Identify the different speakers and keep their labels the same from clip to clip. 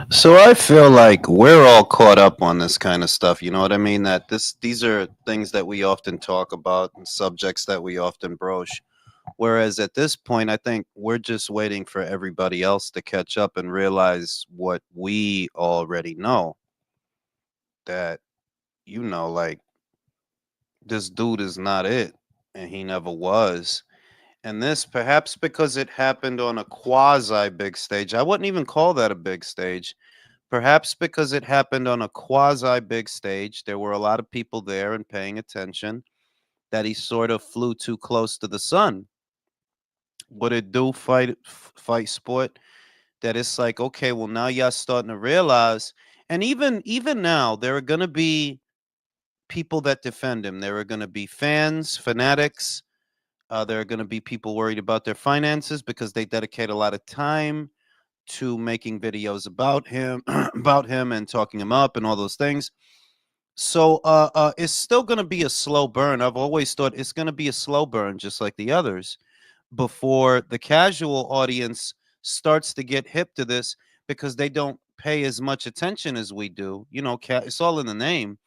Speaker 1: So I feel like we're all caught up on this kind of stuff. You know what I mean? That these are things that we often talk about and subjects that we often broach. Whereas at this point, I think we're just waiting for everybody else to catch up and realize what we already know. That like this dude is not it, and he never was. And this perhaps because it happened on a quasi big stage. I wouldn't even call that a big stage. Perhaps because it happened on a quasi big stage, there were a lot of people there and paying attention, that he sort of flew too close to the sun. What it do fight sport? That it's like, okay, well now y'all starting to realize, and even now there are gonna be people that defend him. There are gonna be fans, fanatics. There are gonna be people worried about their finances because they dedicate a lot of time to making videos about him, about him, and talking him up and all those things. So it's still going to be a slow burn. I've always thought it's going to be a slow burn, just like the others, before the casual audience starts to get hip to this because they don't pay as much attention as we do. It's all in the name.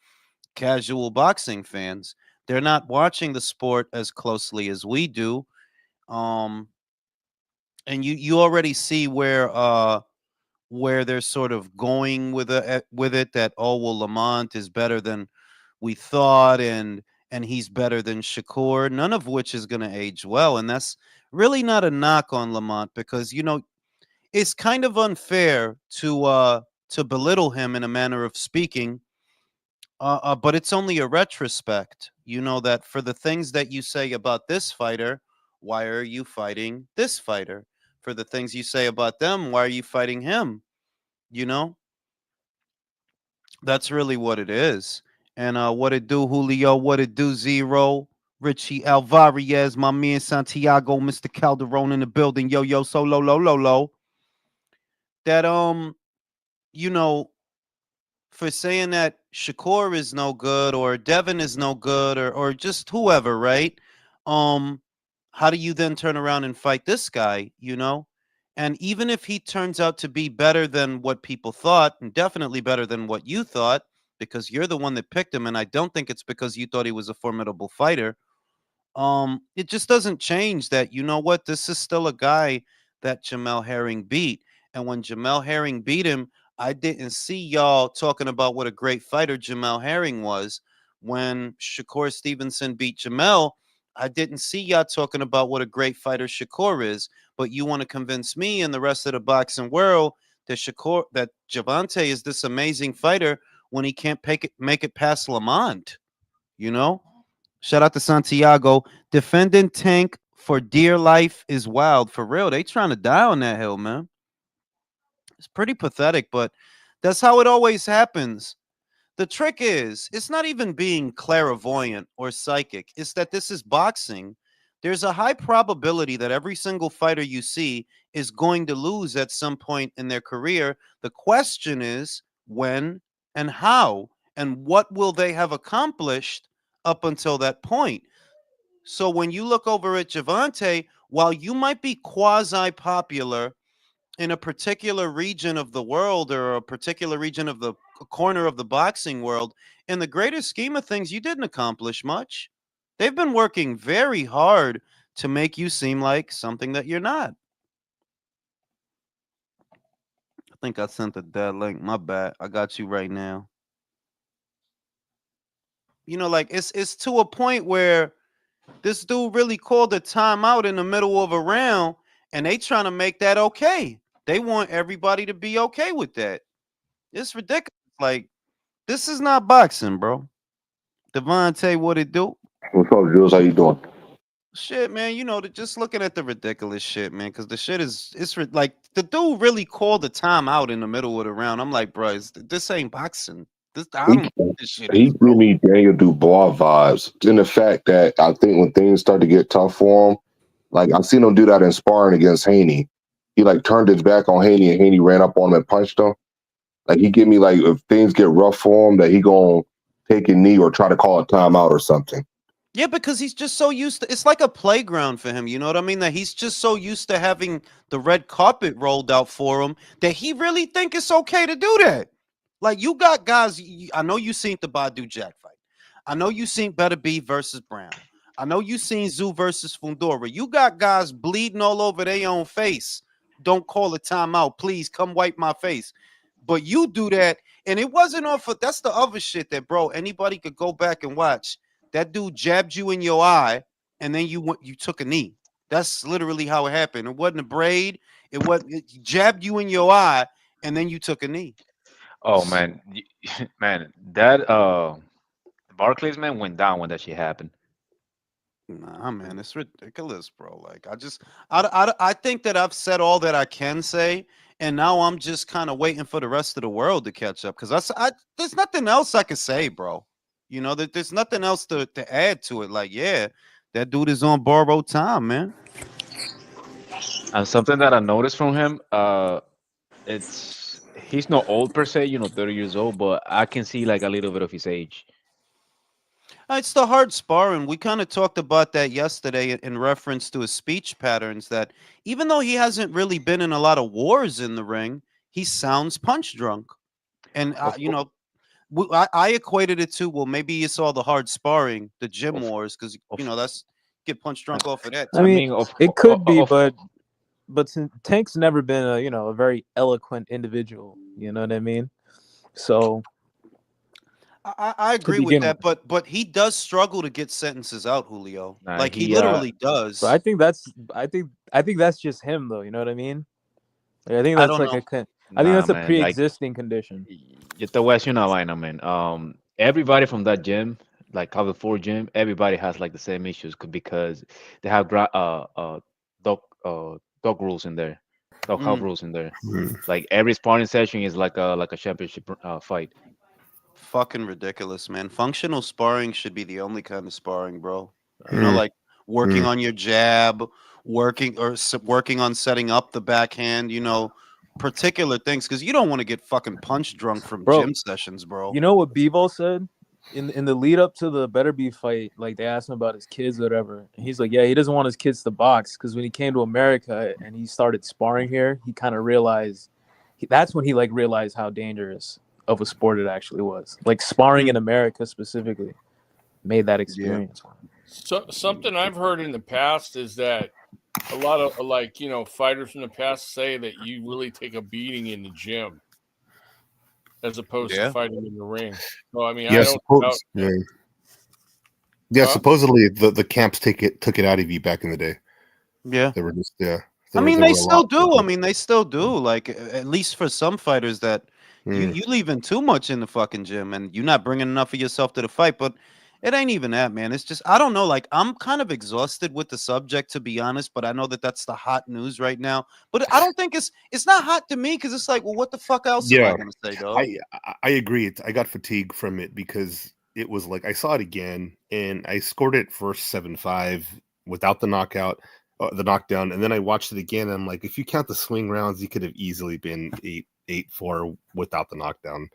Speaker 1: Casual boxing fans, they're not watching the sport as closely as we do. Um, and you already see where they're sort of going with it, that, oh well, Lamont is better than we thought, and he's better than Shakur, none of which is going to age well. And that's really not a knock on Lamont, because it's kind of unfair to belittle him in a manner of speaking. But it's only a retrospect. You know that for the things that you say about this fighter, why are you fighting this fighter? For the things you say about them, why are you fighting him? You know, that's really what it is. And what it do, Julio? What it do, Zero? Richie Alvarez, my man Santiago, Mr. Calderon in the building. Yo, yo, solo, lo, lo, lo. That you know, for saying that Shakur is no good, or Devin is no good, or just whoever, right? Um, how do you then turn around and fight this guy, And even if he turns out to be better than what people thought, and definitely better than what you thought, because you're the one that picked him, and I don't think it's because you thought he was a formidable fighter. It just doesn't change that, what, this is still a guy that Jamel Herring beat. And when Jamel Herring beat him, I didn't see y'all talking about what a great fighter Jamel Herring was. When Shakur Stevenson beat Jamel, I didn't see y'all talking about what a great fighter Shakur is. But you want to convince me and the rest of the boxing world that Javante is this amazing fighter when he can't make it past Lamont, you know? Shout out to Santiago. Defending Tank for dear life is wild. For real. They trying to die on that hill, man. It's pretty pathetic, but that's how it always happens. The trick is, it's not even being clairvoyant or psychic. It's that this is boxing. There's a high probability that every single fighter you see is going to lose at some point in their career. The question is when and how, and what will they have accomplished up until that point. So when you look over at Javante, while you might be quasi popular in a particular region of the world, or a particular region of the corner of the boxing world, in the greater scheme of things, you didn't accomplish much. They've been working very hard to make you seem like something that you're not. I think I sent a dead link. My bad. I got you right now. Like it's to a point where this dude really called a timeout in the middle of a round, and they trying to make that okay. They want everybody to be okay with that. It's ridiculous. Like, this is not boxing, bro. Devontae, what it do?
Speaker 2: What's up, Jules? How you doing?
Speaker 1: Shit, man. Just looking at the ridiculous shit, man. Because the shit is, like, the dude really called a timeout in the middle of the round. I'm like, bro, this ain't boxing. I
Speaker 2: He
Speaker 1: don't know what this shit
Speaker 2: he
Speaker 1: is,
Speaker 2: gave
Speaker 1: bro.
Speaker 2: me Daniel Dubois vibes. In the fact that I think when things start to get tough for him, like I've seen him do that in sparring against Haney. He like turned his back on Haney and Haney ran up on him and punched him. Like he give me like if things get rough for him, that he gonna take a knee or try to call a timeout or something.
Speaker 1: Yeah, because he's just so used to it's like a playground for him, you know what I mean? That he's just so used to having the red carpet rolled out for him that he really think it's okay to do that. Like you got guys, I know you seen the Badu Jack fight. I know you seen Better B versus Brown. I know you seen Zoo versus Fundora. You got guys bleeding all over their own face. Don't call a timeout, please. Come wipe my face. But you do that, and it wasn't off of that's the other shit that, bro. Anybody could go back and watch. That dude jabbed you in your eye, and then you took a knee. That's literally how it happened. It wasn't a braid. It jabbed you in your eye, and then you took a knee.
Speaker 3: Oh man, man, that Barclays man went down when that shit happened.
Speaker 1: Nah, man, it's ridiculous, bro. Like, I think that I've said all that I can say, and now I'm just kind of waiting for the rest of the world to catch up because there's nothing else I can say, bro. You know, there's nothing else to add to it. Like, yeah, that dude is on borrowed time, man.
Speaker 3: And something that I noticed from him, it's he's not old per se, 30 years old, but I can see like a little bit of his age.
Speaker 1: It's the hard sparring. We kind of talked about that yesterday in reference to his speech patterns. That even though he hasn't really been in a lot of wars in the ring, he sounds punch drunk. And
Speaker 3: Of
Speaker 1: you
Speaker 3: course,
Speaker 1: know, I equated it to, well, maybe it's all the hard sparring, the gym
Speaker 3: of
Speaker 1: wars, because
Speaker 3: of.
Speaker 1: that's get punch drunk off of that
Speaker 4: I
Speaker 3: I
Speaker 1: too.
Speaker 4: mean,
Speaker 3: mean,
Speaker 4: it could be,
Speaker 3: of
Speaker 4: but Tank's never been a very eloquent individual. You know what I mean? So
Speaker 1: I
Speaker 4: to
Speaker 1: agree with
Speaker 4: begin with,
Speaker 1: that, but he does struggle to get sentences out, Julio.
Speaker 3: nah,
Speaker 1: Like he
Speaker 3: he
Speaker 1: literally
Speaker 4: but
Speaker 1: does.
Speaker 4: I think that's just him though. You know what I mean? Like, I think
Speaker 1: I
Speaker 4: that's
Speaker 1: don't
Speaker 4: like
Speaker 1: know.
Speaker 4: I think
Speaker 3: nah,
Speaker 4: that's a
Speaker 3: man. Like,
Speaker 4: pre-existing condition.
Speaker 3: yo te voy a decir una vaina, man. Everybody from that gym, like Cover Four gym, everybody has like the same issues because they have dog dog rules in there, dog house
Speaker 1: Mm,
Speaker 3: rules in there.
Speaker 5: Mm.
Speaker 3: Like every sparring session is like a championship fight.
Speaker 1: fucking ridiculous, man. Functional sparring should be the only kind of sparring, bro. You know,
Speaker 5: Mm.
Speaker 1: like working
Speaker 5: Mm.
Speaker 1: on your jab, working on setting up the backhand. You know, particular things because you don't want to get fucking punch drunk from
Speaker 4: Bro,
Speaker 1: gym sessions, bro.
Speaker 4: you know what Bivol said in the lead up to the Better Be fight? Like they asked him about his kids, or whatever. And he's like, yeah, he doesn't want his kids to box because when he came to America and he started sparring here, he kind of realized that's when he like realized how dangerous of a sport it actually was. Like sparring
Speaker 1: Hmm.
Speaker 4: in America specifically made that
Speaker 1: Yeah.
Speaker 4: experience.
Speaker 6: So something I've heard in the past is that a lot of fighters in the past say that you really take a beating in the gym as opposed to
Speaker 1: Yeah.
Speaker 6: fighting in the ring. So I mean, I
Speaker 5: Yeah,
Speaker 6: don't doubt.
Speaker 5: yeah. Yeah,
Speaker 6: Huh?
Speaker 5: supposedly the camps took it out of you back in the day.
Speaker 1: Yeah.
Speaker 5: They were just yeah.
Speaker 1: I mean,
Speaker 5: There
Speaker 1: they
Speaker 5: were a
Speaker 1: still
Speaker 5: lot.
Speaker 1: do. I mean, they still do. Like, at least for some fighters, that
Speaker 5: Mm.
Speaker 1: you leaving too much in the fucking gym, and you're not bringing enough of yourself to the fight. But it ain't even that, man. It's just I don't know. Like, I'm kind of exhausted with the subject, to be honest. But I know that that's the hot news right now. But I don't think it's not hot to me because it's like, well, what the fuck else am I
Speaker 5: Yeah,
Speaker 1: gonna say, dog?
Speaker 5: I agree. I got fatigue from it because it was like I saw it again and I scored it first 7-5 without the knockout, the knockdown, and then I watched it again. And I'm like, if you count the swing rounds, you could have easily been 8-4 without the knockdown.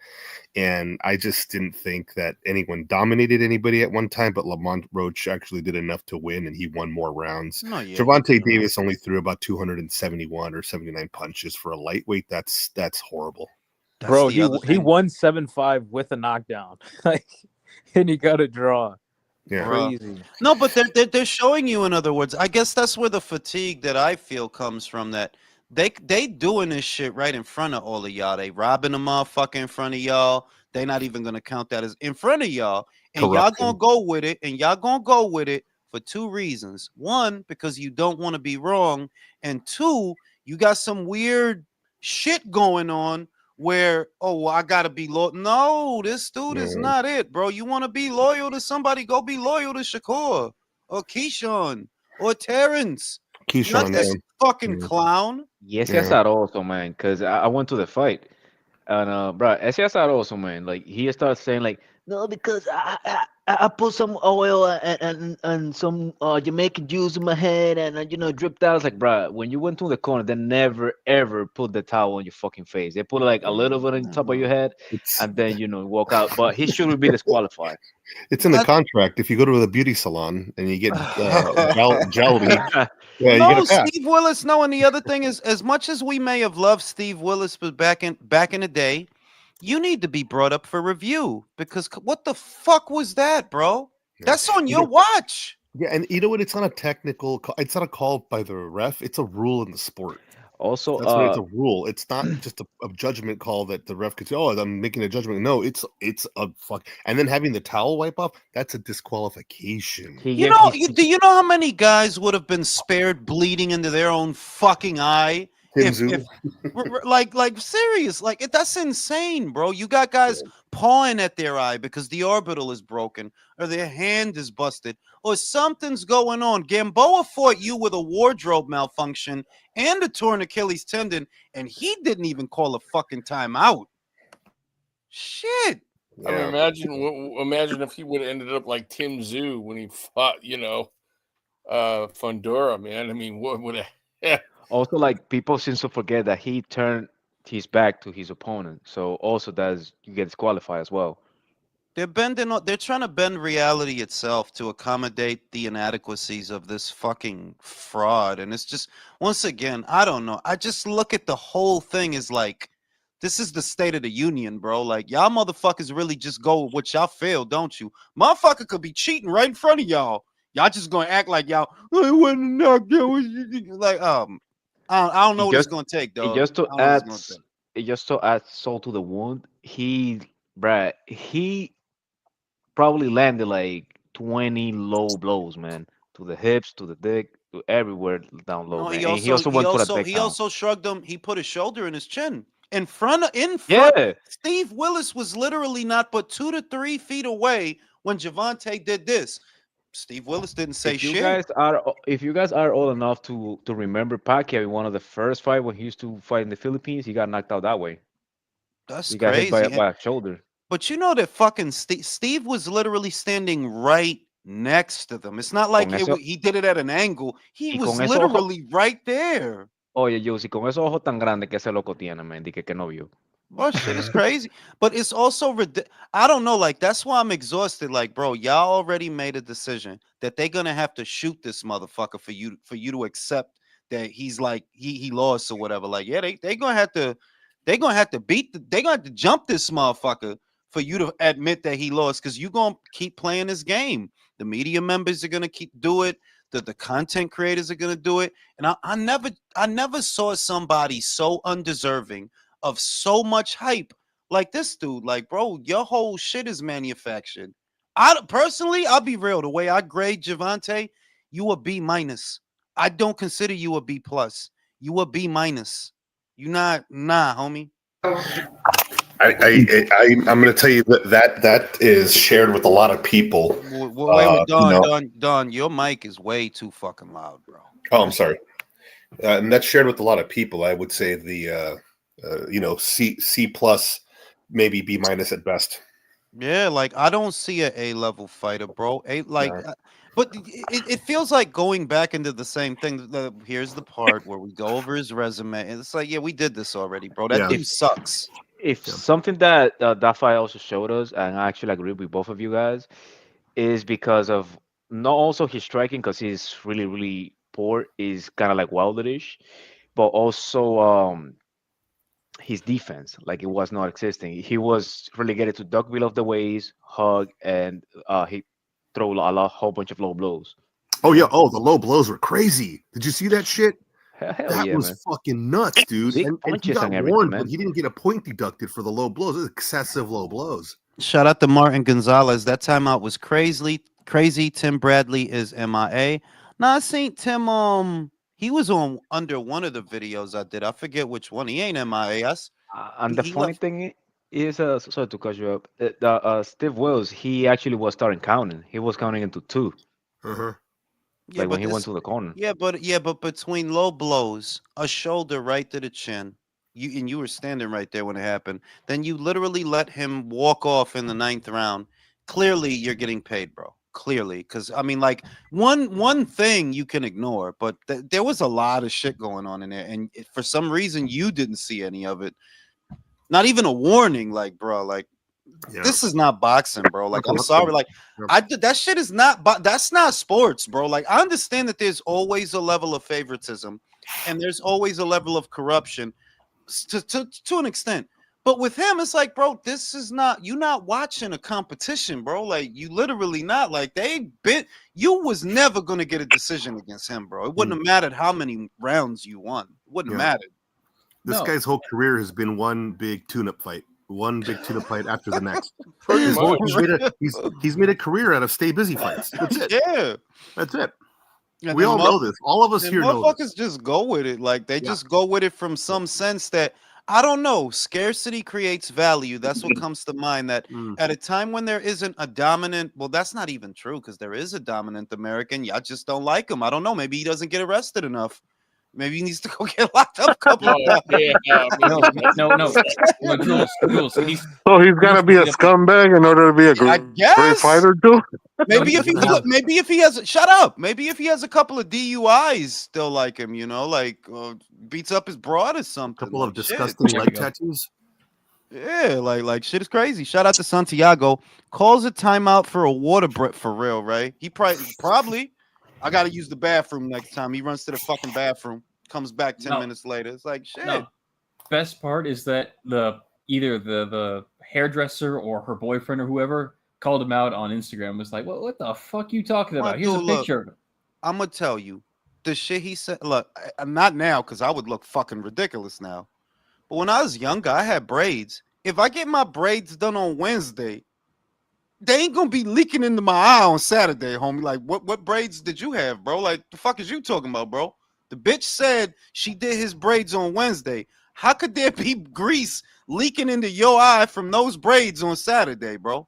Speaker 5: And I just didn't think that anyone dominated anybody at one time, but Lamont Roach actually did enough to win, and he won more rounds.
Speaker 1: No, yeah, he
Speaker 5: Gervonta
Speaker 1: did.
Speaker 5: Davis only threw about 271 or 79 punches for a lightweight. That's horrible.
Speaker 1: That's
Speaker 4: Bro,
Speaker 1: the other
Speaker 4: he
Speaker 1: thing,
Speaker 4: won 7-5 with a knockdown. Like and he got a draw.
Speaker 5: Yeah.
Speaker 1: bro.
Speaker 4: Crazy.
Speaker 1: No, but they're showing you. In other words, I guess that's where the fatigue that I feel comes from. That they doing this shit right in front of all of y'all. They robbing a motherfucker in front of y'all. They not even gonna count that as in front of y'all, and y'all gonna
Speaker 5: Corruption.
Speaker 1: go with it. And y'all gonna go with it for two reasons: one, because you don't want to be wrong, and two, you got some weird shit going on where, oh, well, I gotta be loyal. No, this dude is
Speaker 5: Yeah.
Speaker 1: not it, bro. You want to be loyal to somebody, go be loyal to Shakur or Keyshawn or Terrence, not
Speaker 5: Keyshawn,
Speaker 1: this fucking
Speaker 5: yeah.
Speaker 1: clown.
Speaker 3: Yes,
Speaker 5: Yeah.
Speaker 3: azaroso, man. Because I went to the fight, and bro, ese azaroso, man. Like he starts saying like, no, because I put some oil and some Jamaican juice in my head and dripped out. I was like, bruh, when you went to the corner, they never ever put the towel on your fucking face. They put like a little bit on the top of your head
Speaker 5: It's
Speaker 3: and then walk out. But he should be disqualified.
Speaker 5: it's in the contract. If you go to the beauty salon and you get jelly, yeah, you get a
Speaker 1: No,
Speaker 5: pass.
Speaker 1: Steve Willis. No, and the other thing is, as much as we may have loved Steve Willis, but back in the day, you need to be brought up for review because what the fuck was that, bro?
Speaker 5: Yeah.
Speaker 1: That's on
Speaker 5: You
Speaker 1: your
Speaker 5: know,
Speaker 1: watch.
Speaker 5: yeah, and you know what? It's not a technical. It's not a call by the ref. It's a rule in the sport.
Speaker 3: Also,
Speaker 5: That's why it's a rule. It's not just a judgment call that the ref could say, "Oh, I'm making a judgment." No, it's a fuck. And then having the towel wipe off, that's a disqualification.
Speaker 3: he
Speaker 1: You
Speaker 3: gave
Speaker 1: know,
Speaker 3: his
Speaker 1: do you know how many guys would have been spared bleeding into their own fucking eye if
Speaker 5: Timzu.
Speaker 1: like serious, like that's insane, bro. You got guys pawing at their eye because the orbital is broken or their hand is busted or something's going on. Gamboa fought you with a wardrobe malfunction and a torn Achilles tendon, and he didn't even call a fucking timeout. Shit.
Speaker 6: I mean,
Speaker 5: Yeah.
Speaker 6: imagine if he would have ended up like Tim Zoo when he fought, Fundora, man. I mean, what would have?
Speaker 3: also like people seem to forget that he turned his back to his opponent. So also that's you get disqualified as well.
Speaker 1: They're trying to bend reality itself to accommodate the inadequacies of this fucking fraud. And it's just, once again, I don't know. I just look at the whole thing as like, this is the state of the union, bro. Like, y'all motherfuckers really just go with what y'all feel, don't you? Motherfucker could be cheating right in front of y'all. Y'all just gonna act like y'all, I wasn't knocked out. Like, I don't know
Speaker 3: It
Speaker 1: what it's
Speaker 3: just
Speaker 1: gonna take,
Speaker 3: it
Speaker 1: dog.
Speaker 3: just to
Speaker 1: I don't know what it's
Speaker 3: add
Speaker 1: gonna
Speaker 3: s-
Speaker 1: take.
Speaker 3: it just to add salt to the wound. He probably landed like 20 low blows, man, to the hips, to the dick, to everywhere down low,
Speaker 1: No,
Speaker 3: man. And he also went for that
Speaker 1: he
Speaker 3: takedown.
Speaker 1: also shrugged him. He put his shoulder in his chin in front.
Speaker 3: Yeah.
Speaker 1: Steve Willis was literally not but 2 to 3 feet away when Javante did this. Steve Willis didn't say shit.
Speaker 3: If you guys are old enough to remember Pacquiao in one of the first fight when he used to fight in the Philippines, he got knocked out that way.
Speaker 1: That's
Speaker 3: He got hit by
Speaker 1: crazy.
Speaker 3: by a shoulder.
Speaker 1: But you know that fucking Steve was literally standing right next to them. It's not like
Speaker 3: Con eso
Speaker 1: he did it at an angle. He
Speaker 3: y
Speaker 1: was
Speaker 3: con esos ojos,
Speaker 1: literally right there.
Speaker 3: oye, Josie, con esos ojos tan grandes que ese loco tiene, man, di que no vio.
Speaker 1: Oh shit, it's crazy. But it's also I don't know, like that's why I'm exhausted. Like, bro, y'all already made a decision that they're gonna have to shoot this motherfucker for you to accept that he's like he lost or whatever. Like, yeah, they gonna have to they gonna have to jump this motherfucker for you to admit that he lost because you gonna keep playing this game. The media members are gonna keep do it. The content creators are gonna do it. And I never saw somebody so undeserving of so much hype like this dude. Like, bro, your whole shit is manufactured. Personally, I'll be real. The way I grade Javante, you a B minus. I don't consider you a B plus. You a B minus. You not homie.
Speaker 5: I'm going to tell you that is shared with a lot of people.
Speaker 1: Wait,
Speaker 5: You know,
Speaker 1: Don, your mic is way too fucking loud, bro.
Speaker 5: oh, I'm sorry. And that's shared with a lot of people. I would say C plus, maybe B minus at best.
Speaker 1: Yeah, like I don't see a level fighter, bro.
Speaker 5: No.
Speaker 1: But it feels like going back into the same thing. Here's the part where we go over his resume, and it's like, yeah, we did this already, bro. That
Speaker 5: Yeah.
Speaker 1: dude sucks.
Speaker 3: If
Speaker 5: Yeah.
Speaker 3: something that that fight also showed us, and I actually agree with both of you guys, is because of not also his striking, because he's really, really poor, is kind of like Wilderish, but also his defense, like it was not existing. He was relegated to duck below the waist, hug, and he throw whole bunch of low blows.
Speaker 5: Oh yeah. Oh, the low blows were crazy. Did you see that shit?
Speaker 3: Hell
Speaker 5: That
Speaker 3: yeah,
Speaker 5: was
Speaker 3: man.
Speaker 5: fucking nuts, dude.
Speaker 3: Big
Speaker 5: And he
Speaker 3: punches
Speaker 5: got
Speaker 3: and everything,
Speaker 5: warned, but
Speaker 3: man.
Speaker 5: he didn't get a point deducted for the low blows. It was excessive low blows.
Speaker 1: Shout out to Martin Gonzalez. That timeout was crazy. Crazy. Tim Bradley is MIA. Nah, I seen Tim. He was on under one of the videos I did. I forget which one. He ain't MIA.
Speaker 3: And the
Speaker 1: He
Speaker 3: funny
Speaker 1: left.
Speaker 3: thing is, sorry to cut you up, Steve Wills, he actually was starting counting. He was counting into two,
Speaker 5: Uh-huh.
Speaker 1: Yeah,
Speaker 3: like when
Speaker 1: but
Speaker 3: he went
Speaker 1: this.
Speaker 3: to the corner.
Speaker 1: But between low blows, a shoulder right to the chin, you were standing right there when it happened. Then you literally let him walk off in the ninth round, clearly you're getting paid, bro. Clearly, because I mean, like one thing you can ignore, but there was a lot of shit going on in there, and for some reason you didn't see any of it. Not even a warning, like, bro, like
Speaker 5: Yeah.
Speaker 1: this is not boxing, bro. Like, I'm sorry, like that shit is not. But that's not sports, bro. Like, I understand that there's always a level of favoritism, and there's always a level of corruption to an extent. But with him, it's like, bro, this is not you not watching a competition, bro. Like you literally not like you was never gonna get a decision against him, bro. It wouldn't have mattered how many rounds you won. It wouldn't have mattered.
Speaker 5: This guy's whole career has been one big tune-up fight. One big tune-up fight after the next.
Speaker 6: Pretty much.
Speaker 5: He's made a career out of stay busy fights. That's it.
Speaker 1: Yeah.
Speaker 5: That's it.
Speaker 1: And
Speaker 5: we all know this. All of us here know this.
Speaker 1: Motherfuckers just go with it. Like they just go with it from some sense that I don't know. Scarcity creates value. That's what comes to mind. That at a time when there isn't a dominant, well, that's not even true because there is a dominant American. Y'all just don't like him. I don't know. Maybe he doesn't get arrested enough. Maybe he needs to go get locked up a couple of times.
Speaker 7: No. Jules,
Speaker 2: So he's got to be a scumbag in order to be a great fighter, too?
Speaker 1: Maybe if he has shut up. Maybe if he has a couple of DUIs, still like him, you know, like beats up his broad or something.
Speaker 5: A couple of disgusting leg tattoos.
Speaker 1: Yeah, like shit is crazy. Shout out to Santiago. Calls a timeout for a water break for real, right? He probably. I gotta use the bathroom next time. He runs to the fucking bathroom, comes back 10 minutes later. It's like shit.
Speaker 7: No. Best part is that either the hairdresser or her boyfriend or whoever called him out on Instagram. Was like, what the fuck you talking about? Here's a picture.
Speaker 1: I'm gonna tell you the shit he said. Look, not now because I would look fucking ridiculous now. But when I was younger, I had braids. If I get my braids done on Wednesday, they ain't gonna be leaking into my eye on Saturday, homie. Like, what braids did you have, bro? Like, the fuck is you talking about, bro? The bitch said she did his braids on Wednesday. How could there be grease leaking into your eye from those braids on Saturday, bro?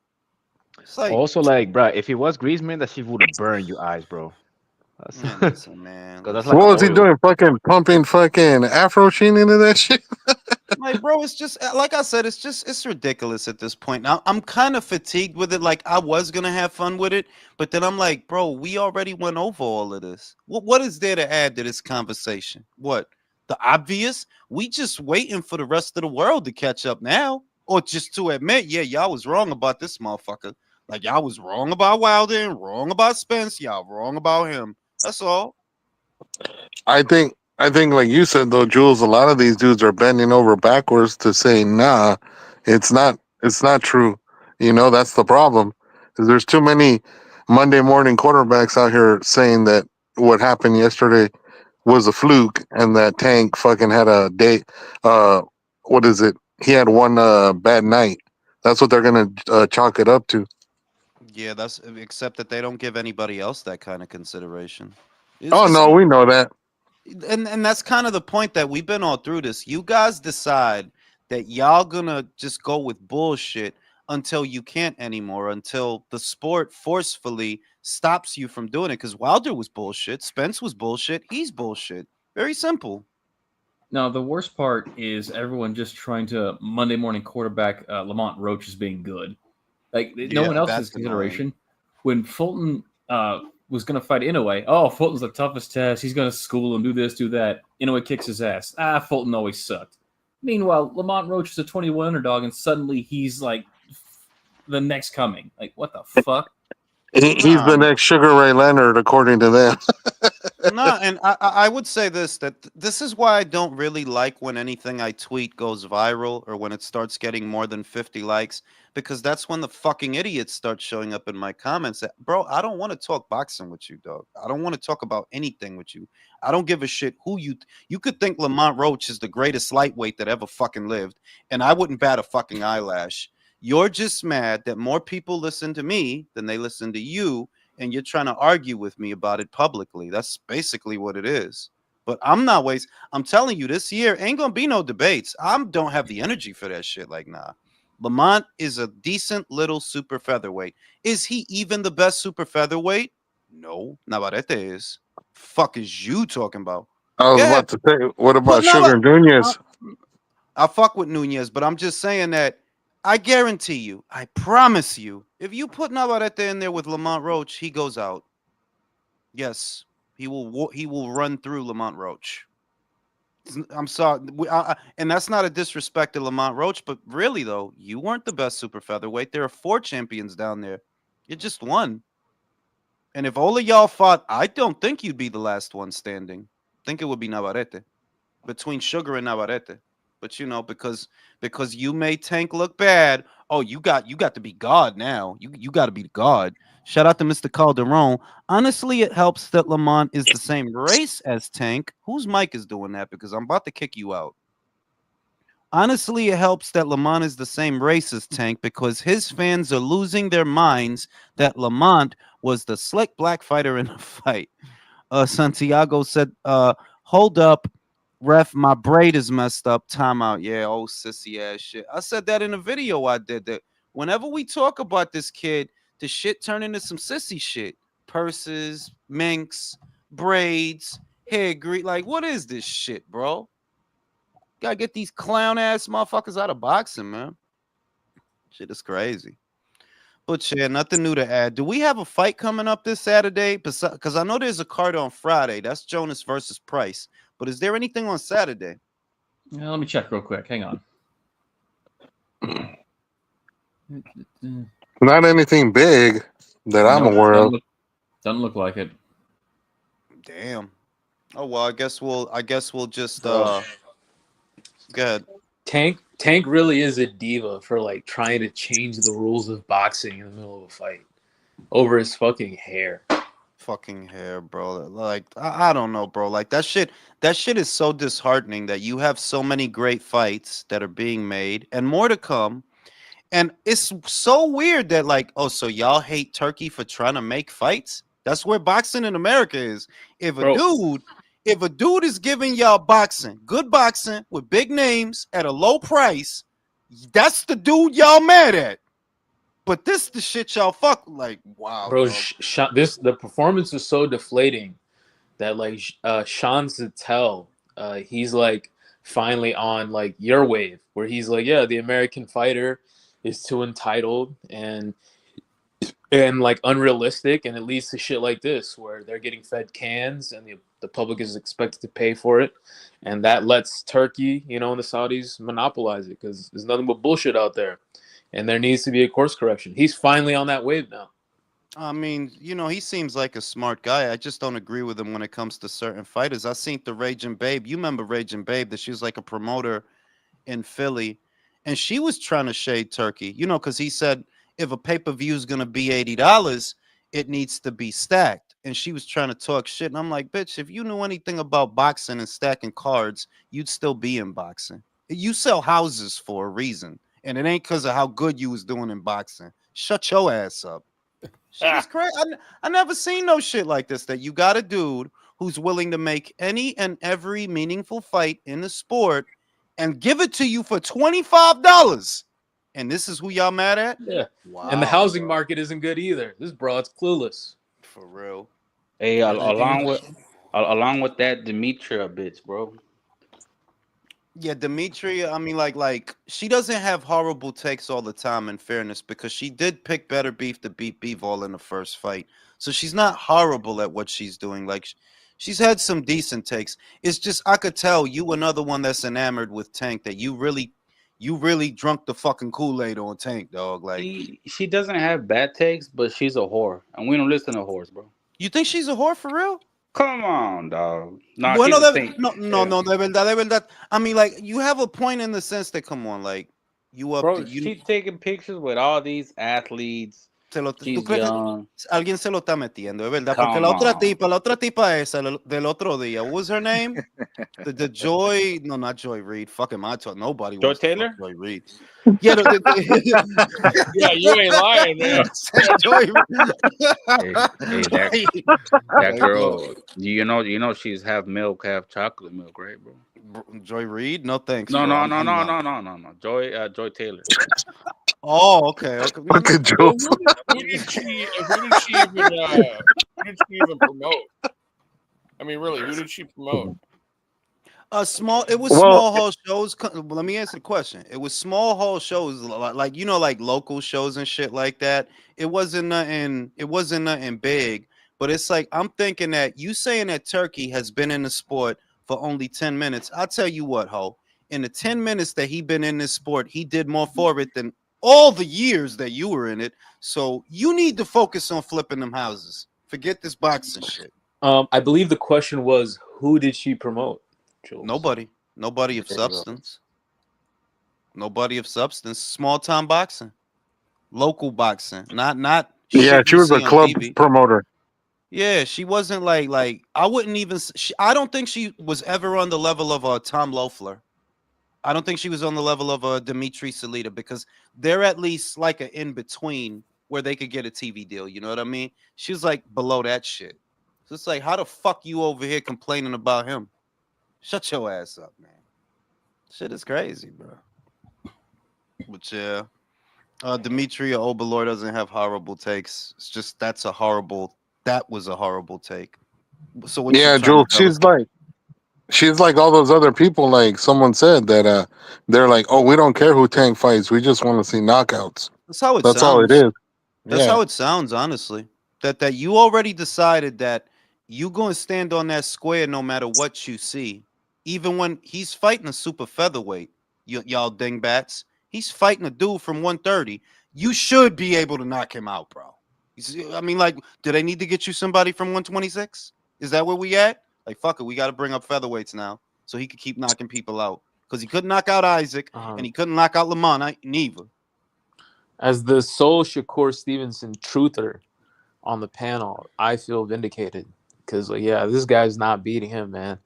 Speaker 1: It's like,
Speaker 3: also, like, bro, if it was grease, man, that shit would have burned your eyes, bro.
Speaker 1: Listen, man.
Speaker 3: That's
Speaker 2: What was he doing? Fucking pumping fucking Afro Sheen into that shit?
Speaker 1: Like, bro, it's just like I said, it's ridiculous at this point. Now I'm kind of fatigued with it. Like I was gonna have fun with it, but then I'm like, bro, we already went over all of this. What is there to add to this conversation? What? The obvious? We just waiting for the rest of the world to catch up now, or just to admit, yeah, y'all was wrong about this motherfucker. Like y'all was wrong about Wilder and wrong about Spence. Y'all wrong about him. That's all.
Speaker 2: I think, like you said though, Jules, a lot of these dudes are bending over backwards to say, nah, it's not true. You know, that's the problem. Is there's too many Monday morning quarterbacks out here saying that what happened yesterday was a fluke and that Tank fucking had a day. What is it? He had one bad night. That's what they're gonna chalk it up to.
Speaker 1: Yeah, that's except that they don't give anybody else that kind of consideration.
Speaker 2: No, we know that.
Speaker 1: And that's kind of the point that we've been all through this. You guys decide that y'all gonna just go with bullshit until you can't anymore, until the sport forcefully stops you from doing it. Because Wilder was bullshit, Spence was bullshit, he's bullshit. Very simple.
Speaker 7: No, the worst part is everyone just trying to Monday morning quarterback Lamont Roach as being good. Like no one else has consideration. When Fulton was going to fight Inoue, Fulton's the toughest test. He's going to school him, do this, do that. Inoue kicks his ass. Fulton always sucked. Meanwhile, Lamont Roach is a 21 underdog, and suddenly he's like the next coming. Like, what the fuck?
Speaker 2: He's the next Sugar Ray Leonard, according to them.
Speaker 1: No, and I would say that this is why I don't really like when anything I tweet goes viral or when it starts getting more than 50 likes, because that's when the fucking idiots start showing up in my comments. Bro, I don't want to talk boxing with you, dog. I don't want to talk about anything with you. I don't give a shit who you could think Lamont Roach is the greatest lightweight that ever fucking lived, and I wouldn't bat a fucking eyelash. You're just mad that more people listen to me than they listen to you, and you're trying to argue with me about it publicly. That's basically what it is. But I'm not I'm telling you, this year ain't gonna be no debates. I don't have the energy for that shit. Like, nah. Lamont is a decent little super featherweight. Is he even the best super featherweight? No. Navarrete is. Fuck is you talking about?
Speaker 2: I was about to say, what about Sugar Nunez?
Speaker 1: I fuck with Nunez, but I'm just saying that I guarantee you, I promise you, if you put Navarrete in there with Lamont Roach, he goes out. Yes, he will run through Lamont Roach. I'm sorry, and that's not a disrespect to Lamont Roach, but really though, you weren't the best super featherweight. There are 4 champions down there. You just won. And if all of y'all fought, I don't think you'd be the last one standing. I think it would be Navarrete, between Sugar and Navarrete. But because you made Tank look bad. Oh, you got to be God now. You got to be God. Shout out to Mr. Calderon. Honestly, it helps that Lamont is the same race as Tank. Whose mic is doing that? Because I'm about to kick you out. Honestly, it helps that Lamont is the same race as Tank because his fans are losing their minds that Lamont was the slick black fighter in the fight. Santiago said, hold up, ref, my braid is messed up. Timeout. Yeah, oh, sissy ass shit. I said that in a video I did, that whenever we talk about this kid, the shit turn into some sissy shit. Purses, minks, braids, hair grease. Like, what is this shit, bro? Gotta get these clown ass motherfuckers out of boxing, man. Shit is crazy. But yeah, nothing new to add. Do we have a fight coming up this Saturday? Because I know there's a card on Friday. That's Jonas versus Price. But is there anything on Saturday?
Speaker 7: Yeah, let me check real quick. Hang on.
Speaker 5: Not anything big that I'm
Speaker 7: Nope,
Speaker 5: aware of.
Speaker 7: Doesn't look like it.
Speaker 1: Damn. Oh well, I guess we'll just go ahead.
Speaker 4: Tank really is a diva for like trying to change the rules of boxing in the middle of a fight over his fucking hair.
Speaker 1: Fucking hair, bro. Like I don't know, bro. Like that shit is so disheartening that you have so many great fights that are being made and more to come. And it's so weird that like, oh, so y'all hate Turkey for trying to make fights? That's where boxing in America is. If a dude is giving y'all good boxing with big names at a low price, that's the dude y'all mad at. But this the shit y'all fuck like. Wow,
Speaker 4: bro.
Speaker 1: dog.
Speaker 4: The performance is so deflating that like Sean Zattel, he's like finally on like your wave where he's like, yeah, the American fighter is too entitled and like unrealistic, and it leads to shit like this where they're getting fed cans and the public is expected to pay for it, and that lets Turkey, and the Saudis monopolize it because there's nothing but bullshit out there, and there needs to be a course correction. He's finally on that wave now.
Speaker 1: I mean, he seems like a smart guy. I just don't agree with him when it comes to certain fighters. I seen the Raging Babe. You remember Raging Babe? That she was like a promoter in Philly, and she was trying to shade Turkey, because he said if a pay-per-view is going to be $80, it needs to be stacked. And she was trying to talk shit. And I'm like, bitch, if you knew anything about boxing and stacking cards, you'd still be in boxing. You sell houses for a reason. And it ain't because of how good you was doing in boxing. Shut your ass up. Shit is crazy. I never seen no shit like this, that you got a dude who's willing to make any and every meaningful fight in the sport and give it to you for $25. And this is who y'all mad at?
Speaker 4: Yeah.
Speaker 1: Wow.
Speaker 4: And the housing market isn't good either. This broad's clueless.
Speaker 1: For real.
Speaker 8: Hey, along with that Demetria bitch, bro.
Speaker 1: Yeah, Demetria, I mean, like she doesn't have horrible takes all the time, in fairness, because she did pick Better Beef to beat Bivol in the first fight. So she's not horrible at what she's doing. Like, she's had some decent takes. It's just, I could tell you another one that's enamored with Tank, that you really drunk the fucking Kool-Aid on Tank, dog. Like,
Speaker 8: she doesn't have bad takes, but she's a whore, and we don't listen to whores, bro.
Speaker 1: You think she's a whore for real?
Speaker 8: Come on, dog.
Speaker 1: No,
Speaker 8: bueno,
Speaker 1: no, de verdad. I mean, like, you have a point in the sense that, come on, like,
Speaker 8: she's taking pictures with all these athletes. She's young.
Speaker 1: Alguien se lo está metiendo, es verdad. Porque la otra tipa esa del otro día, what was her name? the Joy, no, not Joy Reid. Fucking my talk. Nobody
Speaker 8: Joy
Speaker 1: wants
Speaker 8: Taylor?
Speaker 1: to fuck Joy Reid. Yeah,
Speaker 6: yeah, you ain't lying, man.
Speaker 8: That girl, you know, she's half milk, half chocolate milk, right, bro?
Speaker 1: Joy Reid? No thanks.
Speaker 8: No. Joy Taylor.
Speaker 1: Oh, okay.
Speaker 5: Look at Joe.
Speaker 6: Who did she even promote? I mean, really, who did she promote?
Speaker 1: It was
Speaker 9: Well,
Speaker 1: small hall shows. Let me answer the question. It was small hall shows, like like local shows and shit like that. It wasn't nothing. It wasn't nothing big. But it's like I'm thinking that you saying that Turkey has been in the sport for only 10 minutes. I'll tell you what, ho. In the 10 minutes that he been in this sport, he did more for it than all the years that you were in it. So you need to focus on flipping them houses. Forget this boxing shit.
Speaker 4: I believe the question was, who did she promote? Jules?
Speaker 1: Nobody of substance. Nobody of substance. Small time boxing, local boxing, not
Speaker 9: yeah,
Speaker 1: shit
Speaker 9: she
Speaker 1: you
Speaker 9: was a
Speaker 1: see on
Speaker 9: club
Speaker 1: TV.
Speaker 9: promoter.
Speaker 1: Yeah, she wasn't like I wouldn't even. I don't think she was ever on the level of Tom Loeffler. I don't think she was on the level of Dimitri Salita because they're at least like an in between where they could get a TV deal. You know what I mean? She was like below that shit. So it's like, how the fuck you over here complaining about him? Shut your ass up, man. Shit is crazy, bro. But yeah, Dimitri Oberlord doesn't have horrible takes. It's just that was a horrible take. So what you
Speaker 9: Yeah,
Speaker 1: trying to
Speaker 9: Jules,
Speaker 1: tell us?
Speaker 9: she's like all those other people. Like someone said that they're like, oh, we don't care who Tank fights. We just want to see knockouts.
Speaker 1: That's how it
Speaker 9: That's all it
Speaker 1: sounds.
Speaker 9: is.
Speaker 1: That's
Speaker 9: Yeah.
Speaker 1: how it sounds, honestly. That you already decided that you gonna stand on that square no matter what you see, even when he's fighting a super featherweight. Y'all dingbats. He's fighting a dude from 130. You should be able to knock him out, bro. I mean, like, do they need to get you somebody from 126? Is that where we at? Like, fuck it, we got to bring up featherweights now so he could keep knocking people out because he couldn't knock out Isaac and he couldn't knock out Lamont neither.
Speaker 4: As the sole Shakur Stevenson truther on the panel, I feel vindicated because, yeah, this guy's not beating him, man.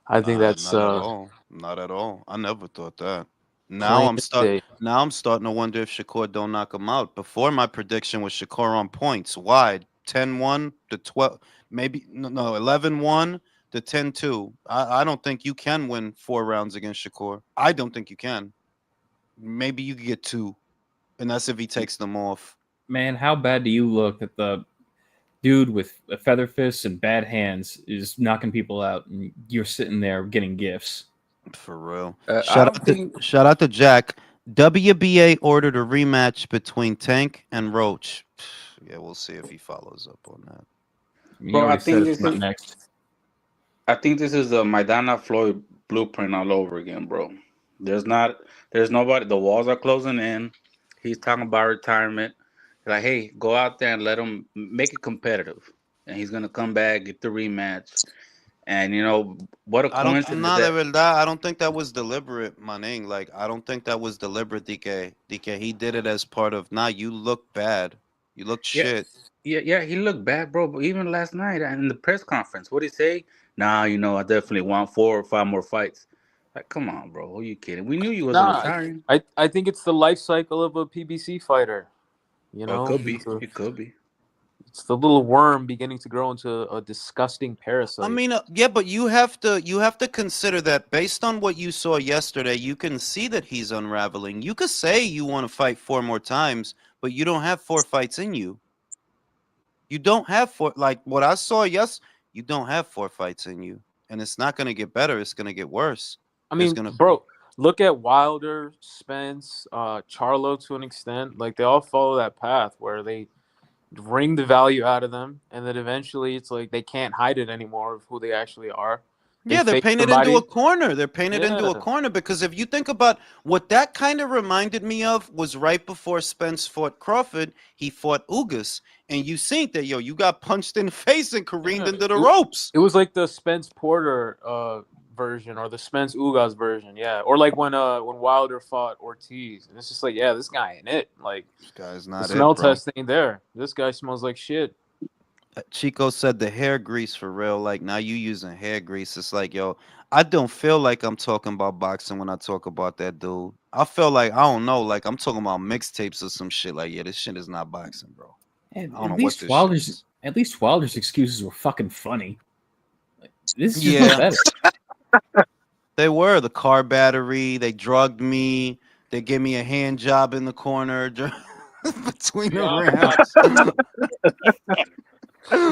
Speaker 4: I think that's
Speaker 1: not at all. Not at all. I never thought that. Now
Speaker 4: plain
Speaker 1: I'm
Speaker 4: as day.
Speaker 1: Now I'm starting to wonder if Shakur don't knock him out. Before my prediction was Shakur on points, wide 10-1 to 12, maybe no 11-1 to 10-2. I don't think you can win 4 rounds against Shakur. I don't think you can. Maybe you could get 2, and that's if he takes them off.
Speaker 7: Man, how bad do you look that the dude with a feather fists and bad hands is knocking people out, and you're sitting there getting gifts?
Speaker 1: For real.
Speaker 8: I
Speaker 1: Shout
Speaker 8: don't think.
Speaker 1: out to Jack. WBA ordered a rematch between Tank and Roach. Yeah, we'll see if he follows up on that.
Speaker 7: You
Speaker 8: Bro, I
Speaker 7: already
Speaker 8: think
Speaker 7: said
Speaker 8: this
Speaker 7: it's not
Speaker 8: is.
Speaker 7: next.
Speaker 8: I think this is the Maidana Floyd blueprint all over again, bro. There's nobody. The walls are closing in. He's talking about retirement. Like, hey, go out there and let him make it competitive, and he's gonna come back, get the rematch, and what a coincidence
Speaker 1: De
Speaker 8: that.
Speaker 1: verdad, I don't think that was deliberate, Manning. Like, I don't think that was deliberate, DK. DK, he did it as part of, you look bad. You look
Speaker 8: Yeah,
Speaker 1: shit.
Speaker 8: yeah. He looked bad, bro. But even last night in the press conference, what did he say? Nah, I definitely want 4 or 5 more fights. Like, come on, bro. Who are you kidding? We knew you wasn't
Speaker 4: Nah,
Speaker 8: retiring.
Speaker 4: I think it's the life cycle of a PBC fighter.
Speaker 8: Oh, it could be. It could be.
Speaker 4: It's the little worm beginning to grow into a disgusting parasite.
Speaker 1: I mean, yeah, but you have to consider that based on what you saw yesterday, you can see that he's unraveling. You could say you want to fight 4 more times, but you don't have 4 fights in you. You don't have 4, like what I saw. Yes, you don't have 4 fights in you, and it's not going to get better. It's going to get worse.
Speaker 4: I mean, bro, look at Wilder, Spence, Charlo to an extent. Like, they all follow that path where they wring the value out of them, and then eventually it's like they can't hide it anymore of who they actually are.
Speaker 1: Yeah, they're painted into a corner. They're painted into a
Speaker 4: Yeah.
Speaker 1: corner because if you think about what that kind of reminded me of was right before Spence fought Crawford, he fought Ugas, and you think that you got punched in the face and careened into the ropes.
Speaker 4: It was like the Spence Porter version or the Spence Ugas version, yeah. Or like when Wilder fought Ortiz, and it's just like, yeah, this guy ain't it. Like,
Speaker 1: this guy's not
Speaker 4: the smell
Speaker 1: it, bro.
Speaker 4: test ain't there. This guy smells like shit.
Speaker 1: Chico said the hair grease for real. Like, now you using hair grease. It's like, I don't feel like I'm talking about boxing when I talk about that dude. I feel like, I don't know, like I'm talking about mixtapes or some shit. Like, yeah, this shit is not boxing, bro.
Speaker 7: At least Wilder's excuses were fucking funny. Like, this is just better.
Speaker 1: They were the car battery. They drugged me. They gave me a hand job in the corner between the rounds.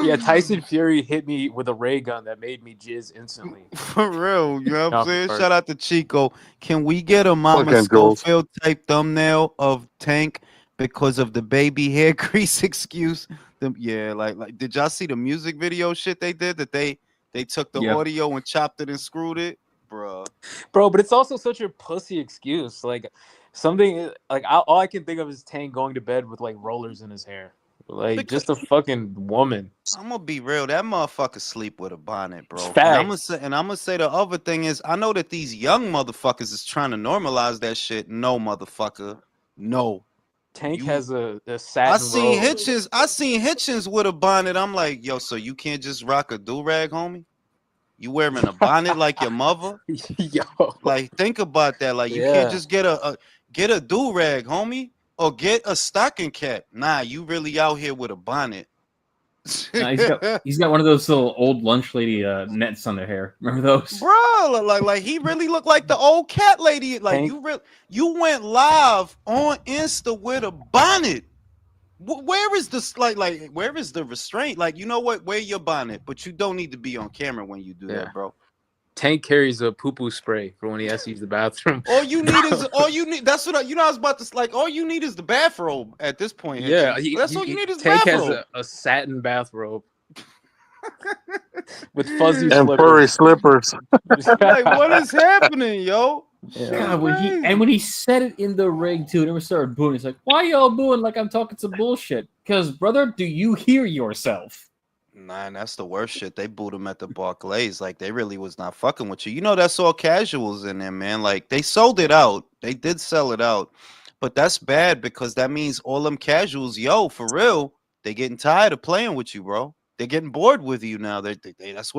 Speaker 4: Yeah, Tyson Fury hit me with a ray gun that made me jizz instantly.
Speaker 1: For real, you know what I'm
Speaker 4: Not
Speaker 1: saying?
Speaker 4: for
Speaker 1: Shout out to Chico. Can we get a Mama
Speaker 9: Fucking Jules.
Speaker 1: Schofield type thumbnail of Tank because of the baby hair grease excuse? Yeah, like did y'all see the music video shit they did that they took the
Speaker 7: Yeah.
Speaker 1: audio and chopped it and screwed it? Bruh.
Speaker 4: Bro, but it's also such a pussy excuse. Like something like all I can think of is Tank going to bed with like rollers in his hair. Like
Speaker 1: Because
Speaker 4: just a fucking woman.
Speaker 1: I'm gonna be real, that motherfucker sleep with a bonnet, bro.
Speaker 4: Facts.
Speaker 1: And I'm gonna say the other thing is, I know that these young motherfuckers is trying to normalize that shit. No, motherfucker, no.
Speaker 4: Tank
Speaker 1: You-
Speaker 4: has a satin
Speaker 1: I seen
Speaker 4: robe.
Speaker 1: Hitchens with a bonnet. I'm like, yo, so you can't just rock a do-rag, homie? You wearing a bonnet like your mother?
Speaker 4: Yo.
Speaker 1: Like, think about that. Like, you
Speaker 4: Yeah.
Speaker 1: can't just get a do-rag, homie, or get a stocking cap. Nah, you really out here with a bonnet.
Speaker 7: Nah, he's got one of those little old lunch lady nets on their hair. Remember those?
Speaker 1: Bro, like he really looked like the old cat lady. Like
Speaker 4: Tank-
Speaker 1: you went live on Insta with a bonnet. Where is this like where is the restraint? Like, you know what? Wear your bonnet, but you don't need to be on camera when you do
Speaker 4: Yeah.
Speaker 1: that, bro.
Speaker 4: Tank carries a poo-poo spray for when he has to use the bathroom.
Speaker 1: All you need that's what I was about to like. All you need is the bathrobe at this point.
Speaker 4: Yeah,
Speaker 1: Hitchens. That's all you need is the
Speaker 4: Tank
Speaker 1: bathrobe.
Speaker 4: has a satin bathrobe with fuzzy
Speaker 9: And furry
Speaker 4: slippers.
Speaker 9: slippers.
Speaker 1: Like, what is happening, yo?
Speaker 7: God, when he said it in the ring too, and everyone started booing. He's like, "Why y'all booing like I'm talking some bullshit?" Because, brother, do you hear yourself?
Speaker 1: Nah, that's the worst shit. They booed him at the Barclays. Like, they really was not fucking with you. You know, that's all casuals in there, man. Like, they sold it out. They did sell it out. But that's bad because that means all them casuals, yo, for real, they getting tired of playing with you, bro. They're getting bored with you now. That's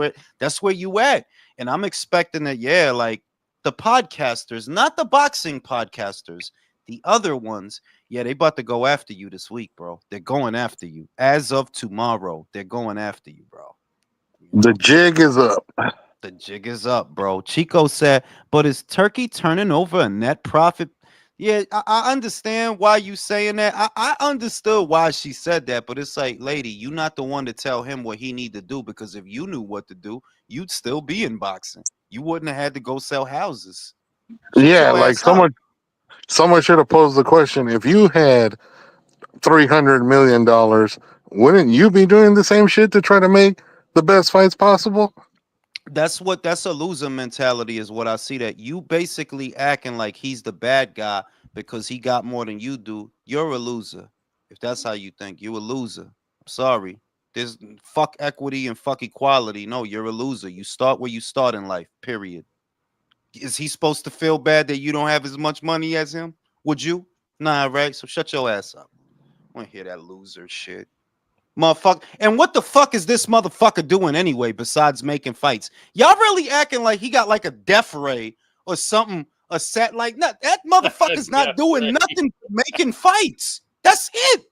Speaker 1: where you at. And I'm expecting that, yeah, like the podcasters, not the boxing podcasters, the other ones, yeah, they about to go after you this week, bro. They're going after you. As of tomorrow, they're going after you, bro.
Speaker 9: The jig is up.
Speaker 1: The jig is up, bro. Chico said, but is Turkey turning over a net profit? Yeah, I understand why you saying that. I understood why she said that, but it's like, lady, you're not the one to tell him what he need to do, because if you knew what to do, you'd still be in boxing. You wouldn't have had to go sell houses. Shut
Speaker 9: Yeah,
Speaker 1: your
Speaker 9: like
Speaker 1: ass up.
Speaker 9: someone should have posed the question: if you had $300 million, wouldn't you be doing the same shit to try to make the best fights possible?
Speaker 1: That's a loser mentality is what I see. That you basically acting like he's the bad guy because he got more than you do. You're a loser. If that's how you think, you're a loser. I'm sorry. There's fuck equity and fuck equality. No, you're a loser. You start where you start in life, period. Is he supposed to feel bad that you don't have as much money as him? Would you? Nah, right? So shut your ass up. I want to hear that loser shit. Motherfucker. And what the fuck is this motherfucker doing anyway besides making fights? Y'all really acting like he got like a death ray or something, a set like that motherfucker's not doing nothing but making fights. That's it.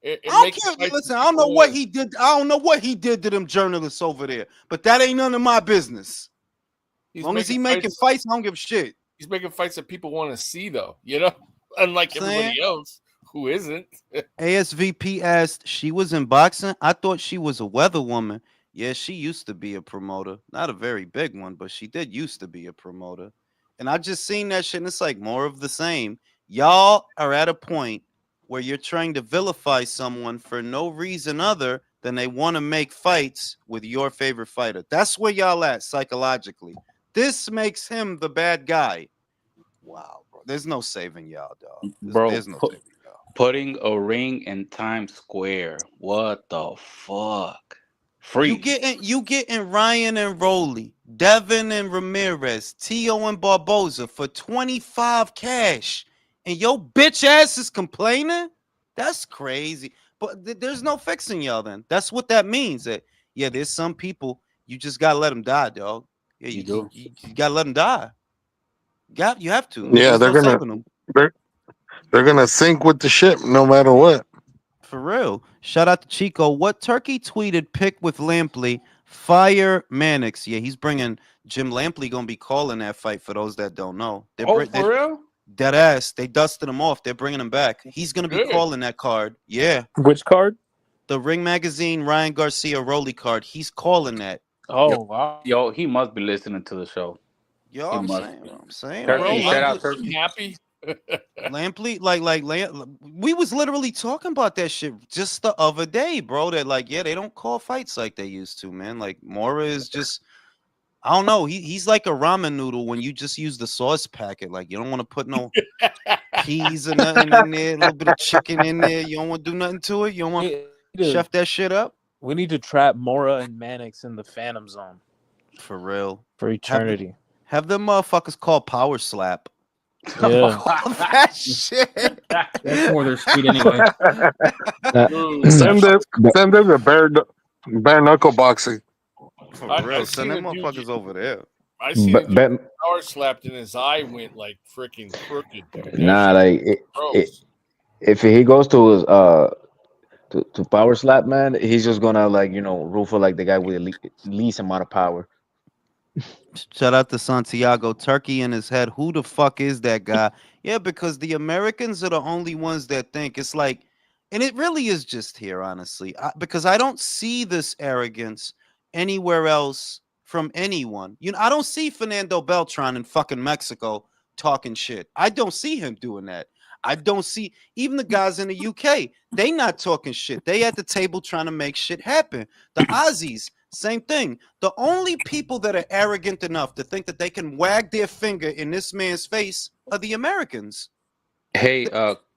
Speaker 1: I don't care. Listen, I don't know what he did. I don't know what he did to them journalists over there, but that ain't none of my business. As long as he making fights, I don't give a shit.
Speaker 6: He's making fights that people want to see, though. You know, unlike everybody else who isn't.
Speaker 1: ASVP asked, she was in boxing? I thought she was a weather woman. Yeah, she used to be a promoter. Not a very big one, but she did used to be a promoter. And I just seen that shit, and it's like more of the same. Y'all are at a point where you're trying to vilify someone for no reason other than they want to make fights with your favorite fighter. That's where y'all at psychologically. This makes him the bad guy. Wow, bro. There's no saving y'all, dog. There's no saving.
Speaker 8: Putting a ring in Times Square. What the fuck? Free.
Speaker 1: You getting Ryan and Rowley, Devin and Ramirez, Tio and Barboza for 25 cash, and your bitch ass is complaining? That's crazy. But there's no fixing y'all then. That's what that means. That yeah, there's some people you just gotta let them die, dog. Yeah, you do. You gotta let them die. You have to.
Speaker 9: Yeah, they're gonna sink with the ship no matter what.
Speaker 1: For real. Shout out to Chico. What Turkey tweeted pick with Lampley? Fire Mannix. Yeah, he's bringing Jim Lampley. Gonna be calling that fight for those that don't know.
Speaker 6: For real?
Speaker 1: Dead ass. They dusted him off. They're bringing him back. He's gonna be calling that card. Yeah.
Speaker 4: Which card?
Speaker 1: The Ring Magazine Ryan Garcia Rolly card. He's calling that.
Speaker 4: Oh wow.
Speaker 8: Yo, he must be listening to the show.
Speaker 1: Yo,
Speaker 8: He
Speaker 1: I'm
Speaker 8: must
Speaker 1: saying,
Speaker 8: be.
Speaker 1: bro.
Speaker 8: Turkey, shout out
Speaker 6: Is he
Speaker 8: Turkey.
Speaker 6: happy?
Speaker 1: Lampley, we was literally talking about that shit just the other day, bro. That like, yeah, they don't call fights like they used to, man. Like Mora is just, I don't know. He's like a ramen noodle when you just use the sauce packet. Like you don't want to put no peas or nothing in there, a little bit of chicken in there. You don't want to do nothing to it. You don't want to chef that shit up.
Speaker 4: We need to trap Mora and Mannix in the Phantom Zone
Speaker 1: For real.
Speaker 4: for eternity.
Speaker 1: Have them motherfuckers call Power Slap.
Speaker 4: Yeah.
Speaker 1: That shit.
Speaker 7: That's more their speed anyway.
Speaker 9: Send them to bare knuckle boxing.
Speaker 1: For
Speaker 6: I
Speaker 1: real.
Speaker 6: seen
Speaker 1: Send them
Speaker 6: a dude
Speaker 1: motherfuckers over there.
Speaker 6: I seen a dude
Speaker 3: Ben,
Speaker 6: power slapped and his eye went like freaking crooked. Dude. That
Speaker 3: nah,
Speaker 6: shit
Speaker 3: like
Speaker 6: gross.
Speaker 3: if he goes to his to power slap, man, he's just gonna like root for like the guy with the least amount of power.
Speaker 1: Shout out to Santiago. Turkey in his head. Who the fuck is that guy? Yeah, because the Americans are the only ones that think it's like, and it really is just here, honestly, because I don't see this arrogance anywhere else from anyone. I don't see Fernando Beltran in fucking Mexico talking shit. I don't see him doing that. I don't see even the guys in the UK. They not talking shit. They at the table trying to make shit happen. The Aussies, same thing. The only people that are arrogant enough to think that they can wag their finger in this man's face are the Americans.
Speaker 8: Hey,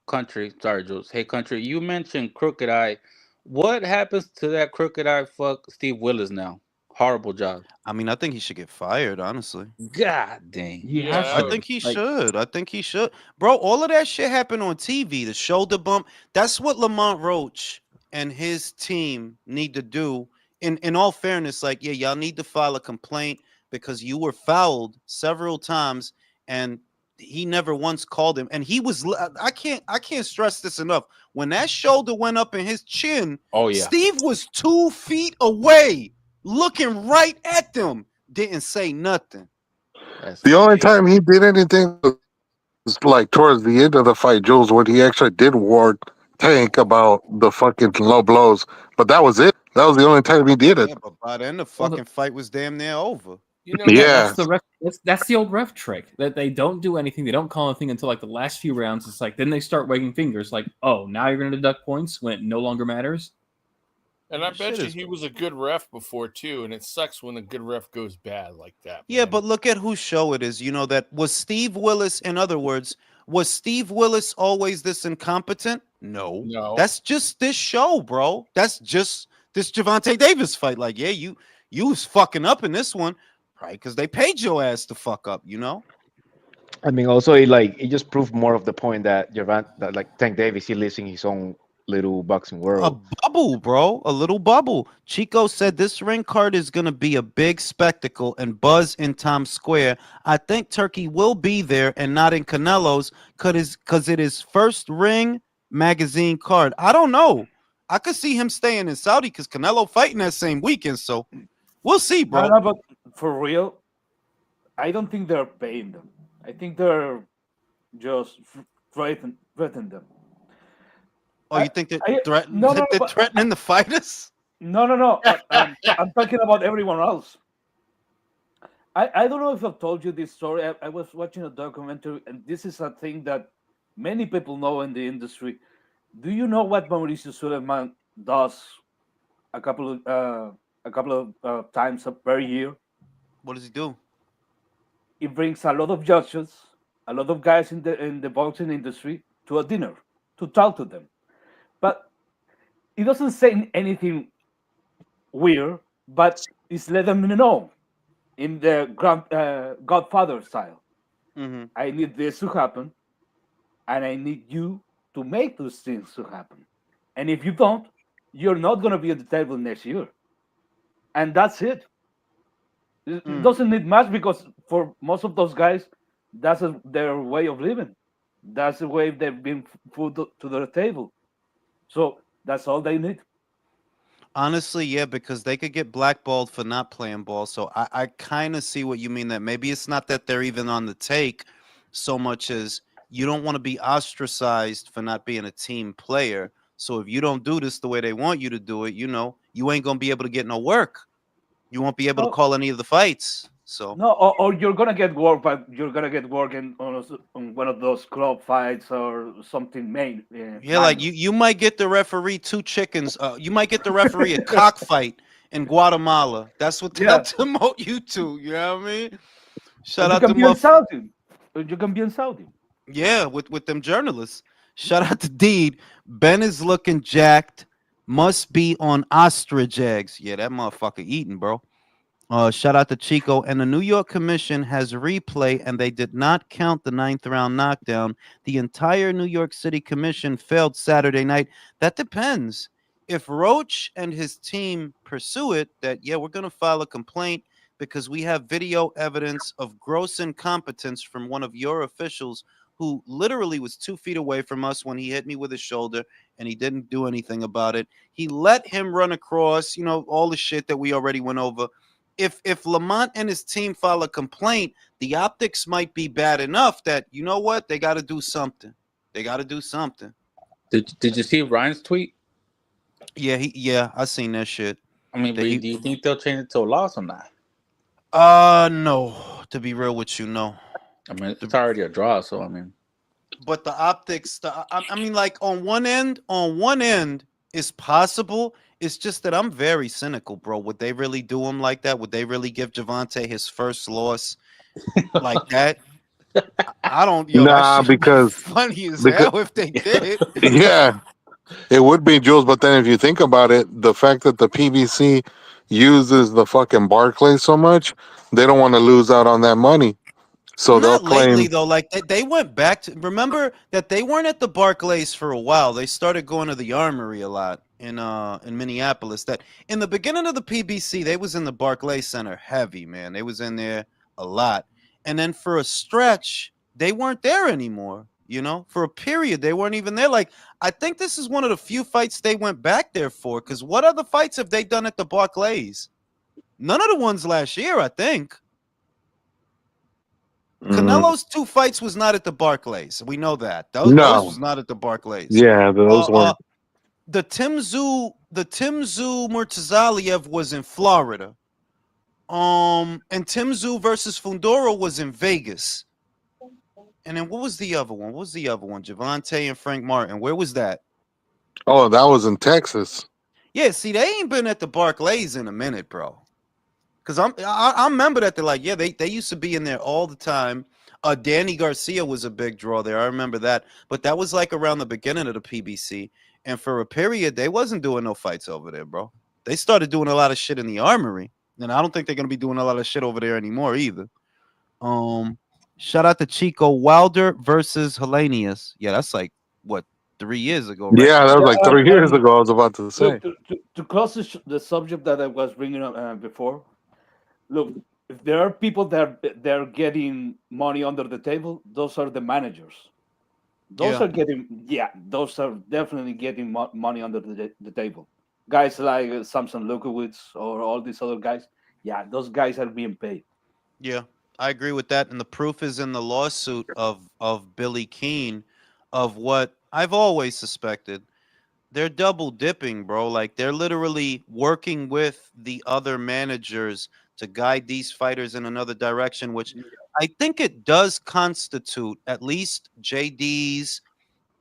Speaker 8: country. Sorry, Jules. Hey, country. You mentioned Crooked Eye. What happens to that Crooked Eye? Fuck Steve Willis now. Horrible job.
Speaker 1: I mean, I think he should get fired, honestly.
Speaker 8: God dang.
Speaker 7: He
Speaker 6: Yeah,
Speaker 7: has
Speaker 1: I
Speaker 7: to.
Speaker 1: think he
Speaker 7: Like,
Speaker 1: should. I think he should. Bro, all of that shit happened on TV. The shoulder bump. That's what Lamont Roach and his team need to do. In all fairness, like, yeah, y'all need to file a complaint because you were fouled several times and he never once called him. And he was I can't stress this enough. When that shoulder went up in his chin,
Speaker 8: Oh yeah.
Speaker 1: Steve was 2 feet away, looking right at them. Didn't say nothing.
Speaker 9: The only time he did anything was like towards the end of the fight, Jules, when he actually did warn Tank about the fucking low blows. But that was it. That was the only time he did it.
Speaker 1: Yeah, but by then the
Speaker 7: Well,
Speaker 1: fucking fight was damn near over.
Speaker 6: You know,
Speaker 7: yeah,
Speaker 9: Yeah.
Speaker 7: that's the ref. That's the old ref trick that they don't do anything. They don't call anything until like the last few rounds. It's like then they start wagging fingers, like, oh, now you're going to deduct points when it no longer matters.
Speaker 6: and I
Speaker 1: Shit
Speaker 6: bet you
Speaker 1: is-
Speaker 6: he was a good ref before too, and it sucks when a good ref goes bad like that.
Speaker 1: Yeah,
Speaker 6: man.
Speaker 1: but look at whose show it is. You know that was Steve Willis. In other words, was Steve Willis always this incompetent? No.
Speaker 6: No.
Speaker 1: That's just this show, bro. That's just this Javante Davis fight. Like, yeah, you was fucking up in this one, right? Because they paid your ass to fuck up, you know?
Speaker 3: I mean, also it just proved more of the point that that like Tank Davis, he lives in his own little boxing
Speaker 1: A
Speaker 3: world.
Speaker 1: bubble, bro. A little bubble. Chico said this ring card is going to be a big spectacle and buzz in Times Square. I think Turkey will be there and not in Canelo's because it is first ring magazine card. I don't know. I could see him staying in Saudi because Canelo fighting that same weekend. So we'll see, bro.
Speaker 10: No, but for real, I don't think they're paying them. I think they're just threaten them.
Speaker 1: Oh, you think that
Speaker 10: I-
Speaker 1: threaten,
Speaker 10: no, no,
Speaker 1: that they're
Speaker 10: but-
Speaker 1: threatening to fight us?
Speaker 10: No. I'm talking about everyone else. I don't know if I've told you this story. I was watching a documentary, and this is a thing that many people know in the industry. Do you know what Mauricio Suleiman does a couple of times per year?
Speaker 1: What does he do?
Speaker 10: He brings a lot of judges, a lot of guys in the boxing industry to a dinner to talk to them. But he doesn't say anything weird, but he's let them know in the Godfather style.
Speaker 1: Mm-hmm.
Speaker 10: I need this to happen, and I need you to make those things to happen. And if you don't, you're not going to be at the table next year. And that's it. It doesn't need much because for most of those guys, that's their way of living. That's the way they've been put to their table. So that's all they need.
Speaker 1: Honestly, yeah, because they could get blackballed for not playing ball. So I kind of see what you mean, that maybe it's not that they're even on the take so much as you don't want to be ostracized for not being a team player. So if you don't do this the way they want you to do it, you ain't gonna be able to get no work. You won't be able to
Speaker 10: No,
Speaker 1: call any of the fights. So
Speaker 10: no, or you're gonna get work, but you're gonna get work on one of those club fights or something
Speaker 1: yeah, like
Speaker 10: minor.
Speaker 1: you might get the referee two chickens. You might get the referee a cockfight in Guatemala. That's what they'll
Speaker 10: Yeah,
Speaker 1: demote you to. You know what I mean?
Speaker 10: or
Speaker 1: Shout
Speaker 10: you
Speaker 1: out
Speaker 10: can
Speaker 1: to
Speaker 10: be in
Speaker 1: Muff.
Speaker 10: Saudi. Or you can be in Saudi.
Speaker 1: Yeah, with them journalists. Shout out to Deed. Ben is looking jacked. Must be on ostrich eggs. Yeah, that motherfucker eating, bro. Shout out to Chico. And the New York Commission has replay, and they did not count the ninth round knockdown. The entire New York City Commission failed Saturday night. That depends. If Roach and his team pursue it, that, yeah, we're going to file a complaint because we have video evidence of gross incompetence from one of your officials who literally was 2 feet away from us when he hit me with his shoulder and he didn't do anything about it. He let him run across, all the shit that we already went over. If Lamont and his team file a complaint, the optics might be bad enough that, you know what, they got to do something. They got to do something.
Speaker 8: Did you see Ryan's tweet?
Speaker 1: Yeah, I seen that shit.
Speaker 8: I mean,
Speaker 1: That
Speaker 8: but
Speaker 1: he,
Speaker 8: do you think they'll change it to a loss or not?
Speaker 1: no. To be real with you, no.
Speaker 8: I mean, it's already a draw, so I mean.
Speaker 1: But the optics, I mean, like on one end is possible. It's just that I'm very cynical, bro. Would they really do him like that? Would they really give Javante his first loss like that? I don't. Yo, that
Speaker 9: Nah,
Speaker 1: shit would be
Speaker 9: because
Speaker 1: funny as
Speaker 9: because
Speaker 1: hell if they did.
Speaker 9: yeah, it would be Jules. But then if you think about it, the fact that the PBC uses the fucking Barclays so much, they don't want to lose out on that money, so they'll
Speaker 1: Not lately
Speaker 9: claim.
Speaker 1: though. Like they went back to, remember that they weren't at the Barclays for a while. They started going to the Armory a lot in Minneapolis. That in the beginning of the PBC, they was in the Barclays Center heavy, man. They was in there a lot. And then for a stretch, they weren't there anymore. For a period, they weren't even there. Like, I think this is one of the few fights they went back there for. Because what other fights have they done at the Barclays? None of the ones last year, I think. Canelo's 2 fights was not at the Barclays. We know that. Those was
Speaker 9: No,
Speaker 1: not at the Barclays.
Speaker 9: yeah, those weren't.
Speaker 1: The Timzu Murtazaliev was in Florida. And Timzu versus Fundora was in Vegas. And then what was the other one? What was the other one? Javante and Frank Martin. Where was that?
Speaker 9: Oh, that was in Texas.
Speaker 1: Yeah, see, they ain't been at the Barclays in a minute, bro. Because I remember that they're like, yeah, they used to be in there all the time. Danny Garcia was a big draw there. I remember that. But that was like around the beginning of the PBC. And for a period, they wasn't doing no fights over there, bro. They started doing a lot of shit in the Armory. And I don't think they're going to be doing a lot of shit over there anymore either. Shout out to Chico. Wilder versus Hellenius. Yeah, that's like, what, 3 years ago, right?
Speaker 9: Yeah, that was
Speaker 10: Yeah,
Speaker 9: like 3 years ago. I was about to say.
Speaker 10: look, to close the subject that I was bringing up before. Look, if there are people that they're getting money under the table, those are the managers. Those
Speaker 1: Yeah.
Speaker 10: are those are definitely getting money under the table. Guys like Samson Lukowitz or all these other guys, yeah, those guys are being paid.
Speaker 1: Yeah, I agree with that. And the proof is in the lawsuit of Billy Keene of what I've always suspected. They're double dipping, bro. Like they're literally working with the other managers to guide these fighters in another direction, which I think it does constitute at least JD's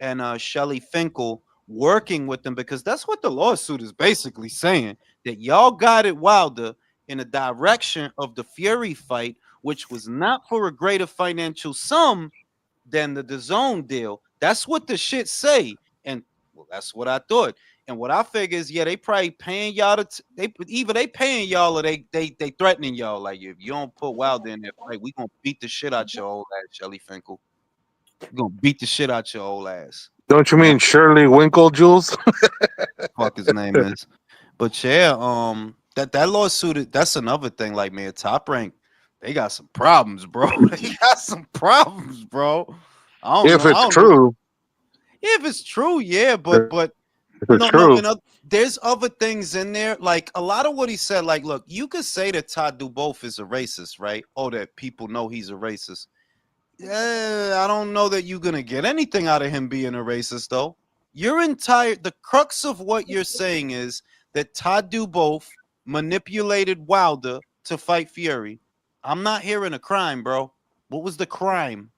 Speaker 1: and Shelly Finkel working with them, because that's what the lawsuit is basically saying, that y'all guided Wilder in a direction of the Fury fight, which was not for a greater financial sum than the DAZN deal. That's what the shit say. And well, that's what I thought. And what I figure is, yeah, they probably paying y'all they paying y'all or they threatening y'all, like, if you don't put Wilder in that fight, we gonna beat the shit out your old ass, Shelly Finkel. We gonna beat the shit out your old ass.
Speaker 9: Don't you
Speaker 1: And
Speaker 9: mean Shirley Winkle, Jules?
Speaker 1: fuck his name is. But yeah, that lawsuit, that's another thing. Like, man, Top Rank, they got some problems, bro. They got some problems, bro. I don't
Speaker 9: If
Speaker 1: know. I
Speaker 9: it's
Speaker 1: don't know.
Speaker 9: true,
Speaker 1: If it's true, yeah, but
Speaker 9: if it's
Speaker 1: no,
Speaker 9: true.
Speaker 1: there's other things in there. Like a lot of what he said. Like, look, you could say that Todd Duboff is a racist, right? Or that people know he's a racist. Yeah, I don't know that you're gonna get anything out of him being a racist, though. The crux of what you're saying is that Todd Duboff manipulated Wilder to fight Fury. I'm not hearing a crime, bro. What was the crime?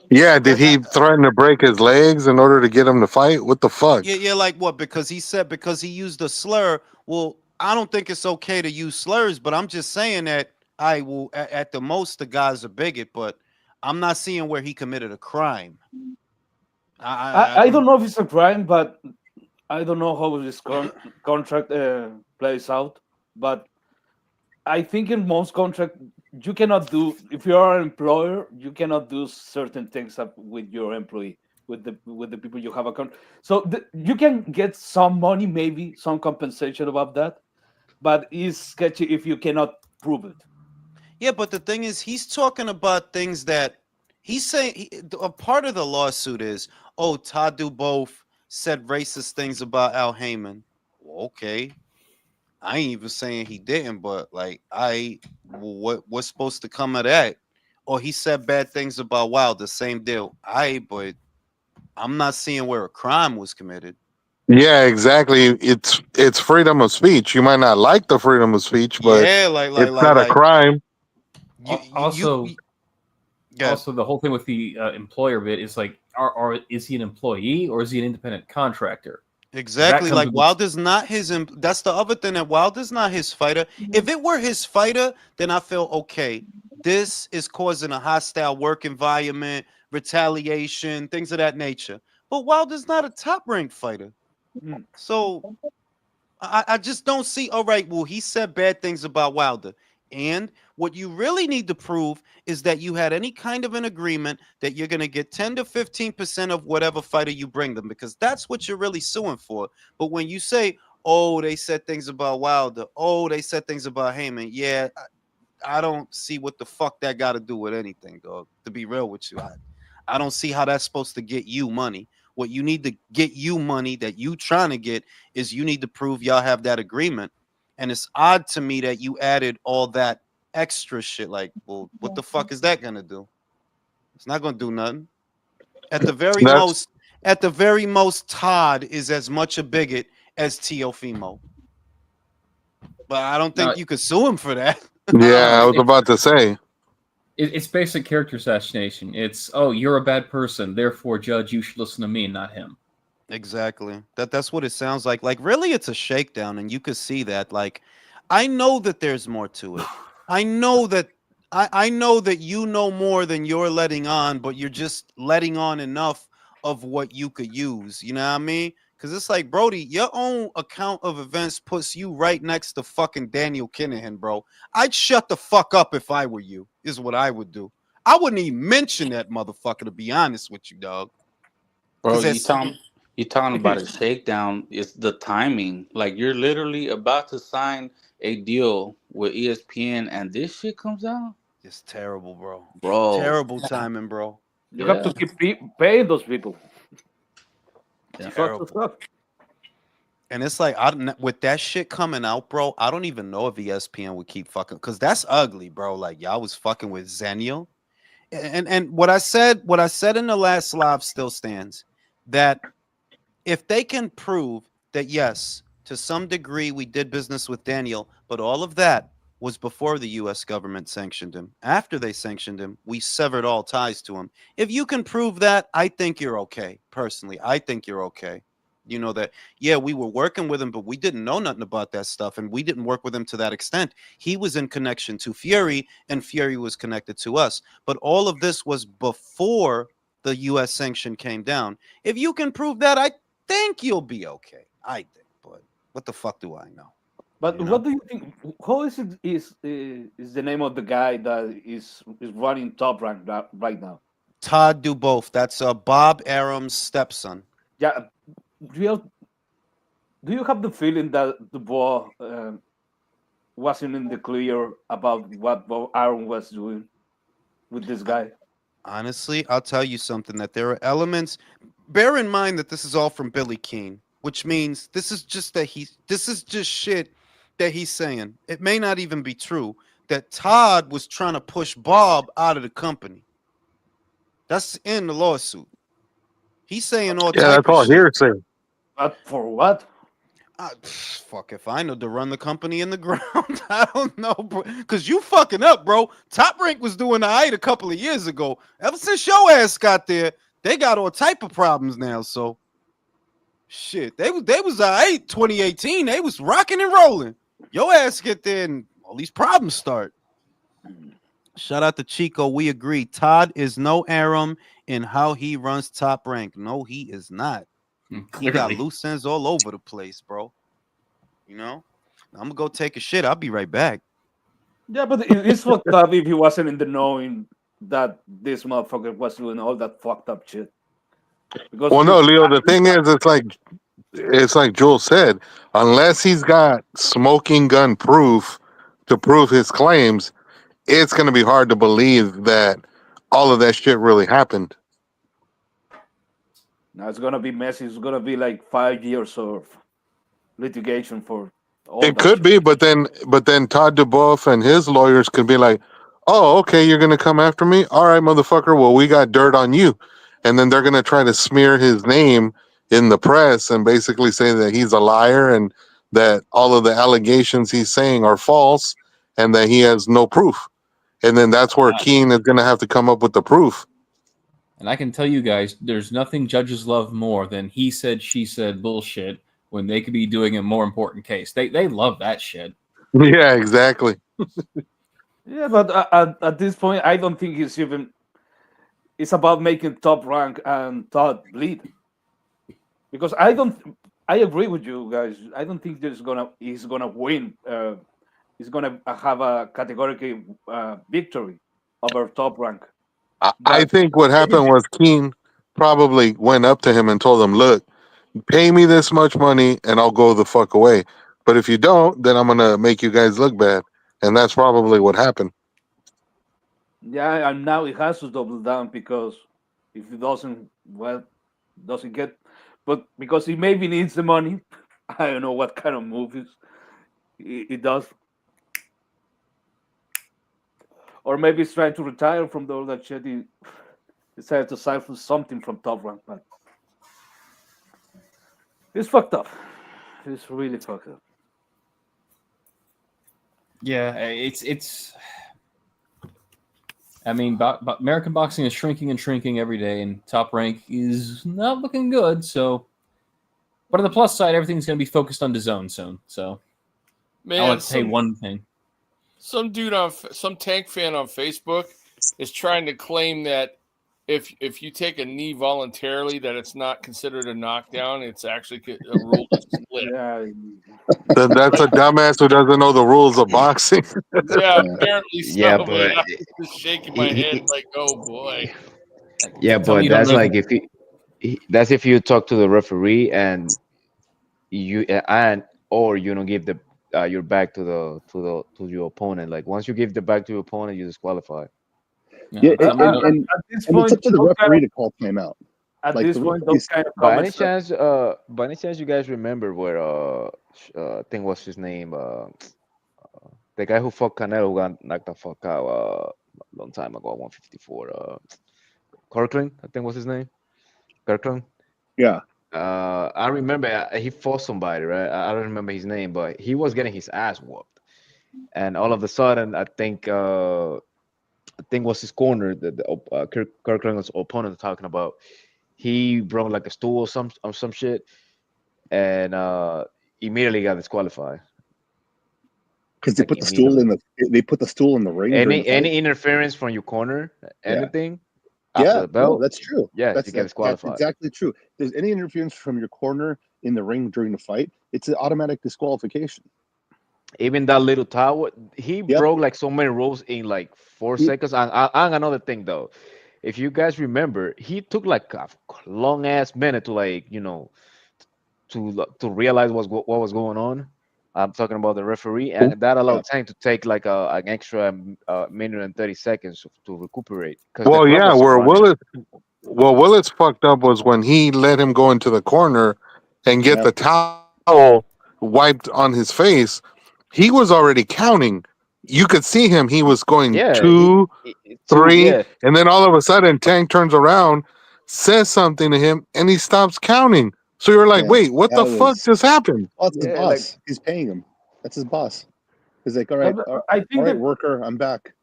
Speaker 9: Yeah, did he threaten to break his legs in order to get him to fight? What the fuck?
Speaker 1: Yeah, like what? Because he used a slur. Well, I don't think it's okay to use slurs, but I'm just saying that I will at the most the guy's a bigot, but I'm not seeing where he committed a crime.
Speaker 10: I don't know if it's a crime, but I don't know how this contract plays out. But I think in most contract you cannot do, if you are an employer, you cannot do certain things up with your employee, with the people you have a contract. So you can get some money, maybe some compensation about that, but it's sketchy if you cannot prove it.
Speaker 1: Yeah, but the thing is, he's talking about things that he's saying. A part of the lawsuit is, oh, Todd Duboff said racist things about Al Heyman. Well, okay, I ain't even saying he didn't, but like, what's supposed to come of that? Or he said bad things about Wilder. Same deal. But I'm not seeing where a crime was committed.
Speaker 9: Yeah, exactly. It's freedom of speech. You might not like the freedom of speech, but
Speaker 1: Yeah,
Speaker 9: it's not a crime.
Speaker 7: Also,
Speaker 1: Yeah.
Speaker 7: also the whole thing with the employer bit is like, is he an employee or is he an independent contractor?
Speaker 1: Exactly. Like Wilder's not his. That's the other thing, that Wilder's not his fighter. If it were his fighter, then I feel okay. This is causing a hostile work environment, retaliation, things of that nature. But Wilder's not a top ranked fighter. So I just don't see. All right, well, he said bad things about Wilder. And what you really need to prove is that you had any kind of an agreement that you're going to get 10 to 15% of whatever fighter you bring them, because that's what you're really suing for. But when you say, oh, they said things about Wilder, oh, they said things about Heyman, yeah, I don't see what the fuck that got to do with anything, dog. To be real with you, I don't see how that's supposed to get you money. What you need to get you money that you trying to get is you need to prove y'all have that agreement. And it's odd to me that you added all that extra shit. Like, well, what the fuck is that gonna do? It's not gonna do nothing. At the very most, Todd is as much a bigot as Teofimo. But I don't think you could sue him for that.
Speaker 9: Yeah, I was about to say.
Speaker 7: It's basic character assassination. It's, oh, you're a bad person, therefore, judge, you should listen to me, not him.
Speaker 1: Exactly. That's what it sounds like. Like, really, it's a shakedown, and you could see that. Like, I know that there's more to it. I know that I know that you know more than you're letting on, but you're just letting on enough of what you could use. You know what I mean? Because it's like, Brody, your own account of events puts you right next to fucking Daniel Kinahan, bro. I'd shut the fuck up if I were you, is what I would do. I wouldn't even mention that motherfucker, to be honest with you, dog.
Speaker 8: Bro, you talking about a shakedown. It's the timing. Like, you're literally about to sign a deal with ESPN and this shit comes out.
Speaker 1: It's terrible, bro.
Speaker 8: Bro.
Speaker 1: Terrible timing, bro.
Speaker 10: You have to keep paying those people.
Speaker 1: Terrible. And it's like, with that shit coming out, bro, I don't even know if ESPN would keep fucking, because that's ugly, bro. Like, y'all was fucking with Zenio. And what I said in the last live still stands, that if they can prove that, yes, to some degree we did business with Daniel, but all of that was before the U.S. government sanctioned him. After they sanctioned him, we severed all ties to him. If you can prove that, I think you're okay. Personally, I think you're okay. You know that, yeah, we were working with him, but we didn't know nothing about that stuff, and we didn't work with him to that extent. He was in connection to Fury, and Fury was connected to us. But all of this was before the U.S. sanction came down. If you can prove that, I think you'll be okay. I think, but what the fuck do I know?
Speaker 10: But what do you think? How is the name of the guy that is running top rank right now?
Speaker 1: Todd Duboff. That's Bob Arum's stepson.
Speaker 10: Yeah. Do you have the feeling that Dubois wasn't in the clear about what Bob Arum was doing with this guy?
Speaker 1: Honestly, I'll tell you something, that there are elements. Bear in mind that this is all from Billy Keane, which means this is just shit that he's saying. It may not even be true that Todd was trying to push Bob out of the company. That's in the lawsuit. He's saying all
Speaker 9: Yeah,
Speaker 1: type
Speaker 9: that's
Speaker 1: of
Speaker 9: all
Speaker 1: shit.
Speaker 9: hearsay.
Speaker 10: But for what?
Speaker 1: Fuck if I know, to run the company in the ground. I don't know, bro. Cause you fucking up, bro. Top Rank was doing the height a couple of years ago. Ever since your ass got there, they got all type of problems now. So shit, they was all right 2018. They was rocking and rolling. Your ass get there and all these problems start. Shout out to Chico. We agree. Todd is no Aram in how he runs Top Rank. No, he is not. He got
Speaker 7: Clearly.
Speaker 1: loose ends all over the place, bro. You know? I'm gonna go take a shit. I'll be right back.
Speaker 10: Yeah, but it's fucked up if he wasn't in the knowing that this motherfucker was doing all that fucked up shit. Because
Speaker 9: Well, no, Leo. The thing is, it's like Joel said. Unless he's got smoking gun proof to prove his claims, it's going to be hard to believe that all of that shit really happened.
Speaker 10: now it's gonna be messy. It's gonna be like 5 years of litigation for all
Speaker 9: It
Speaker 10: that
Speaker 9: could
Speaker 10: shit.
Speaker 9: be, but then Todd DeBoff and his lawyers could be like, "Oh, okay, you're gonna come after me? All right, motherfucker. Well, we got dirt on you," and then they're gonna try to smear his name in the press and basically say that he's a liar and that all of the allegations he's saying are false and that he has no proof. And then that's where Keene is gonna have to come up with the proof.
Speaker 7: And I can tell you guys, there's nothing judges love more than he said, she said bullshit when they could be doing a more important case. They love that shit.
Speaker 9: Yeah, exactly.
Speaker 10: Yeah, but at this point, I don't think it's even. It's about making Top Rank and Todd bleed. Because I don't. I agree with you guys. I don't think he's gonna win. He's gonna have a categorical victory over Top Rank.
Speaker 9: I
Speaker 10: But
Speaker 9: think what happened was Keene probably went up to him and told him, "Look, pay me this much money and I'll go the fuck away. But if you don't, then I'm gonna make you guys look bad." And that's probably what happened.
Speaker 10: yeah, and now he has to double down because if he doesn't, well, doesn't get, but because he maybe needs the money. I don't know what kind of movies he does, or maybe he's trying to retire from all that shit. He decided to sign for something from Top Rank, but it's fucked up. It's really fucked up.
Speaker 7: Yeah, it's. I mean, American boxing is shrinking and shrinking every day, and Top Rank is not looking good. So, but on the plus side, everything's going to be focused on DAZN soon. So,
Speaker 6: Man,
Speaker 7: I want to say one thing.
Speaker 6: Some dude some tank fan on Facebook is trying to claim that if you take a knee voluntarily, that it's not considered a knockdown. It's actually a rule to split.
Speaker 10: Yeah,
Speaker 9: That's a dumbass who doesn't know the rules of boxing.
Speaker 6: Yeah, apparently so.
Speaker 3: Yeah,
Speaker 6: but
Speaker 3: but
Speaker 6: I'm just shaking my head like, oh boy.
Speaker 3: yeah,
Speaker 7: Tell me
Speaker 3: but
Speaker 7: you don't
Speaker 3: that's
Speaker 7: know
Speaker 3: like that's if you talk to the referee and you and or you don't give the your back to to your opponent. Like once you give the back to your opponent, you disqualify.
Speaker 11: Yeah,
Speaker 7: tell me you don't-
Speaker 11: and
Speaker 10: at this
Speaker 11: it's
Speaker 10: point,
Speaker 11: up to the referee to call timeout.
Speaker 10: at
Speaker 11: Like,
Speaker 10: this
Speaker 11: the
Speaker 10: point,
Speaker 11: referees-
Speaker 10: those kind of
Speaker 3: By any chance, you guys remember where I think what's his name the guy who fought Canelo who got knocked the fuck out a long time ago at 154 Kirkland I think was his name Kirkland.
Speaker 11: Yeah.
Speaker 3: I remember he fought somebody, right? I don't remember his name, but he was getting his ass whooped, and all of a sudden, I think was his corner, Kirkland's opponent talking about. He brought like a stool or some shit, and immediately got disqualified.
Speaker 11: Because they
Speaker 3: Like
Speaker 11: put the stool in they put the stool in the ring. during the fight.
Speaker 3: Any interference from your corner, anything after
Speaker 11: Yeah,
Speaker 3: the bell,
Speaker 11: that's true.
Speaker 3: yeah,
Speaker 11: That's
Speaker 3: you get
Speaker 11: that's
Speaker 3: disqualified.
Speaker 11: exactly true. If there's any interference from your corner in the ring during the fight, it's an automatic disqualification.
Speaker 3: Even that little tower, he
Speaker 11: Yep.
Speaker 3: broke like so many rules in like 4 seconds. And another thing though, if you guys remember, he took like a long ass minute to like to realize what was going on. I'm talking about the referee, and that allowed Tank to take like an extra minute and 30 seconds to recuperate because the
Speaker 9: Well,
Speaker 3: clock
Speaker 9: yeah,
Speaker 3: was still
Speaker 9: where
Speaker 3: running.
Speaker 9: Willis fucked up was when he let him go into the corner and get
Speaker 11: Yeah.
Speaker 9: the towel wiped on his face. He was already counting. You could see him. He was going
Speaker 3: Yeah,
Speaker 9: two,
Speaker 3: two,
Speaker 9: three,
Speaker 3: yeah,
Speaker 9: and then all of a sudden, Tank turns around, says something to him, and he stops counting. So you're like,
Speaker 11: Yeah,
Speaker 9: wait, what
Speaker 11: that
Speaker 9: the fuck
Speaker 11: was.
Speaker 9: just happened?
Speaker 11: Oh, it's his
Speaker 10: Yeah, like
Speaker 11: boss. He's paying him. That's his boss. He's like, all
Speaker 10: uh,
Speaker 11: right,
Speaker 10: I
Speaker 11: all
Speaker 10: think
Speaker 11: right,
Speaker 10: that
Speaker 11: worker, I'm back.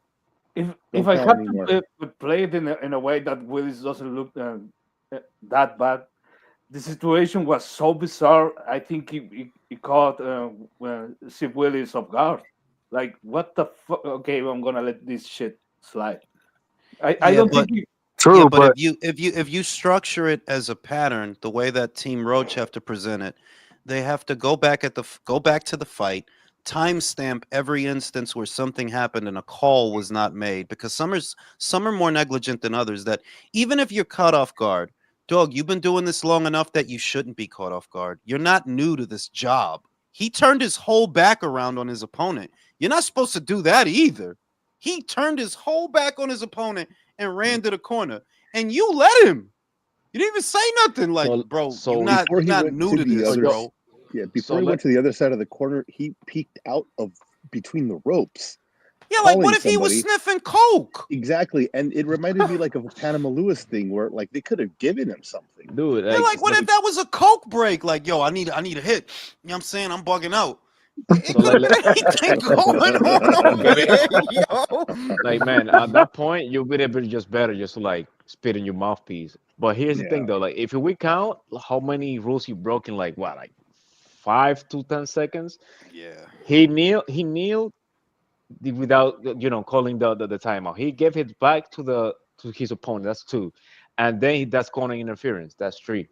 Speaker 10: if
Speaker 11: Don't
Speaker 10: I
Speaker 11: count
Speaker 10: had
Speaker 11: anymore.
Speaker 10: to play it in a way that Willis doesn't look that bad, the situation was so bizarre. I think he caught Steve Willis off guard. Like, what the fuck? Okay, I'm gonna let this shit slide. I
Speaker 1: Yeah,
Speaker 10: don't
Speaker 1: but
Speaker 10: think he.
Speaker 1: yeah,
Speaker 9: True,
Speaker 1: but if
Speaker 9: but
Speaker 1: you structure it as a pattern, the way that Team Roach have to present it, they have to go back to the fight, timestamp every instance where something happened and a call was not made, because some are more negligent than others. That even if you're caught off guard, dog, you've been doing this long enough that you shouldn't be caught off guard. You're not new to this job. He turned his whole back around on his opponent. You're not supposed to do that either. He turned his whole back on his opponent and ran to the corner, and you let him. You didn't even say nothing. Like,
Speaker 3: So
Speaker 1: bro,
Speaker 3: so
Speaker 11: Before
Speaker 1: you're
Speaker 11: he
Speaker 1: not
Speaker 11: went
Speaker 1: new
Speaker 11: to
Speaker 1: to
Speaker 11: the
Speaker 1: this,
Speaker 3: so
Speaker 11: other,
Speaker 3: yo
Speaker 1: bro.
Speaker 11: yeah,
Speaker 3: so
Speaker 11: before he
Speaker 3: let
Speaker 11: went to the other side of the corner, he peeked out of between the ropes,
Speaker 1: Yeah, like what
Speaker 11: calling
Speaker 1: if he was
Speaker 11: somebody.
Speaker 1: sniffing coke?
Speaker 11: Exactly, and it reminded me like of a Panama Lewis thing where like they could have given him something.
Speaker 3: dude,
Speaker 1: Yeah,
Speaker 3: like
Speaker 1: like what if that was a coke break? Like, yo, I need a hit. You know what I'm saying? I'm bugging out. It
Speaker 3: so
Speaker 1: could
Speaker 3: like
Speaker 1: have been anything going on over
Speaker 3: okay,
Speaker 1: there, yo.
Speaker 3: like man, at that point you would have been just better just to like spit in your mouthpiece. But here's the thing
Speaker 11: Yeah,
Speaker 3: though, like if we count how many rules you broke in like what, like 5 to 10 seconds,
Speaker 1: Yeah.
Speaker 3: he kneeled without calling the timeout. He gave his back to his opponent. That's two, and then that's corner interference. That's three.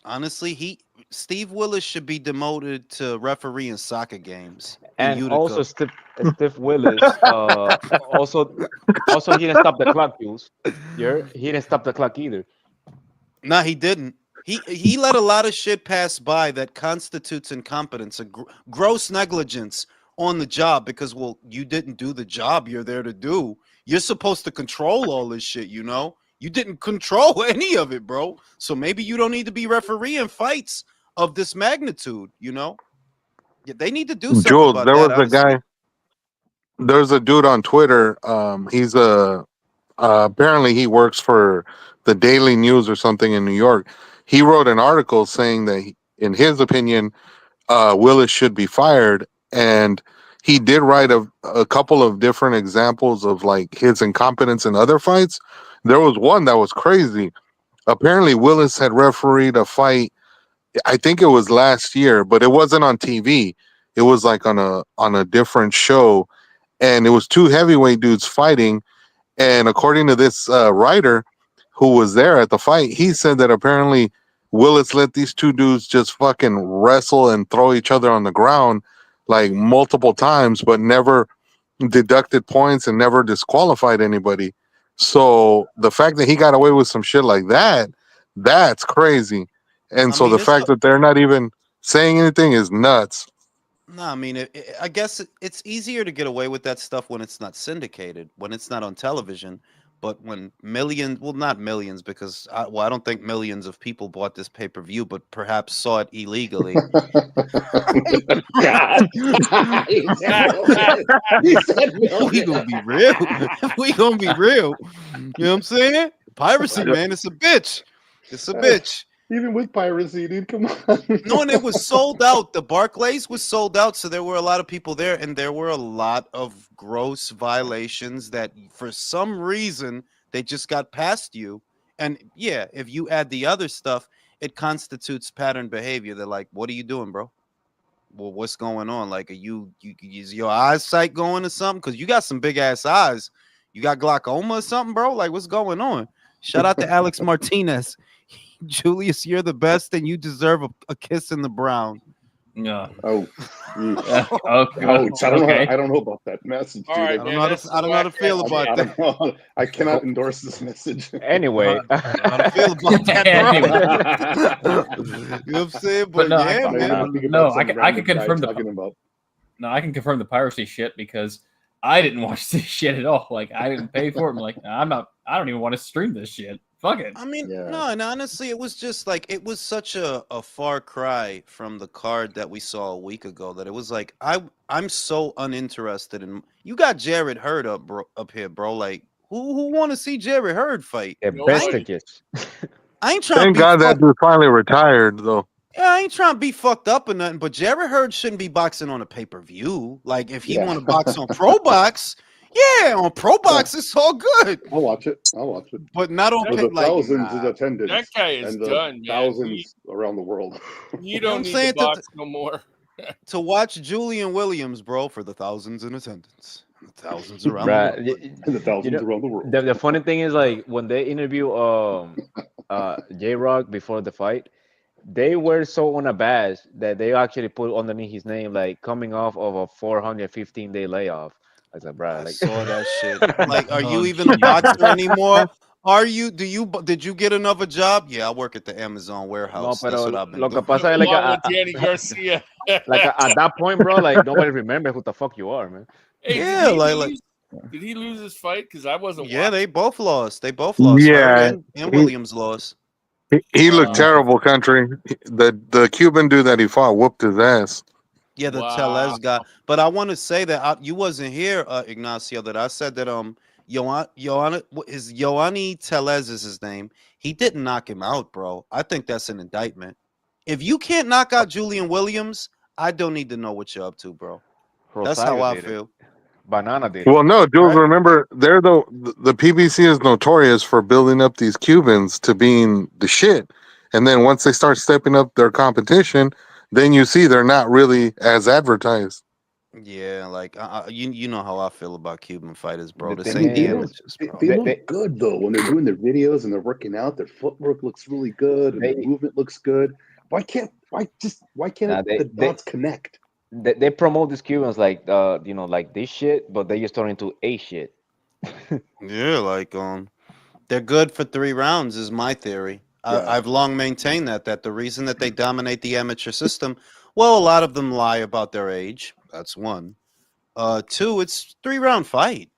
Speaker 1: Honestly, Steve Willis should be demoted to referee in soccer games in
Speaker 3: And
Speaker 1: Utica.
Speaker 3: also Steve Willis, also he didn't stop the clock, Jules. Yeah, he didn't stop the clock either.
Speaker 1: No, he didn't. He let a lot of shit pass by that constitutes incompetence, gross negligence on the job, because well, you didn't do the job you're there to do. You're supposed to control all this shit, you know? You didn't control any of it, bro. So maybe you don't need to be refereeing fights of this magnitude, you know? Yeah, they need to do something
Speaker 9: Jules,
Speaker 1: about
Speaker 9: there
Speaker 1: that,
Speaker 9: was a
Speaker 1: honestly.
Speaker 9: guy. There's a dude on Twitter. He's a apparently he works for the Daily News or something in New York. He wrote an article saying that, in his opinion, Willis should be fired, and he did write a couple of different examples of like his incompetence in other fights. There was one that was crazy. Apparently, Willis had refereed a fight. I think it was last year, but it wasn't on TV. It was like on a different show, and it was two heavyweight dudes fighting. And according to this writer who was there at the fight, he said that apparently Willis let these two dudes just fucking wrestle and throw each other on the ground like multiple times, but never deducted points and never disqualified anybody. So the fact that he got away with some shit like that, that's crazy. And
Speaker 1: I
Speaker 9: so
Speaker 1: mean,
Speaker 9: the
Speaker 1: it's
Speaker 9: fact that they're not even saying anything is nuts.
Speaker 1: no, I mean, I guess it's easier to get away with that stuff when it's not syndicated, when it's not on television. But when millions, well, not millions, because I don't think millions of people bought this pay per view, but perhaps saw it illegally.
Speaker 2: God, he said million. He said
Speaker 1: We
Speaker 2: million.
Speaker 1: gonna be real. We gonna be real. You know what I'm saying? Piracy, man, it's a bitch. It's a bitch.
Speaker 11: even with piracy, dude, come on.
Speaker 1: No, and it was sold out. The Barclays was sold out, so there were a lot of people there, and there were a lot of gross violations that, for some reason, they just got past you. And yeah, if you add the other stuff, it constitutes pattern behavior. They're like, "What are you doing, bro? Well, what's going on? Like, are you is your eyesight going or something? Because you got some big ass eyes. You got glaucoma or something, bro? Like, what's going on?" Shout out to Alex Martinez. Julius, you're the best, and you deserve a kiss in the brown.
Speaker 7: Yeah.
Speaker 2: Oh,
Speaker 7: Okay.
Speaker 2: ouch!
Speaker 7: Okay.
Speaker 2: I don't know about that message,
Speaker 6: All
Speaker 2: dude.
Speaker 6: right,
Speaker 1: I don't
Speaker 6: man.
Speaker 1: know how
Speaker 6: That's
Speaker 1: to, I don't know how to
Speaker 6: whack
Speaker 1: feel
Speaker 6: ass
Speaker 1: about
Speaker 2: I
Speaker 1: that.
Speaker 2: don't know. I cannot endorse this message.
Speaker 3: Anyway,
Speaker 1: I don't know how to feel about that, bro. You know what I'm saying?
Speaker 7: But
Speaker 1: But
Speaker 7: no,
Speaker 1: yeah,
Speaker 2: Not even
Speaker 1: man.
Speaker 2: thinking
Speaker 7: no,
Speaker 2: about some
Speaker 7: I can
Speaker 2: random guy
Speaker 7: confirm
Speaker 2: talking about.
Speaker 7: no, I can confirm the piracy shit because I didn't watch this shit at all. Like I didn't pay for it. I'm like, I don't even want to stream this shit. Fuck it.
Speaker 1: I mean,
Speaker 2: Yeah.
Speaker 1: no, and honestly, it was just like it was such a far cry from the card that we saw a week ago that it was like I'm so uninterested in. You got Jared Hurd up here, bro. Like, Who want to see Jerry Hurd fight?
Speaker 3: The
Speaker 6: Nobody.
Speaker 3: vestiges.
Speaker 1: I ain't trying to
Speaker 9: Thank
Speaker 1: be
Speaker 9: God that
Speaker 1: fucked.
Speaker 9: dude finally retired, though.
Speaker 1: Yeah, I ain't trying to be fucked up or nothing, but Jerry Hurd shouldn't be boxing on a pay-per-view. Like if he
Speaker 11: Yeah.
Speaker 1: want to box on Pro Box, yeah, on Pro Box it's all good,
Speaker 11: I'll watch it. I'll watch it.
Speaker 1: but not on
Speaker 11: For
Speaker 1: pay.
Speaker 11: the
Speaker 1: Like
Speaker 11: thousands in
Speaker 1: nah.
Speaker 11: attendance
Speaker 6: That guy is
Speaker 11: and the
Speaker 6: done, man.
Speaker 11: thousands around the world.
Speaker 6: You
Speaker 1: You know what
Speaker 6: don't
Speaker 1: I'm
Speaker 6: need
Speaker 1: saying?
Speaker 6: to box no more.
Speaker 1: To watch Julian Williams, bro, for the thousands in attendance, and the thousands around the
Speaker 3: Right.
Speaker 1: world.
Speaker 11: And the
Speaker 3: You
Speaker 11: thousands
Speaker 3: know,
Speaker 11: around the world.
Speaker 3: the funny thing is like when they interview J Rock before the fight, they were so unabashed that they actually put underneath his name like coming off of a 415-day layoff. I said, bro,
Speaker 1: I
Speaker 3: like
Speaker 1: saw that shit. Like, are you
Speaker 7: Oh,
Speaker 1: even a
Speaker 7: Jesus.
Speaker 1: boxer anymore? Are you? Did you get another job? Yeah, I work at the Amazon
Speaker 3: no,
Speaker 1: warehouse. That's what
Speaker 3: pero
Speaker 1: I've been
Speaker 3: lo que
Speaker 1: doing.
Speaker 3: pasa es like
Speaker 6: Along with Danny Garcia.
Speaker 3: at that point, bro, like nobody remembers who the fuck you are, man.
Speaker 6: Hey,
Speaker 1: Yeah, like
Speaker 6: did he lose his fight? Because I wasn't
Speaker 1: yeah, they
Speaker 6: watching.
Speaker 1: both lost. They both lost. Hurd
Speaker 9: Yeah,
Speaker 1: and
Speaker 9: he
Speaker 1: Williams lost.
Speaker 9: he looked
Speaker 6: Wow.
Speaker 9: terrible, country. The Cuban dude that he fought whooped his ass.
Speaker 1: Yeah, the
Speaker 6: Wow.
Speaker 1: Telez guy. But I want to say that you wasn't here, Ignacio. That I said that Yoani Telez is his name. He didn't knock him out, bro. I think that's an indictment. If you can't knock out Julian Williams, I don't need to know what you're up to, bro. That's how
Speaker 3: Rosario
Speaker 1: I
Speaker 3: did it.
Speaker 1: feel.
Speaker 3: Banana did it.
Speaker 9: Well, no, Jules.
Speaker 1: Right?
Speaker 9: Remember, the PBC is notorious for building up these Cubans to being the shit, and then once they start stepping up their competition, then you see they're not really as advertised.
Speaker 1: Yeah, like you know how I feel about Cuban fighters, bro.
Speaker 3: The
Speaker 1: This
Speaker 3: thing
Speaker 11: I mean,
Speaker 1: ain't the
Speaker 11: they
Speaker 3: is,
Speaker 11: look
Speaker 1: amateurs,
Speaker 11: they
Speaker 1: bro.
Speaker 11: look good though when they're doing their videos and they're working out. Their footwork looks really good and their
Speaker 3: they
Speaker 11: movement looks good. Why can't
Speaker 3: nah,
Speaker 11: the dots connect?
Speaker 3: they promote these Cubans like like this shit, but they just turn into a shit.
Speaker 1: Yeah, like they're good for 3 rounds is my theory.
Speaker 11: Yeah.
Speaker 1: I've long maintained that the reason that they dominate the amateur system, well, a lot of them lie about their age. That's one. Two, it's 3 round fight.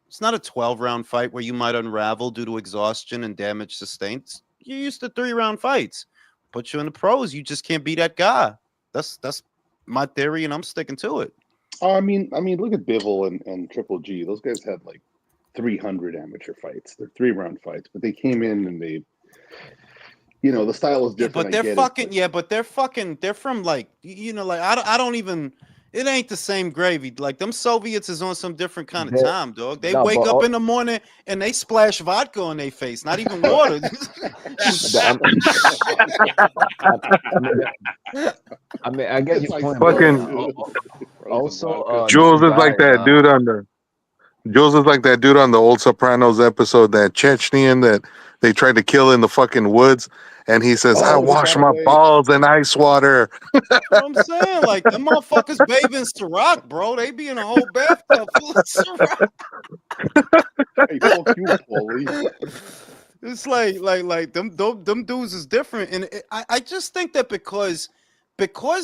Speaker 1: It's not a 12 round fight where you might unravel due to exhaustion and damage sustained. You're used to 3 round fights. Put you in the pros, you just can't be that guy. That's my theory, and I'm sticking to it.
Speaker 11: I mean, look at Bivol and Triple G. Those guys had like 300 amateur fights. They're 3 round fights, but they came in and the style is
Speaker 1: Yeah,
Speaker 11: different.
Speaker 1: but
Speaker 11: I
Speaker 1: they're
Speaker 11: get it,
Speaker 1: fucking.
Speaker 11: but
Speaker 1: Yeah, but they're fucking. They're from like like I don't even. It ain't the same gravy. Like them Soviets is on some different kind of
Speaker 3: The,
Speaker 1: time, dog. They
Speaker 3: no,
Speaker 1: wake
Speaker 3: but
Speaker 1: up in the morning and they splash vodka on their face, not even water.
Speaker 3: the, I mean, I get
Speaker 11: it's
Speaker 3: your
Speaker 11: ice
Speaker 3: point, bro.
Speaker 11: cold,
Speaker 3: And
Speaker 9: Fucking
Speaker 11: dude. Frozen
Speaker 3: also,
Speaker 11: vodka.
Speaker 3: these
Speaker 9: Jules is like
Speaker 3: guys,
Speaker 9: that dude on the Jules is like that dude on the old Sopranos episode, that Chechnyan that they tried to kill in the fucking woods, and he says, "I
Speaker 11: Oh, he
Speaker 9: wash
Speaker 11: got
Speaker 9: my
Speaker 11: away.
Speaker 9: balls in ice water."
Speaker 1: You know what I'm saying? Like them motherfuckers bathe in Ciroc, bro. They be in a whole bathtub full of Ciroc.
Speaker 11: Hey, fuck you, Paulie.
Speaker 1: It's like them dudes is different, and I just think that because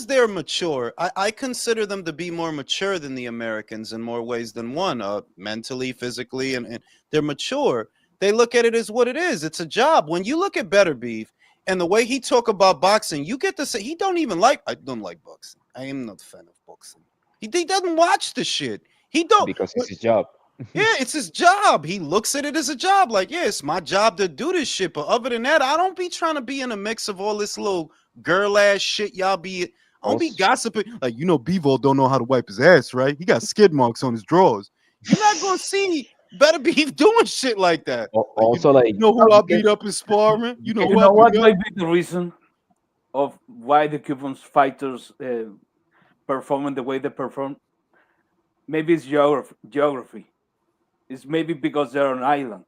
Speaker 1: they're mature, I consider them to be more mature than the Americans in more ways than one. Mentally, physically, and they're mature. They look at it as what it is. It's a job. When you look at Better Beef and the way he talk about boxing, you get to say he don't even like. I don't like boxing. I am not a fan of boxing. He doesn't watch the shit. He don't.
Speaker 3: because it's his job.
Speaker 1: Yeah, it's his job. He looks at it as a job. Like, yeah, it's my job to do this shit. But other than that, I don't be trying to be in a mix of all this little girl ass shit. Y'all be. I don't be
Speaker 3: Also,
Speaker 1: gossiping. Like, Bevo don't know how to wipe his ass, right? He got skid marks on his drawers. You're not gonna see Better Beef doing shit like that. Like,
Speaker 3: also, like
Speaker 1: you know who I beat up in sparring? You know
Speaker 10: You
Speaker 1: who I
Speaker 10: know what
Speaker 1: beat up?
Speaker 10: might be the reason of why the Cuban fighters perform in the way they perform? Maybe it's geography. It's maybe because they're an island,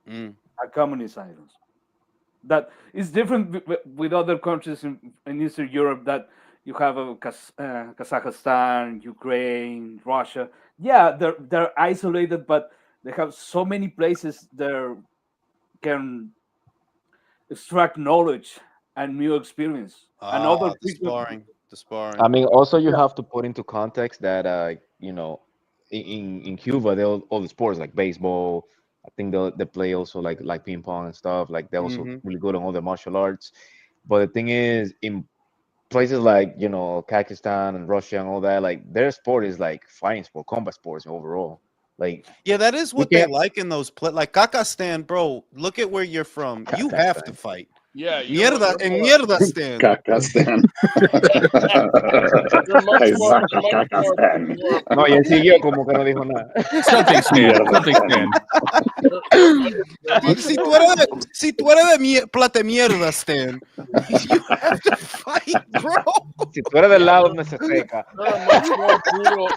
Speaker 1: Mm.
Speaker 10: a communist island. That is different with other countries in Eastern Europe, that you have Kazakhstan, Ukraine, Russia. Yeah, they're isolated, but they have so many places there can extract knowledge and new experience. And other
Speaker 1: The
Speaker 10: people,
Speaker 1: sparring, the
Speaker 3: I
Speaker 1: sparring.
Speaker 3: mean, also you
Speaker 10: yeah,
Speaker 3: have to put into context that in Cuba they all the sports like baseball. I think they play also like ping pong and stuff. Like they're also
Speaker 1: Mm-hmm.
Speaker 3: really good on all the martial arts. But the thing is, in places like Kazakhstan and Russia and all that, like their sport is like fighting sport, combat sports overall. Like,
Speaker 1: Yeah, that is
Speaker 3: we
Speaker 1: what they
Speaker 3: can't.
Speaker 1: like in those like Kakistan, bro. Look at where you're from. You have to fight.
Speaker 6: Yeah,
Speaker 1: Mierda,
Speaker 6: you're
Speaker 1: en
Speaker 6: more,
Speaker 1: mierda stand.
Speaker 11: Kakistan.
Speaker 6: you're much
Speaker 11: Hey,
Speaker 6: more,
Speaker 11: Zaka
Speaker 6: you're much more,
Speaker 11: Kakistan.
Speaker 6: more
Speaker 3: No, y él siguió como que no dijo nada.
Speaker 7: Something stand.
Speaker 11: Mierda
Speaker 7: Something
Speaker 11: stand.
Speaker 7: stand.
Speaker 6: you're much
Speaker 1: Si
Speaker 6: more,
Speaker 1: tú eres si tú eres de plata mierda, Stan, you have to fight, bro.
Speaker 3: Si tú eres del
Speaker 6: yeah,
Speaker 3: lado donde se seca.
Speaker 6: you're a much more brutal.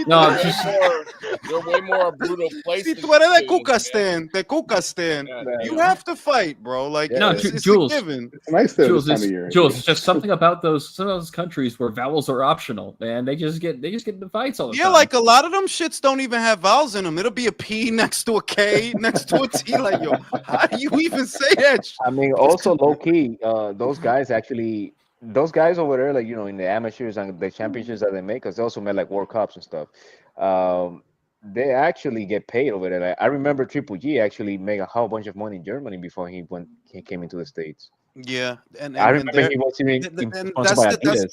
Speaker 7: No,
Speaker 6: You're way
Speaker 7: just
Speaker 6: more, you're way more a brutal place.
Speaker 1: Si
Speaker 6: than
Speaker 1: tú eres de
Speaker 6: Cuba is, man.
Speaker 1: Cuca Stan,
Speaker 6: Yeah,
Speaker 1: you
Speaker 6: you know.
Speaker 1: have to fight, bro. Like
Speaker 3: Yeah.
Speaker 7: no,
Speaker 1: it's a
Speaker 7: Jules.
Speaker 1: given.
Speaker 11: It's nice there
Speaker 7: Jules,
Speaker 11: this time of year.
Speaker 7: Jules, it's just something about some of those countries where vowels are optional, man. They just get into fights all the
Speaker 1: Yeah,
Speaker 7: time.
Speaker 1: like a lot of them shits don't even have vowels in them. It'll be a P next to a K, next to a T. Like, yo, how do you even say that?
Speaker 3: I mean, also low key, those guys actually, those guys over there, like in the amateurs and the championships that they make, because they also made like World Cups and stuff. They actually get paid over there. Like, I remember Triple G actually made a whole bunch of money in Germany before he came into the States.
Speaker 1: Yeah,
Speaker 3: I remember he was even
Speaker 1: and
Speaker 3: sponsored by Adidas.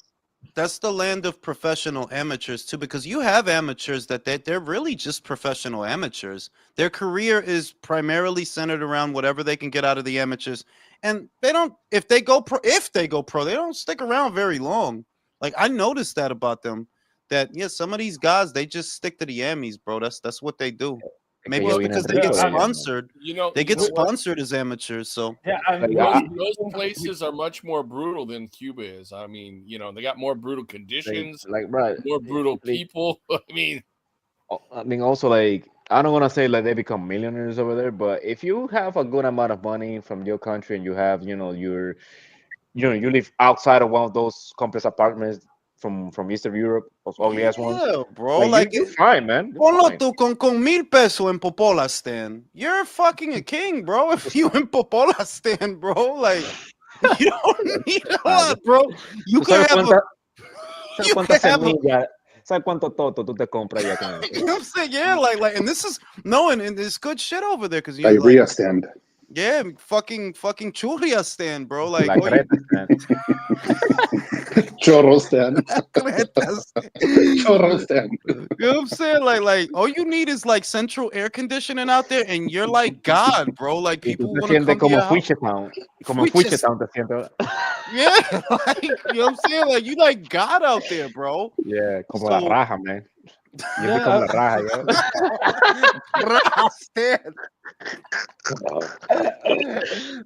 Speaker 1: that's the land of professional amateurs too, because you have amateurs that they're really just professional amateurs. Their career is primarily centered around whatever they can get out of the amateurs, and they don't. If they go pro, they don't stick around very long. Like I noticed that about them. That yeah, some of these guys they just stick to the Amis, bro. That's what they do. Maybe
Speaker 3: yo
Speaker 1: it's
Speaker 3: vine
Speaker 1: because
Speaker 3: de
Speaker 1: they get
Speaker 3: rico de allá, man.
Speaker 1: sponsored.
Speaker 6: You
Speaker 1: They get
Speaker 6: know what?
Speaker 1: sponsored as amateurs, so
Speaker 10: Yeah,
Speaker 3: Like,
Speaker 6: Those places are much more brutal than Cuba is. I mean, they got more brutal conditions,
Speaker 3: bro,
Speaker 6: more brutal
Speaker 3: like,
Speaker 6: people.
Speaker 3: I mean, also like I don't want to say like they become millionaires over there, but if you have a good amount of money from your country and you have, you live outside of one of those complex apartments from Eastern Europe, those ugly ass ones,
Speaker 1: yeah, bro.
Speaker 3: like
Speaker 1: Like
Speaker 3: you're fine, man. You're
Speaker 1: ponlo
Speaker 3: fine.
Speaker 1: tú con 1,000 pesos en Popola you're fucking a king, bro. If you in Popola bro, like you don't need a lot, bro. You
Speaker 3: ¿Tú
Speaker 1: can
Speaker 3: sabes
Speaker 1: have
Speaker 3: cuántas
Speaker 1: you can have a
Speaker 3: semillas, sabes cuánto toto tú te compras ya con
Speaker 1: you
Speaker 3: eso?
Speaker 1: know what I'm saying? Yeah, like, and this is no, and there's good shit over there because you like,
Speaker 11: Diarrhea stand.
Speaker 1: yeah, fucking churria stand, bro. Like,
Speaker 3: La
Speaker 1: oh, you
Speaker 3: creta, man.
Speaker 11: Chorro stand.
Speaker 1: cretas.
Speaker 11: Chorro stand.
Speaker 1: You know what I'm saying? Like, all you need is like central air conditioning out there, and you're like God, bro. Like,
Speaker 3: Y tú
Speaker 1: people
Speaker 3: te
Speaker 1: want to
Speaker 3: sientes
Speaker 1: come to your house.
Speaker 3: como Fuiche Town te sientes.
Speaker 1: Yeah, like, you know what I'm saying? Like, you like God out there, bro.
Speaker 3: Yeah, como la
Speaker 1: So,
Speaker 3: raja, man. You
Speaker 10: yeah.
Speaker 3: become la raja, yo.
Speaker 1: Stand.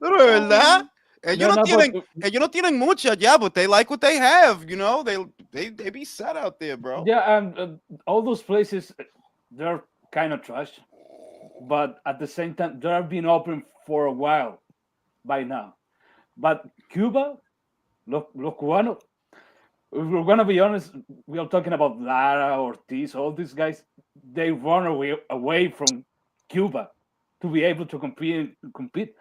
Speaker 1: Pero de verdad, ellos no tienen mucha ya, but they like what they have, they be set out there, bro.
Speaker 10: Yeah, and all those places, they're kind of trash, but at the same time, they have been open for a while by now. But Cuba, look, Cubano, if we're gonna be honest, we are talking about Lara, Ortiz, all these guys. They run away from Cuba to be able to compete.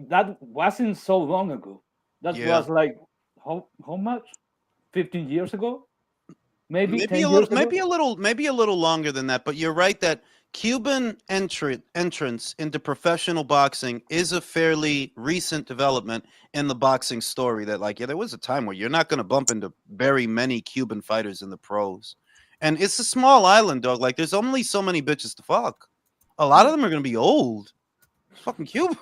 Speaker 10: That wasn't so long ago. That
Speaker 1: Yeah.
Speaker 10: was like how much? 15 years ago? Maybe
Speaker 1: Maybe
Speaker 10: 10
Speaker 1: a
Speaker 10: years
Speaker 1: little,
Speaker 10: ago?
Speaker 1: maybe a little longer than that. But you're right that Cuban entrance into professional boxing is a fairly recent development in the boxing story. That like, yeah, there was a time where you're not going to bump into very many Cuban fighters in the pros, and it's a small island, dog. Like, there's only so many bitches to fuck. A lot of them are going to be old. It's fucking Cuba,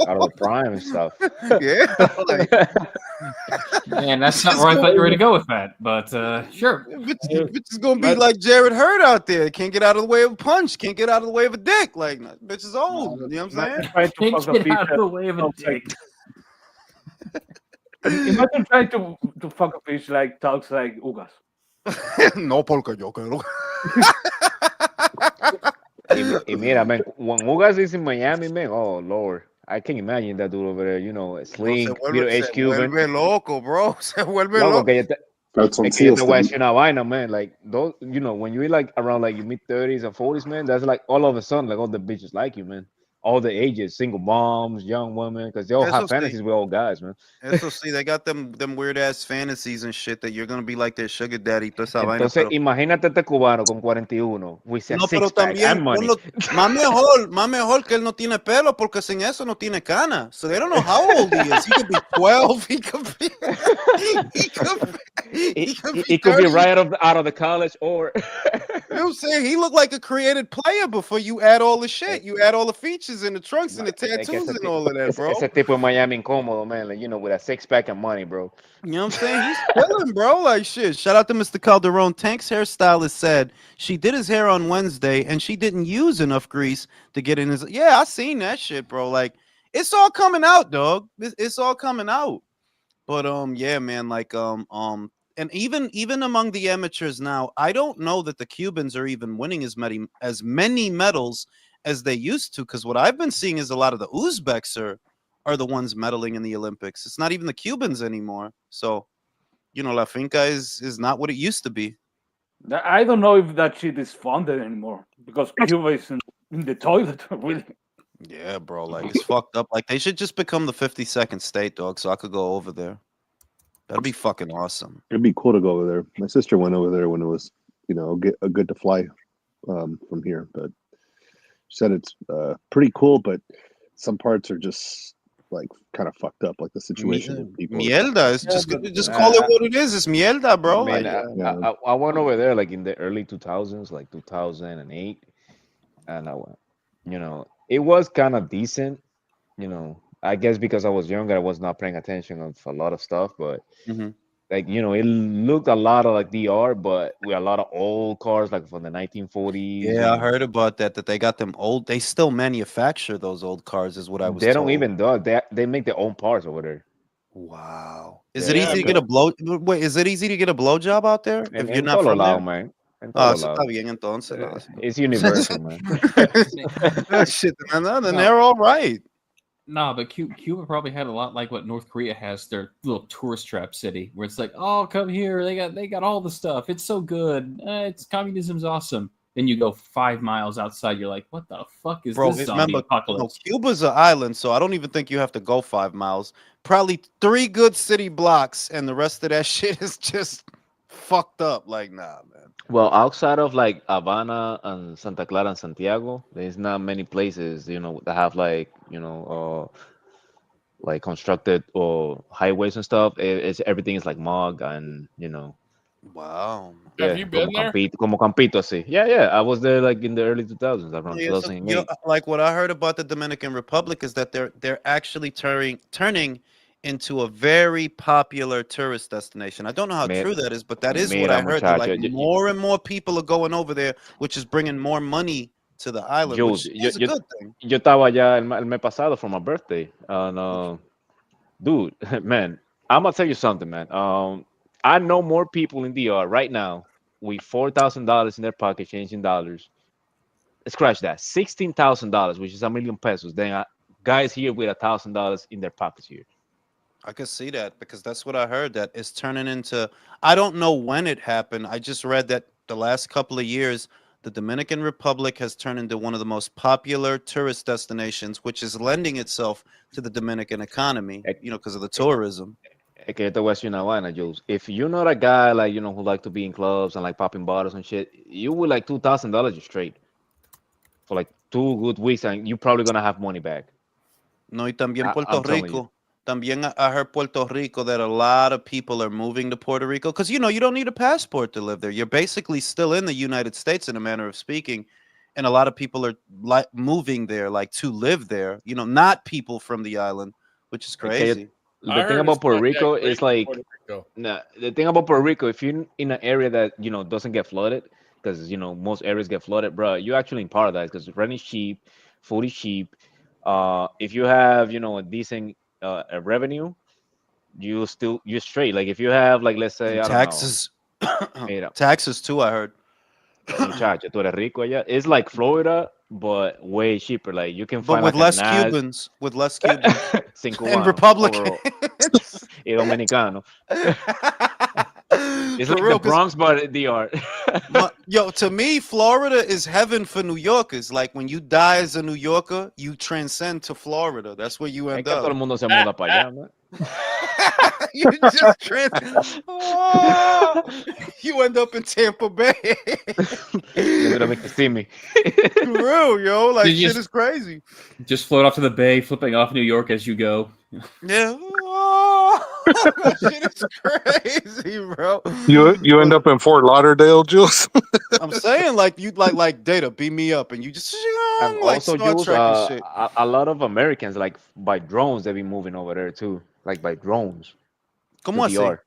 Speaker 3: Out of the prime and stuff.
Speaker 1: yeah, like,
Speaker 7: Man, that's not where I thought you were going to go with that, but sure.
Speaker 1: bitch is gonna be like Jared Hurd out there. Can't get out of the way of a punch. Can't get out of the way of a dick. Like, bitch is old. You know what I'm saying?
Speaker 10: Trying to
Speaker 7: Can't
Speaker 10: fuck a
Speaker 7: get out of
Speaker 10: fish.
Speaker 7: the way of a dick.
Speaker 10: Imagine trying to fuck a fish like talks like Ugas.
Speaker 1: No, porque yo quiero.
Speaker 3: Y mira, man, when Ugas is in Miami, man, oh Lord, I can imagine that dude over there. Slink, Peter H. Cuban.
Speaker 1: vuelve loco, bro. Se vuelve
Speaker 3: Loco,
Speaker 1: loco.
Speaker 11: That's on
Speaker 3: es que yo
Speaker 11: seal
Speaker 3: te voy a
Speaker 11: stand.
Speaker 3: decir una vaina, man. Like those, when you're like around like your mid 30s and 40s, man, that's like all of a sudden, like all the bitches like you, man. all the ages, single moms, young women, because they all
Speaker 1: Eso
Speaker 3: have
Speaker 1: sí,
Speaker 3: fantasies with old guys, man.
Speaker 1: eso sí, they got them weird ass fantasies and shit that you're gonna be like their sugar daddy, toda esa vaina,
Speaker 3: Entonces,
Speaker 1: pero
Speaker 3: imagínate este cubano con 41, with a
Speaker 1: no, pero
Speaker 3: six pack and
Speaker 1: también
Speaker 3: money.
Speaker 1: ponlo más mejor que él no tiene pelo porque sin eso no tiene cana. So they don't know how old he is. He could be 12. He could be. He could be. He could be
Speaker 3: It could be
Speaker 1: 30.
Speaker 3: right out of the college, or
Speaker 1: You know what I'm saying? He looked like a created player before you add all the shit. You add all the features and the trunks and the
Speaker 3: es que
Speaker 1: tattoos and all of that, bro.
Speaker 3: ese tipo en Miami incómodo, man. Like, with a six pack and money, bro.
Speaker 1: You know what I'm saying? He's chilling, bro. Like shit. Shout out to Mr. Calderon. Tank's hairstylist said she did his hair on Wednesday and she didn't use enough grease to get in his. Yeah, I seen that shit, bro. Like it's all coming out, dog. It's all coming out. But yeah, man. Like and even among the amateurs now, I don't know that the Cubans are even winning as many medals as they used to. Because what I've been seeing is a lot of the Uzbeks are the ones medaling in the Olympics. It's not even the Cubans anymore. So, La Finca is not what it used to be.
Speaker 10: I don't know if that shit is funded anymore because Cuba is in the toilet. Really.
Speaker 1: Yeah, bro. Like it's fucked up. Like they should just become the 52nd state, dog, so I could go over there. That'd be fucking awesome.
Speaker 11: It'd be cool to go over there. My sister went over there when it was, good to fly from here. But she said it's pretty cool, but some parts are just like kind of fucked up, like the situation with people.
Speaker 1: Mierda. It's just call it what it is. It's mierda, bro.
Speaker 3: Man,
Speaker 1: Like,
Speaker 3: I went over there like in the early 2000s, like 2008, and I went. It was kind of decent. I guess because I was younger, I was not paying attention of a lot of stuff, but
Speaker 1: mhm.
Speaker 3: like it looked a lot of like DR, but with a lot of old cars, like from the 1940s.
Speaker 1: Yeah, I heard about that. That they got them old. They still manufacture those old cars, is what I was
Speaker 3: They don't
Speaker 1: told.
Speaker 3: even do it. They make their own parts over there.
Speaker 1: Wow. Is
Speaker 3: Yeah,
Speaker 1: it easy to get a blow? Wait, is it easy to get a blowjob out there if you're
Speaker 3: En
Speaker 1: not
Speaker 3: todos
Speaker 1: from
Speaker 3: lados,
Speaker 1: there?
Speaker 3: man. En
Speaker 1: Ah,
Speaker 3: todos
Speaker 1: eso está
Speaker 3: lados.
Speaker 1: bien entonces. No,
Speaker 3: It's universal, man.
Speaker 1: Shit, then they're all right.
Speaker 7: Nah, but Cuba probably had a lot like what North Korea has, their little tourist trap city, where it's like, oh, come here, they got all the stuff. It's so good. It's communism's awesome. Then you go 5 miles outside, you're like, what the fuck is this zombie apocalypse?
Speaker 1: Cuba's an island, so I don't even think you have to go 5 miles. Probably 3 good city blocks, and the rest of that shit is just fucked up. Like, nah, man.
Speaker 3: Well, outside of like Havana and Santa Clara and Santiago, there's not many places, that have like constructed or highways and stuff. It's everything is like mog and
Speaker 1: Wow.
Speaker 6: Have you been there?
Speaker 3: Como Campito, así. Yeah. I was there like in the early 2000s, around
Speaker 1: Yeah, so,
Speaker 3: 2008.
Speaker 1: like what I heard about the Dominican Republic is that they're actually turning into a very popular tourist destination. I don't know how
Speaker 3: Mi-
Speaker 1: true that is, but that is what
Speaker 3: Mira,
Speaker 1: I heard. That like
Speaker 3: muchacho,
Speaker 1: more and more people are going over there, which is bringing more money to the island,
Speaker 3: Jules,
Speaker 1: which is a good thing.
Speaker 3: yo estaba allá el mes pasado for my birthday, and dude, man, I'm gonna tell you something, man. I know more people in DR right now with $4,000 in their pocket, changing dollars. Scratch that, $16,000, which is $1,000,000 pesos. Then guys here with $1,000 in their pockets here.
Speaker 1: I could see that because that's what I heard. That it's turning into. I don't know when it happened. I just read that the last couple of years, the Dominican Republic has turned into one of the most popular tourist destinations, which is lending itself to the Dominican economy. Because of the tourism.
Speaker 3: Es que yo te voy a decir una vaina, Jules. If you're not a guy like who like to be in clubs and like popping bottles and shit, you with like $2,000 straight for like 2 good weeks, and you're probably gonna have money back.
Speaker 1: No, y también Puerto
Speaker 3: I'm telling you.
Speaker 1: Rico. También I heard Puerto Rico that a lot of people are moving to Puerto Rico because you don't need a passport to live there. You're basically still in the United States in a manner of speaking, and a lot of people are like moving there, like to live there. Not people from the island, which is crazy.
Speaker 3: The thing about Puerto Rico is like,
Speaker 6: Puerto Rico.
Speaker 3: nah, the thing about Puerto Rico, if you're in an area that doesn't get flooded, because most areas get flooded, bro, you're actually in paradise because rent is cheap, food is cheap. If you have a decent a revenue, you're straight. Like if you have like, let's say,
Speaker 1: And
Speaker 3: I
Speaker 1: taxes,
Speaker 3: don't know, mira,
Speaker 1: taxes too. I heard.
Speaker 3: muchacho, tú eres rico allá. It's like Florida, but way cheaper. Like you can
Speaker 1: But
Speaker 3: find
Speaker 1: with
Speaker 3: like
Speaker 1: less
Speaker 3: a Nas,
Speaker 1: Cubans, with less Cubans
Speaker 3: sin
Speaker 1: and
Speaker 3: cubano,
Speaker 1: Republicans.
Speaker 3: overall, y dominicano. It's
Speaker 1: For
Speaker 3: like the
Speaker 1: real, because
Speaker 3: Bronx, but DR.
Speaker 1: yo, to me, Florida is heaven for New Yorkers. Like when you die as a New Yorker, you transcend to Florida. That's where you
Speaker 3: Es
Speaker 1: end
Speaker 3: que todo
Speaker 1: up.
Speaker 3: el mundo se muda para allá, man.
Speaker 1: You just oh, you end up in Tampa Bay.
Speaker 3: You ended up to see me.
Speaker 1: For real, yo, like
Speaker 7: You
Speaker 1: shit is crazy.
Speaker 7: just float off to the bay, flipping off New York as you go.
Speaker 1: Yeah, oh, shit is crazy, bro.
Speaker 9: You end
Speaker 1: But
Speaker 9: up in Fort Lauderdale, Jules.
Speaker 1: I'm saying, like you like Data, beat me up, and you just
Speaker 3: And
Speaker 1: like
Speaker 3: also,
Speaker 1: Star
Speaker 3: Jules,
Speaker 1: Trek and shit.
Speaker 3: a lot of Americans, like by drones, they be moving over there too, like by drones to
Speaker 1: ¿Cómo así?
Speaker 3: DR.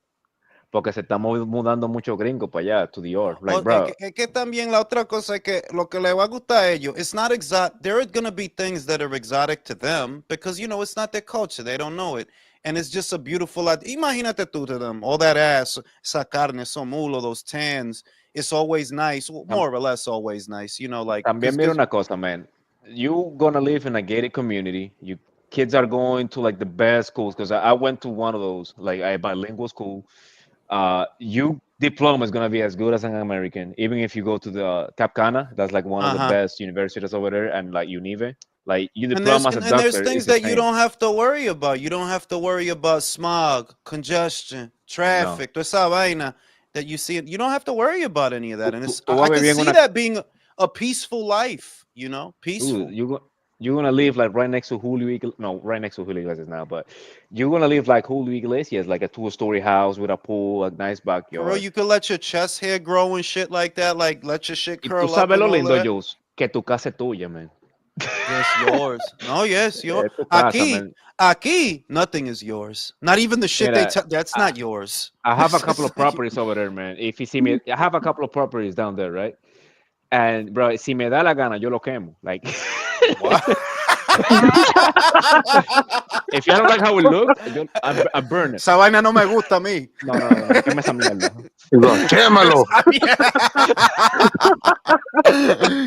Speaker 3: Porque se está mudando mucho gringo para allá, to DR. Like, bro,
Speaker 1: Es que también la otra cosa es que lo que le va a gustar a ellos, it's not exotic. There are gonna be things that are exotic to them because you know it's not their culture. They don't know it, and it's just a beautiful. Imagínate tú to them, all that ass, esa carne, esos mulos, those tans. It's always nice, well, more or less always nice. You know, like
Speaker 3: también mira una cosa, man. You gonna live in a gated community. You kids are going to like the best schools because I went to one of those, like a bilingual school. You diploma is gonna be as good as an American, even if you go to the Cap Cana. That's like one of the best universities over there, and like Unive. Like your diploma as a
Speaker 1: there's
Speaker 3: doctor
Speaker 1: things
Speaker 3: is the
Speaker 1: that you
Speaker 3: same.
Speaker 1: don't have to worry about. You don't have to worry about smog, congestion,
Speaker 3: No,
Speaker 1: traffic, toda esa vaina that you see. You don't have to worry about any of that, and it's
Speaker 3: tú
Speaker 1: I
Speaker 3: vas a
Speaker 1: can
Speaker 3: vivir en
Speaker 1: see
Speaker 3: una.
Speaker 1: that being a peaceful life. You know,
Speaker 3: Dude,
Speaker 1: peaceful.
Speaker 3: you're gonna live like right next to Julio no, right next to Julio Iglesias now, but you're gonna live like Julio Iglesias, like a two-story house with a pool, a nice
Speaker 1: For real,
Speaker 3: backyard.
Speaker 1: you could let your chest hair grow and shit like that. Like let your shit
Speaker 3: Y tú
Speaker 1: curl up
Speaker 3: sabes
Speaker 1: and
Speaker 3: lo
Speaker 1: all of
Speaker 3: lindo,
Speaker 1: that.
Speaker 3: Jules, que tu casa es tuya, man.
Speaker 1: Yes, yours. No, yes, yours.
Speaker 3: Es tu casa, man.
Speaker 1: Aquí, nothing is yours. Not even the shit
Speaker 3: Mira,
Speaker 1: that's
Speaker 3: I,
Speaker 1: not yours.
Speaker 3: I have a couple of properties over there, man. If you see me, I have a couple of properties down there, right? And bro, si me da la gana, yo lo quemo. Like,
Speaker 1: What?
Speaker 3: if you don't like how it looks, I burn it.
Speaker 1: Esa vaina no me gusta a mí.
Speaker 3: No, quema esa mierda.
Speaker 9: Quémalo.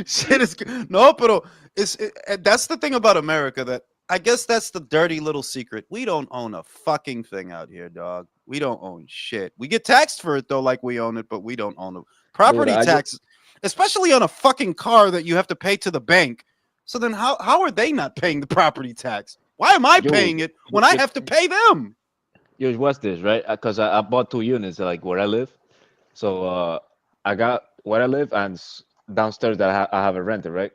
Speaker 1: Shit is no, pero that's the thing about America that I guess that's the dirty little secret. We don't own a fucking thing out here, dog. We don't own shit. We get taxed for it though, like we own it, but we don't own it.
Speaker 3: Dude,
Speaker 1: Property tax, especially on a fucking car that you have to pay to the bank. So then how are they not paying the property tax? Why am I paying it when I have to pay them?
Speaker 3: Yo, what's this, right? Because I bought two units, like where I live. So I got where I live and downstairs that I have a renter, right?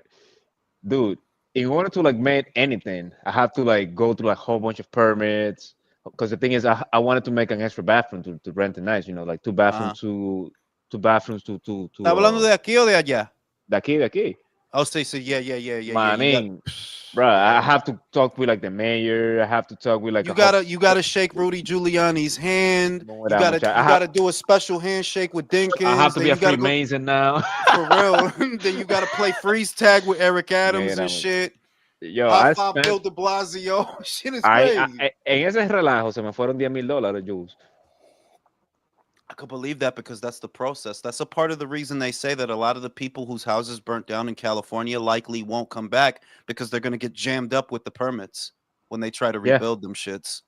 Speaker 3: Dude, in order to like make anything, I have to like go through a whole bunch of permits. Because the thing is, I wanted to make an extra bathroom to rent a nice, like two bathrooms two bathrooms
Speaker 1: ¿Está hablando de aquí o de allá?
Speaker 3: de aquí.
Speaker 1: Oh, so yeah.
Speaker 3: Man, bro, I have to talk with like the mayor. I have to talk with like
Speaker 1: You gotta shake Rudy Giuliani's hand. You gotta do a special handshake with Dinkins.
Speaker 3: I have to be a
Speaker 1: then you
Speaker 3: Freemason now.
Speaker 1: For real. Then you gotta play freeze tag with Eric Adams and shit.
Speaker 3: Yo,
Speaker 1: High five Bill de Blasio. Shit is crazy.
Speaker 3: En ese relajo se me fueron $10,000, Jules.
Speaker 1: I could believe that because that's the process. That's a part of the reason they say that a lot of the people whose houses burnt down in California likely won't come back because they're going to get jammed up with the permits when they try to rebuild them shits.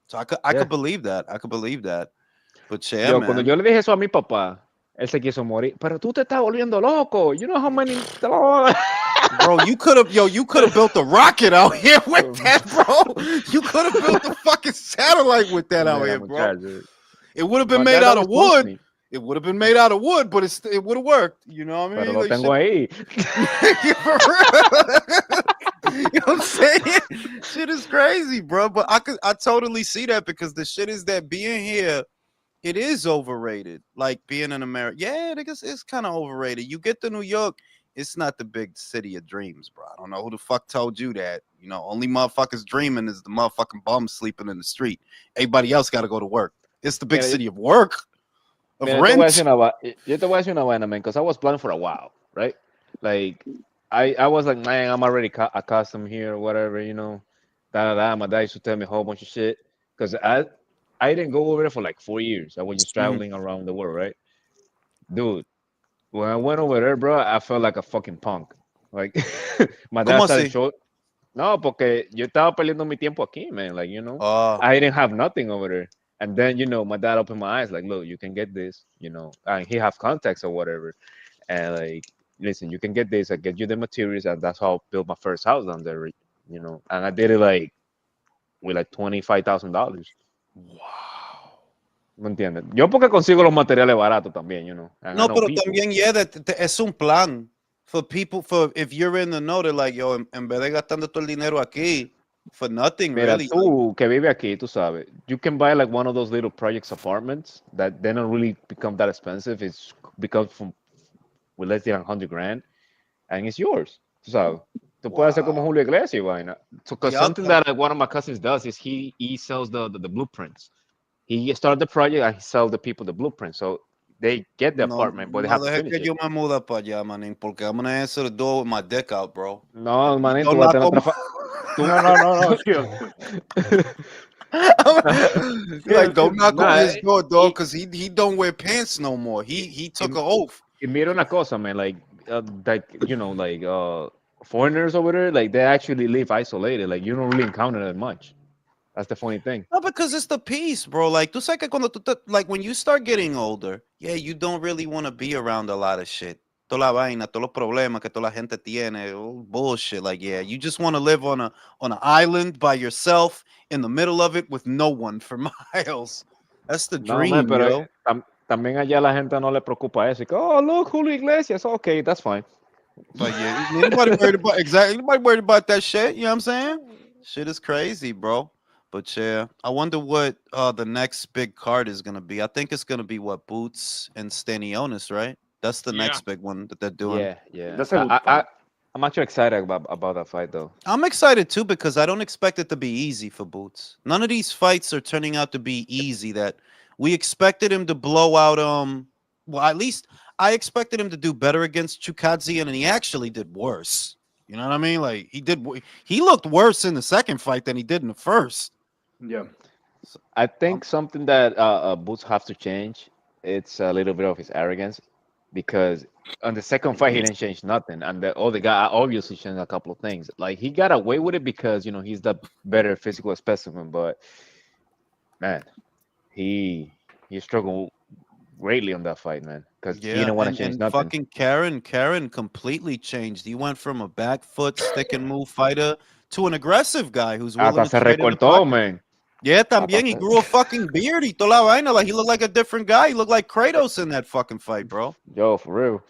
Speaker 1: So I could believe that. I could believe that. But yeah,
Speaker 3: Yo,
Speaker 1: man.
Speaker 3: cuando yo le dije eso a mi papá, él se quiso morir. Pero tú te estás volviendo loco. You know how many...
Speaker 1: Bro, you could have built a rocket out here with that, bro. You could have built a fucking satellite with that out here, bro. It would have been made out of wood. It would have been made out of wood, but it would have worked. You know what I mean?
Speaker 3: Pero lo tengo ahí.
Speaker 1: You know what I'm saying? Shit is crazy, bro. But I totally see that because the shit is that being here, it is overrated. Like being in America. Yeah, I guess it's kind of overrated. You get to New York, it's not the big city of dreams, bro. I don't know who the fuck told you that. You know, only motherfuckers dreaming is the motherfucking bums sleeping in the street. Everybody else got to go to work. It's the big city of work, of rent.
Speaker 3: Yo te voy a decir una vaina, man, because I was planning for a while, right? Like, I was like, man, I'm already accustomed here or whatever, you know. My dad used to tell me a whole bunch of shit. Because I didn't go over there for like 4 years. I was just traveling around the world, right? Dude, when I went over there, bro, I felt like a fucking punk. Like, my dad started showing. No, porque yo estaba perdiendo mi tiempo aquí, man. Like, you know, I didn't have nothing over there. And then my dad opened my eyes, like, look, you can get this, and he have contacts or whatever, and like, listen, you can get this. I get you the materials, and that's how I built my first house down there, and I did it like with like $25,000.
Speaker 6: Wow.
Speaker 3: ¿Me entiendes? Yo porque consigo los materiales baratos también, and I
Speaker 1: No,
Speaker 3: know
Speaker 1: pero
Speaker 3: people.
Speaker 1: también, yeah, es un plan. For people, for if you're in the know, they're like, yo, en vez de gastando todo el dinero aquí, for nothing,
Speaker 3: Mira,
Speaker 1: really. Like,
Speaker 3: tú que vive aquí, tú sabes, you can buy like one of those little projects apartments that they don't really become that expensive. It's becomes from with less than 100 grand, and it's yours. Tú sabes, tú puedes hacer como
Speaker 1: wow.
Speaker 3: Julio Iglesias, y vaina. So, because
Speaker 1: Yup.
Speaker 3: something that one of my cousins does is he sells the blueprints. He started the project and he sells the people the blueprints. So they get the
Speaker 1: No,
Speaker 3: apartment, but they
Speaker 1: no
Speaker 3: have to
Speaker 1: deje
Speaker 3: finish
Speaker 1: que
Speaker 3: it.
Speaker 1: yo me muda para allá, manín, porque I'm gonna answer the door with my dick out, bro.
Speaker 3: No,
Speaker 1: Y
Speaker 3: manín,
Speaker 1: yo
Speaker 3: tú vas a
Speaker 1: not
Speaker 3: tener
Speaker 1: como...
Speaker 3: otra tú.
Speaker 10: No, no, no, no. Chill.
Speaker 1: like,
Speaker 10: Chill,
Speaker 1: don't
Speaker 10: chill.
Speaker 1: knock on
Speaker 3: Nah,
Speaker 1: his door, dog,
Speaker 3: y,
Speaker 1: because he don't wear pants no more. He
Speaker 3: y,
Speaker 1: took an oath.
Speaker 3: y mira una cosa, man, like foreigners over there, like they actually live isolated. Like you don't really encounter that much. That's the funny thing.
Speaker 1: No, because it's the peace, bro. Like, tú sabes que cuando like, when you start getting older, yeah, you don't really want to be around a lot of shit. Toda la vaina, todos los problemas que toda la gente tiene, all bullshit. Like, yeah, you just want to live on an island by yourself in the middle of it with no one for miles. That's the
Speaker 3: No, man,
Speaker 1: dream,
Speaker 3: pero
Speaker 1: yo.
Speaker 3: también allá la gente no le preocupa eso. Y que, oh, look, Julio Iglesias. Okay, that's fine.
Speaker 1: But yeah, anybody worried about exactly anybody worried about that shit? You know what I'm saying? Shit is crazy, bro. But yeah, I wonder what the next big card is gonna be. I think it's gonna be what Boots and Stanionis, right? That's the
Speaker 6: Yeah.
Speaker 1: next big one that they're doing.
Speaker 3: Yeah, yeah.
Speaker 10: That's a good fight.
Speaker 3: I'm actually excited about that fight, though.
Speaker 1: I'm excited too because I don't expect it to be easy for Boots. None of these fights are turning out to be easy. That we expected him to blow out. Well, at least I expected him to do better against Chukadzian, and he actually did worse. You know what I mean? Like he looked worse in the second fight than he did in the first.
Speaker 10: Yeah.
Speaker 1: So,
Speaker 3: I think something that Boots have to change. It's a little bit of his arrogance, because on the second fight he didn't change nothing, and the other guy obviously changed a couple of things. Like he got away with it because he's the better physical specimen, but man, he struggled greatly on that fight, man, because he
Speaker 1: yeah,
Speaker 3: didn't want to change
Speaker 1: and
Speaker 3: nothing.
Speaker 1: fucking Karen completely changed. He went from a back foot stick and move fighter to an aggressive guy who's willing
Speaker 3: Hasta
Speaker 1: to
Speaker 3: se
Speaker 1: trade in the
Speaker 3: recortó,
Speaker 1: pocket.
Speaker 3: man.
Speaker 1: Yeah,
Speaker 3: Hasta
Speaker 1: también. He
Speaker 3: se...
Speaker 1: grew a fucking beard. He toda la vaina. Like, he looked like a different guy. He looked like Kratos in that fucking fight, bro.
Speaker 3: Yo, for real.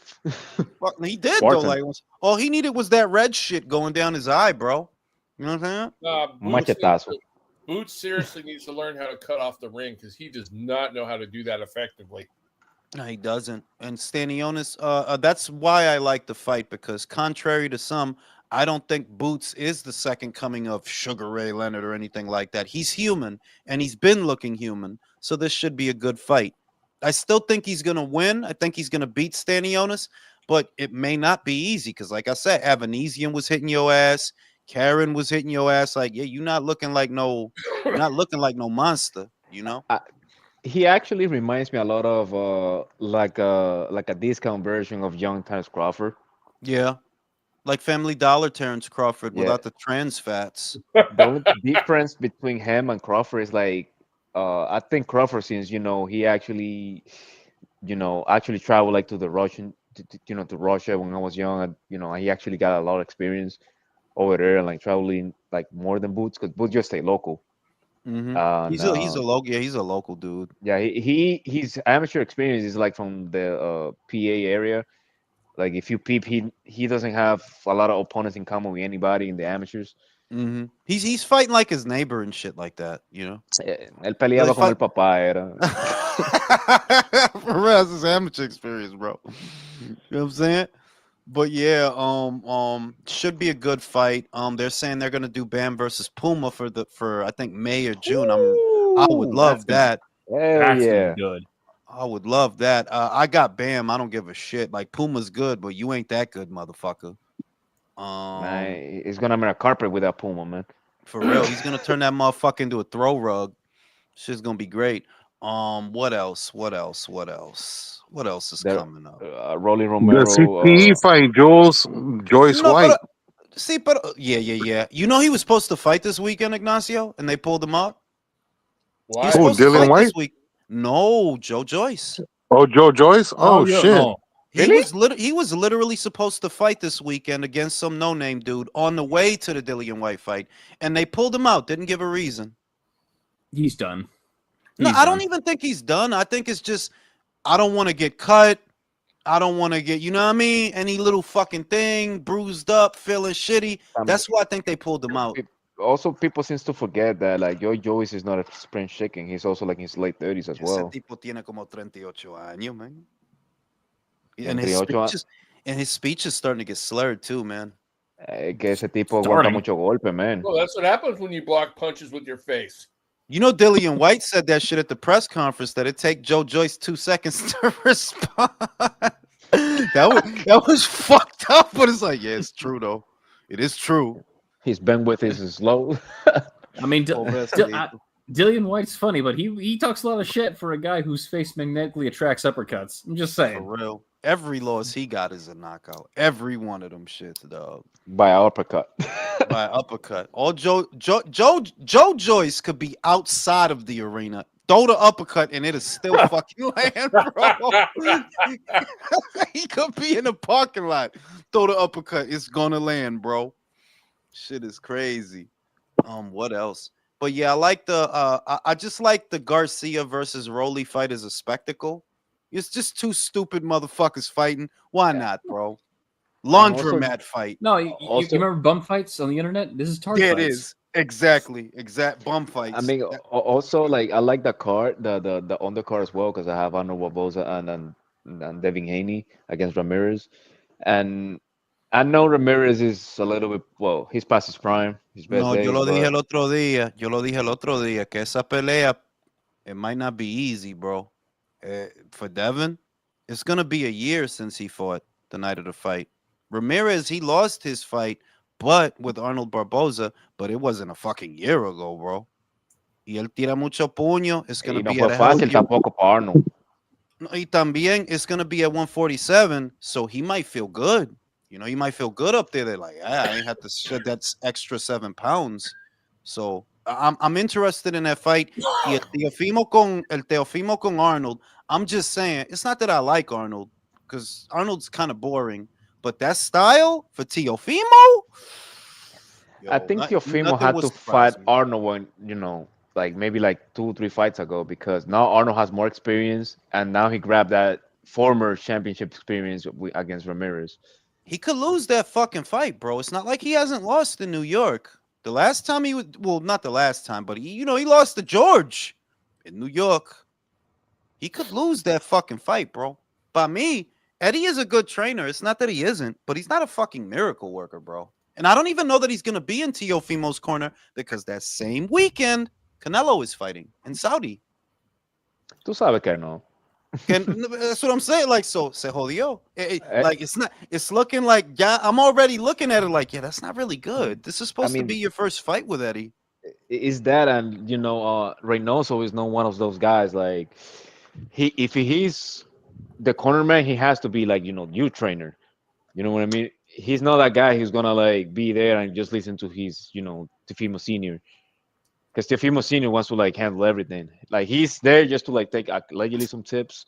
Speaker 1: Fuck, he did, though.
Speaker 3: Spartan.
Speaker 1: Like, all he needed was that red shit going down his eye, bro. You know what I'm saying?
Speaker 3: Machetazo.
Speaker 6: Boots seriously needs to learn how to cut off the ring because he does not know how to do that effectively.
Speaker 1: No, he doesn't. And Stanionis, that's why I like the fight, because contrary to some, I don't think Boots is the second coming of Sugar Ray Leonard or anything like that. He's human, and he's been looking human. So this should be a good fight. I still think he's going to win. I think he's going to beat Stanionis, but it may not be easy because, like I said, Avanesian was hitting your ass. Karen was hitting your ass. Like, yeah, you're not looking like no monster, you know?
Speaker 3: He actually reminds me a lot of like a discount version of Young Terence Crawford.
Speaker 1: Yeah. Like Family Dollar Terrence Crawford
Speaker 3: Yeah.
Speaker 1: without the trans fats.
Speaker 3: The only difference between him and Crawford is like I think Crawford, since he actually traveled like to the Russian to Russia when I was young, and he actually got a lot of experience over there, and like traveling like more than Boots, because Boots just stay local.
Speaker 1: Mm-hmm.
Speaker 3: And
Speaker 1: He's a local. Yeah, he's a local dude.
Speaker 3: yeah, his amateur experience is like from the PA area. Like if you peep, he doesn't have a lot of opponents in common with anybody in the amateurs.
Speaker 1: Mm-hmm. He's fighting like his neighbor and shit like that, you know.
Speaker 3: Él
Speaker 1: They
Speaker 3: peleaba con el
Speaker 1: fight.
Speaker 3: papá, era.
Speaker 1: For real, that's his amateur experience, bro. You know what I'm saying? But yeah, should be a good fight. They're saying they're gonna do Bam versus Puma for I think May or June. I would
Speaker 3: Ooh,
Speaker 1: love
Speaker 7: That's
Speaker 1: that.
Speaker 3: hell
Speaker 7: That's gonna
Speaker 3: yeah.
Speaker 7: be good.
Speaker 1: I would love that. I got Bam. I don't give a shit. Like, Puma's good, but you ain't that good, motherfucker.
Speaker 3: Man, he's gonna make a carpet with that Puma, man.
Speaker 1: For real, he's gonna turn that motherfucker into a throw rug. Shit's gonna be great. What else? What else? What else? What else is
Speaker 3: There,
Speaker 1: coming up?
Speaker 3: Rolly
Speaker 9: The
Speaker 3: Romero.
Speaker 9: CTE fight, Jules Joyce
Speaker 1: No,
Speaker 9: White.
Speaker 1: but see, but yeah. You know he was supposed to fight this weekend, Ignacio, and they pulled him out.
Speaker 10: Why?
Speaker 1: He's
Speaker 9: Oh,
Speaker 1: supposed to
Speaker 9: Dillian
Speaker 1: fight
Speaker 9: White?
Speaker 1: this week. No, Joe Joyce.
Speaker 9: Oh, Joe Joyce? Oh, shit.
Speaker 7: No.
Speaker 3: Really?
Speaker 1: He was literally supposed to fight this weekend against some no-name dude on the way to the Dillian White fight, and they pulled him out. Didn't give a reason.
Speaker 7: He's done.
Speaker 1: No,
Speaker 7: He's
Speaker 1: I don't
Speaker 7: done.
Speaker 1: even think he's done. I think it's just I don't want to get cut. I don't want to get, you know what I mean? Any little fucking thing, bruised up, feeling shitty. That's why I think they pulled him out.
Speaker 3: Also, people seems to forget that like Joe Joyce is not a spring chicken. He's also like in his late 30s as
Speaker 1: Ese
Speaker 3: well.
Speaker 1: tipo tiene como 38 años, man. And
Speaker 3: 38
Speaker 1: his speech is starting to get slurred too, man.
Speaker 3: Que ese tipo aguanta mucho golpe, man.
Speaker 6: Well, that's what happens when you block punches with your face.
Speaker 1: You know, Dillian White said that shit at the press conference that it take Joe Joyce 2 seconds to respond. that was fucked up, but it's like, yeah, it's true though. It is true.
Speaker 3: His bandwidth is slow.
Speaker 7: I mean, Dillian White's funny, but he talks a lot of shit for a guy whose face magnetically attracts uppercuts. I'm just saying.
Speaker 1: For real. Every loss he got is a knockout. Every one of them shits, dog.
Speaker 3: By uppercut.
Speaker 1: By uppercut. All Joe Joyce could be outside of the arena. Throw the uppercut and it'll still fucking land, bro. He could be in the parking lot. Throw the uppercut. It's gonna land, bro. Shit is crazy. What else? But yeah, I like I just like the Garcia versus Rolly fight as a spectacle. It's just two stupid motherfuckers fighting. Why not, bro? Laundromat fight.
Speaker 7: No, you remember bum fights on the internet? This is target
Speaker 1: Yeah,
Speaker 7: fights.
Speaker 1: it is. Exact bum fights.
Speaker 3: I mean, also like I like the card, the undercard as well because I have Arnold Barboza and Devin Haney against Ramirez, and I know Ramirez is a little bit he's past his prime, his best
Speaker 1: No,
Speaker 3: days.
Speaker 1: yo lo dije el otro día. Yo lo dije el otro día que esa pelea it might not be easy, bro. For Devin, it's gonna be a year since he fought the night of the fight. Ramirez, he lost his fight, but with Arnold Barboza, but it wasn't a fucking year ago, bro. Y él tira mucho puño. It's gonna
Speaker 3: Y no
Speaker 1: be
Speaker 3: fue
Speaker 1: at a
Speaker 3: fácil tampoco para Arnold.
Speaker 1: No, y también it's gonna be at 147, so he might feel good. You know, he might feel good up there. They're like, I ain't have to shed that extra 7 pounds. So I'm interested in that fight. Y el Teofimo con Arnold. I'm just saying, it's not that I like Arnold, because Arnold's kind of boring. But that style for Teofimo,
Speaker 3: I think Teofimo had to fight Arnold when, like maybe like 2-3 fights ago because now Arnold has more experience and now he grabbed that former championship experience against Ramirez.
Speaker 1: He could lose that fucking fight, bro. It's not like he hasn't lost in New York. The last time he would, well, not the last time, but he lost to George in New York. He could lose that fucking fight, bro. By me, Eddie is a good trainer. It's not that he isn't, but he's not a fucking miracle worker, bro. And I don't even know that he's going to be in Teofimo's corner because that same weekend, Canelo is fighting in Saudi.
Speaker 3: Tú sabes que no.
Speaker 1: That's what I'm saying. Like, so se jodió. Like, it's looking like, yeah, I'm already looking at it like, yeah, that's not really good. This is supposed to be your first fight with Eddie.
Speaker 3: Is that, and Reynoso is not one of those guys. Like, if he's the cornerman, he has to be like, new trainer. You know what I mean? He's not that guy who's gonna like be there and just listen to his, Teofimo Senior. Because Teofimo Senior wants to like handle everything. Like he's there just to like take allegedly some tips,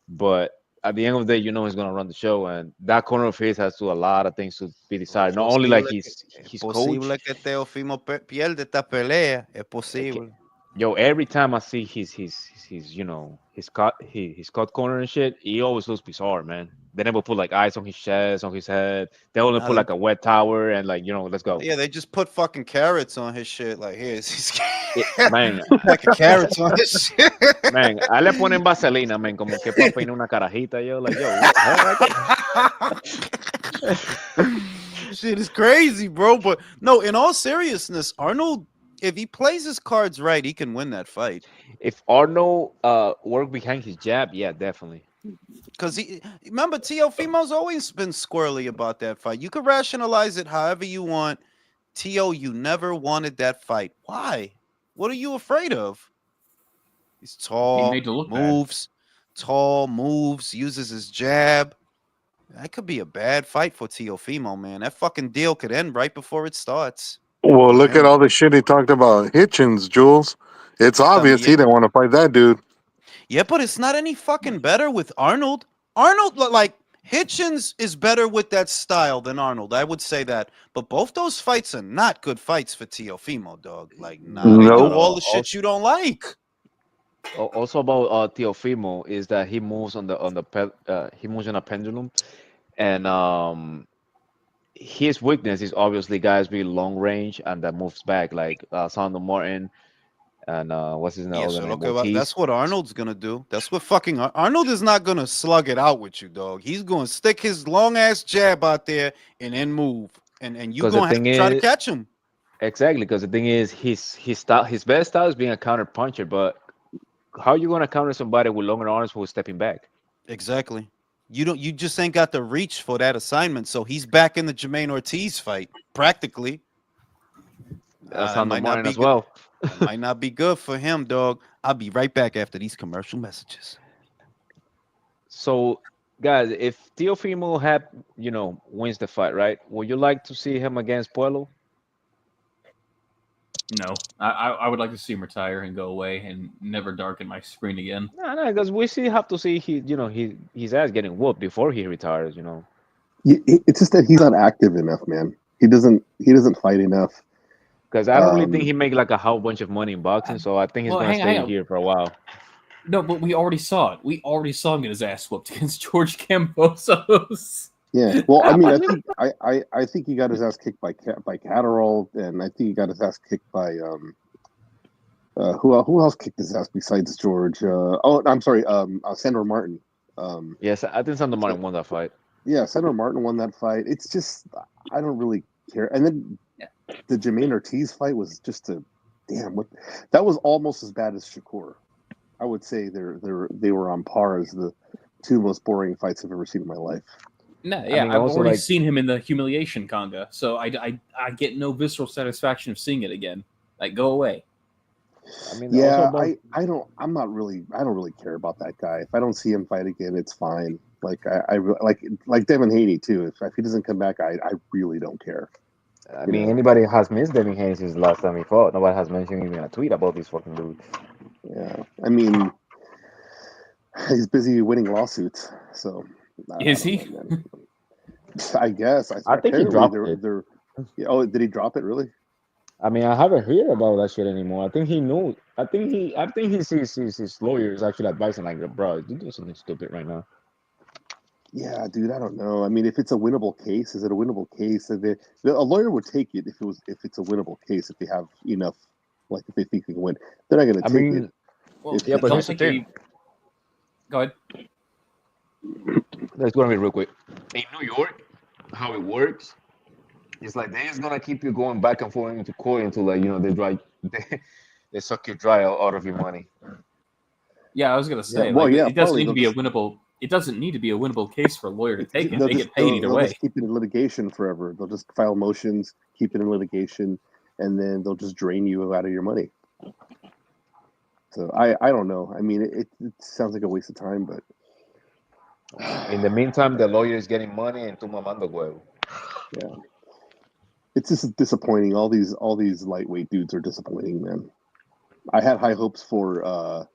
Speaker 3: but at the end of the day, he's gonna run the show, and that corner of his has to do a lot of things to be decided. Not only like his coach.
Speaker 1: Posible que Teofimo pierde esta pelea. Es posible.
Speaker 3: Yo, every time I see his cut corner and shit, he always looks bizarre, man. They never put like ice on his chest, on his head. They only put like a wet towel and like let's go.
Speaker 1: Yeah, they just put fucking carrots on his shit. Like here's
Speaker 3: man,
Speaker 1: like carrots on his shit.
Speaker 3: Man, a le ponen vaselina, man, como que para peinar una carajita. Yo, like, yo, what the hell?
Speaker 1: Shit is crazy, bro. But no, in all seriousness, Arnold, if he plays his cards right, he can win that fight.
Speaker 3: If Arnold work behind his jab, yeah, definitely.
Speaker 1: Because remember, Teofimo's always been squirrely about that fight. You could rationalize it however you want. Teo, you never wanted that fight. Why? What are you afraid of? He's tall, moves, uses his jab. That could be a bad fight for Teofimo, man. That fucking deal could end right before it starts.
Speaker 9: Well, look at all the shit he talked about Hitchens, Jules. It's obvious he didn't want to fight that dude.
Speaker 1: Yeah, but it's not any fucking better with Arnold. Arnold, like Hitchens is better with that style than Arnold. I would say that. But both those fights are not good fights for Teofimo, dog. Like, nah, they do all the shit you don't like.
Speaker 3: Also about Teofimo is that he moves on he moves on a pendulum, and his weakness is obviously guys be long range and that moves back like Sandro Martin and what's his
Speaker 1: Yeah,
Speaker 3: other
Speaker 1: so
Speaker 3: name,
Speaker 1: okay, that's
Speaker 3: Ortiz.
Speaker 1: what Arnold's gonna do. That's what fucking Arnold is not gonna slug it out with you, dog. He's gonna stick his long ass jab out there and then move, and you
Speaker 3: Because the
Speaker 1: gonna have
Speaker 3: thing
Speaker 1: to try to
Speaker 3: is,
Speaker 1: catch him.
Speaker 3: exactly, because the thing is, his best style is being a counter puncher. But how you gonna counter somebody with longer arms who's stepping back?
Speaker 1: Exactly. You just ain't got the reach for that assignment. So he's back in the Jermaine Ortiz fight, practically. It
Speaker 3: Sandro
Speaker 1: might not
Speaker 3: Martin
Speaker 1: be
Speaker 3: as
Speaker 1: good.
Speaker 3: well.
Speaker 1: It might not be good for him, dog. I'll be right back after these commercial messages.
Speaker 3: So, guys, if Teofimo wins the fight, right? Would you like to see him against Puello?
Speaker 7: No, I would like to see him retire and go away and never darken my screen again.
Speaker 3: No, because we still have to see his ass getting whooped before he retires.
Speaker 11: It's just that he's not active enough, man. He doesn't fight enough.
Speaker 3: Because I don't really think he make like a whole bunch of money in boxing, so I think he's
Speaker 7: Well,
Speaker 3: gonna stay
Speaker 7: hang on.
Speaker 3: here for a while.
Speaker 7: No, but we already saw it. We already saw him get his ass whooped against George Cambosos.
Speaker 11: Yeah, well, I mean, I think he got his ass kicked by Catterall, and I think he got his ass kicked by who else kicked his ass besides George? I'm sorry, Sandro Martin.
Speaker 3: Yes, I think Sandro Martin won that fight.
Speaker 11: Yeah, Sandro Martin won that fight. It's just I don't really care. And then the Jermaine Ortiz fight was just that was almost as bad as Shakur. I would say they were on par as the two most boring fights I've ever seen in my life.
Speaker 7: No, yeah, I've already seen him in the humiliation conga, so I get no visceral satisfaction of seeing it again. Like, go away.
Speaker 3: I mean,
Speaker 11: yeah, I don't really care about that guy. If I don't see him fight again, it's fine. Like I like Devin Haney too. If he doesn't come back, I really don't care.
Speaker 3: I mean, anybody has missed Devin Haney since the last time he fought. Nobody has mentioned even a tweet about this fucking dude.
Speaker 11: Yeah, I mean, he's busy winning lawsuits. So
Speaker 7: is he?
Speaker 11: I guess.
Speaker 3: I think he dropped it.
Speaker 11: Oh, did he drop it? Really?
Speaker 3: I mean, I haven't heard about that shit anymore. I think he knew. I think he sees his lawyers actually advising like, bro, you're doing something stupid right now.
Speaker 11: Yeah, dude, I don't know. I mean, if it's a winnable case, is it a winnable case? A lawyer would take it if it's a winnable case. If they have enough, like if they think they can win, they're not going to take it.
Speaker 7: Well, yeah, but here's the thing. Go ahead.
Speaker 3: Let's go on it real quick. In New York, how it works, it's like they're just gonna keep you going back and forth into court until they suck you dry out of your money.
Speaker 7: Yeah, I was gonna say, it doesn't need to be a winnable. It doesn't need to be a winnable case for a lawyer to take it. They get paid either way.
Speaker 11: They'll just keep it in litigation forever. They'll just file motions, keep it in litigation, and then they'll just drain you out of your money. So I don't know. I mean, it sounds like a waste of time, but
Speaker 3: in the meantime, the lawyer is getting money and tu mamando huevo.
Speaker 11: Yeah, it's just disappointing. All these lightweight dudes are disappointing, man. I had high hopes for